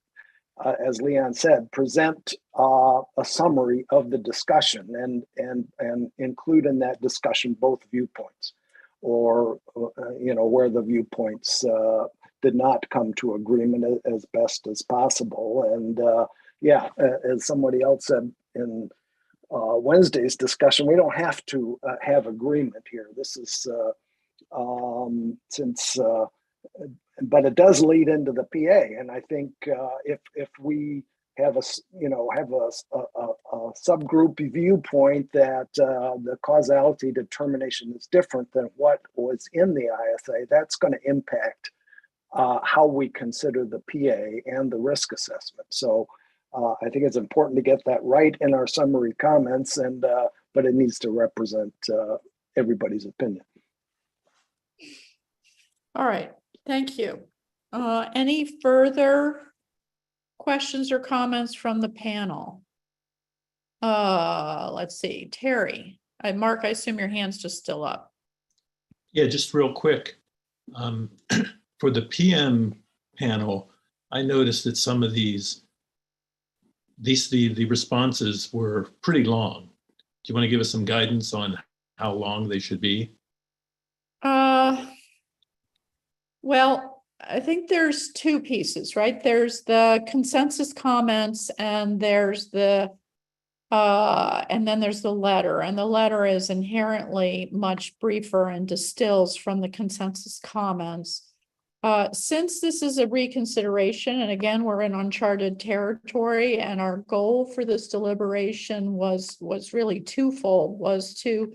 as Leon said, present a summary of the discussion and include in that discussion both viewpoints, or where the viewpoints did not come to agreement as best as possible. And as somebody else said in Wednesday's discussion, we don't have to have agreement here. This is but it does lead into the PA, and I think if we have a subgroup viewpoint that the causality determination is different than what was in the ISA, that's going to impact how we consider the PA and the risk assessment. So I think it's important to get that right in our summary comments, and but it needs to represent everybody's opinion. All right. Thank you. Any further questions or comments from the panel? Let's see, Terry. Mark, I assume your hand's just still up. Yeah, just real quick. For the PM panel, I noticed that some of the responses were pretty long. Do you want to give us some guidance on how long they should be? Well, I think there's two pieces, right? There's the consensus comments and there's and then there's the letter, and the letter is inherently much briefer and distills from the consensus comments. Since this is a reconsideration, and again, we're in uncharted territory, and our goal for this deliberation was really twofold, was to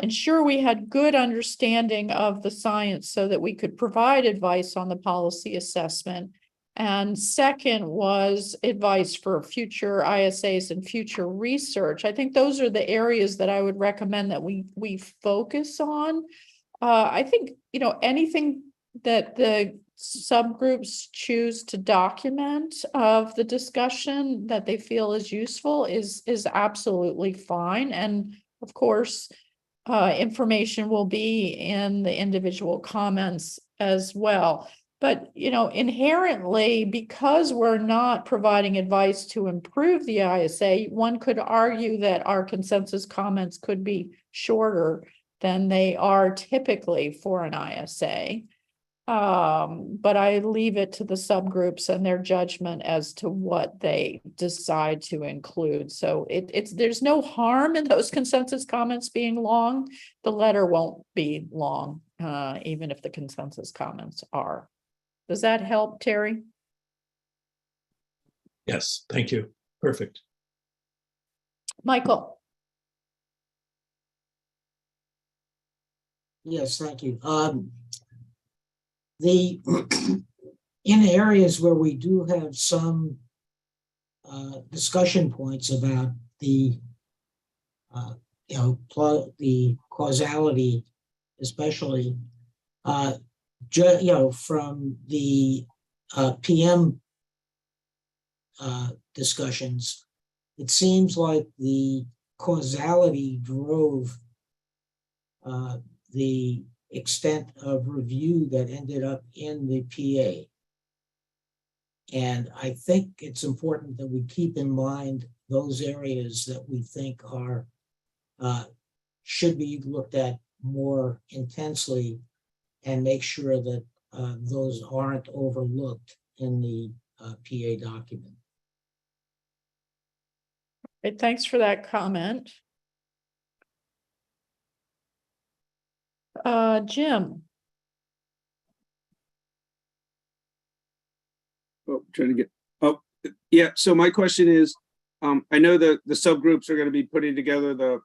ensure we had good understanding of the science so that we could provide advice on the policy assessment. And second was advice for future ISAs and future research. I think those are the areas that I would recommend that we focus on. I think, anything that the subgroups choose to document of the discussion that they feel is useful is absolutely fine. And of course, information will be in the individual comments as well. But, inherently, because we're not providing advice to improve the ISA, one could argue that our consensus comments could be shorter than they are typically for an ISA. But I leave it to the subgroups and their judgment as to what they decide to include. So there's no harm in those consensus comments being long. The letter won't be long, even if the consensus comments are. Does that help, Terry? Yes, thank you. Perfect. Michael? Yes, thank you. In areas where we do have some discussion points about the the causality, especially from the PM discussions, it seems like the causality drove the extent of review that ended up in the PA. And I think it's important that we keep in mind those areas that we think are should be looked at more intensely and make sure that those aren't overlooked in the PA document. Okay, thanks for that comment. Jim? Oh, trying to get, oh, yeah, so my question is, I know that the subgroups are going to be putting together the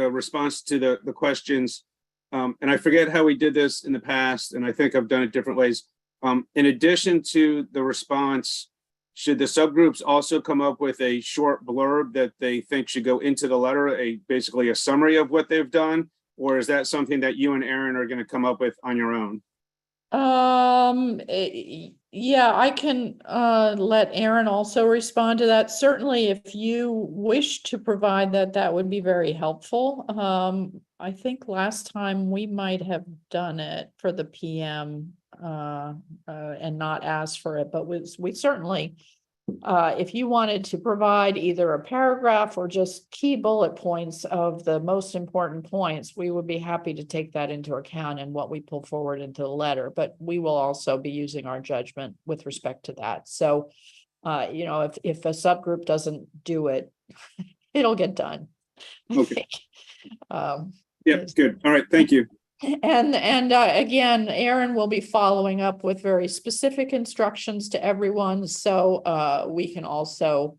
response to the questions. And I forget how we did this in the past, and I think I've done it different ways. In addition to the response, should the subgroups also come up with a short blurb that they think should go into the letter, basically a summary of what they've done? Or is that something that you and Aaron are going to come up with on your own? Yeah, I can let Aaron also respond to that. Certainly, if you wish to provide that, that would be very helpful. I think last time we might have done it for the PM and not asked for it, but we certainly, if you wanted to provide either a paragraph or just key bullet points of the most important points, we would be happy to take that into account in what we pull forward into the letter, but we will also be using our judgment with respect to that. So, if a subgroup doesn't do it, it'll get done. Okay. Yeah, good. All right, thank you. And again, Aaron will be following up with very specific instructions to everyone. So we can also,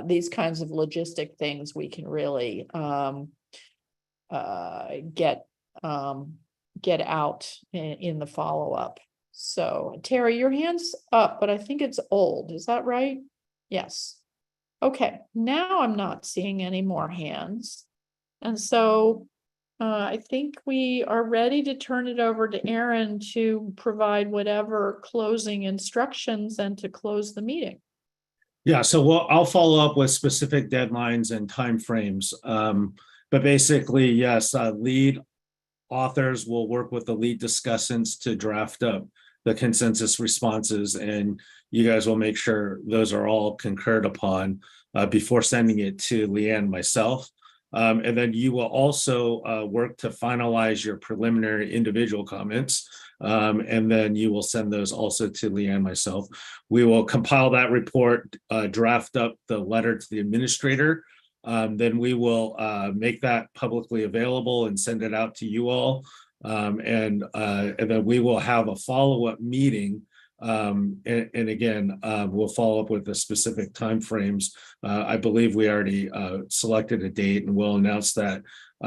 these kinds of logistic things, we can really get out in the follow-up. So Terry, your hand's up, but I think it's old. Is that right? Yes. Okay, now I'm not seeing any more hands. And so I think we are ready to turn it over to Aaron to provide whatever closing instructions and to close the meeting. Yeah, so I'll follow up with specific deadlines and timeframes. But basically, yes, lead authors will work with the lead discussants to draft up the consensus responses, and you guys will make sure those are all concurred upon before sending it to Leanne and myself. And then you will also work to finalize your preliminary individual comments. And then you will send those also to Leanne and myself. We will compile that report, draft up the letter to the administrator. Then we will make that publicly available and send it out to you all. And then we will have a follow-up meeting. And again, we'll follow up with the specific timeframes. I believe we already selected a date, and we'll announce that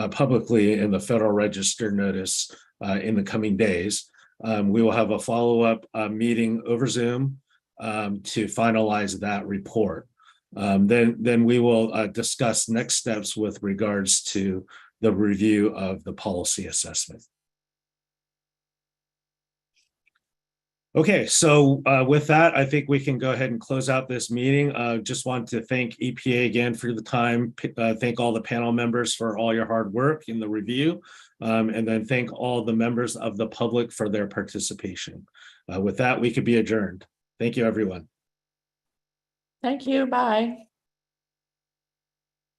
publicly in the Federal Register notice in the coming days. We will have a follow-up meeting over Zoom to finalize that report. Then we will discuss next steps with regards to the review of the policy assessment. Okay, so with that, I think we can go ahead and close out this meeting. Just want to thank EPA again for the time. Thank all the panel members for all your hard work in the review. And then thank all the members of the public for their participation. With that, we could be adjourned. Thank you, everyone. Thank you. Bye.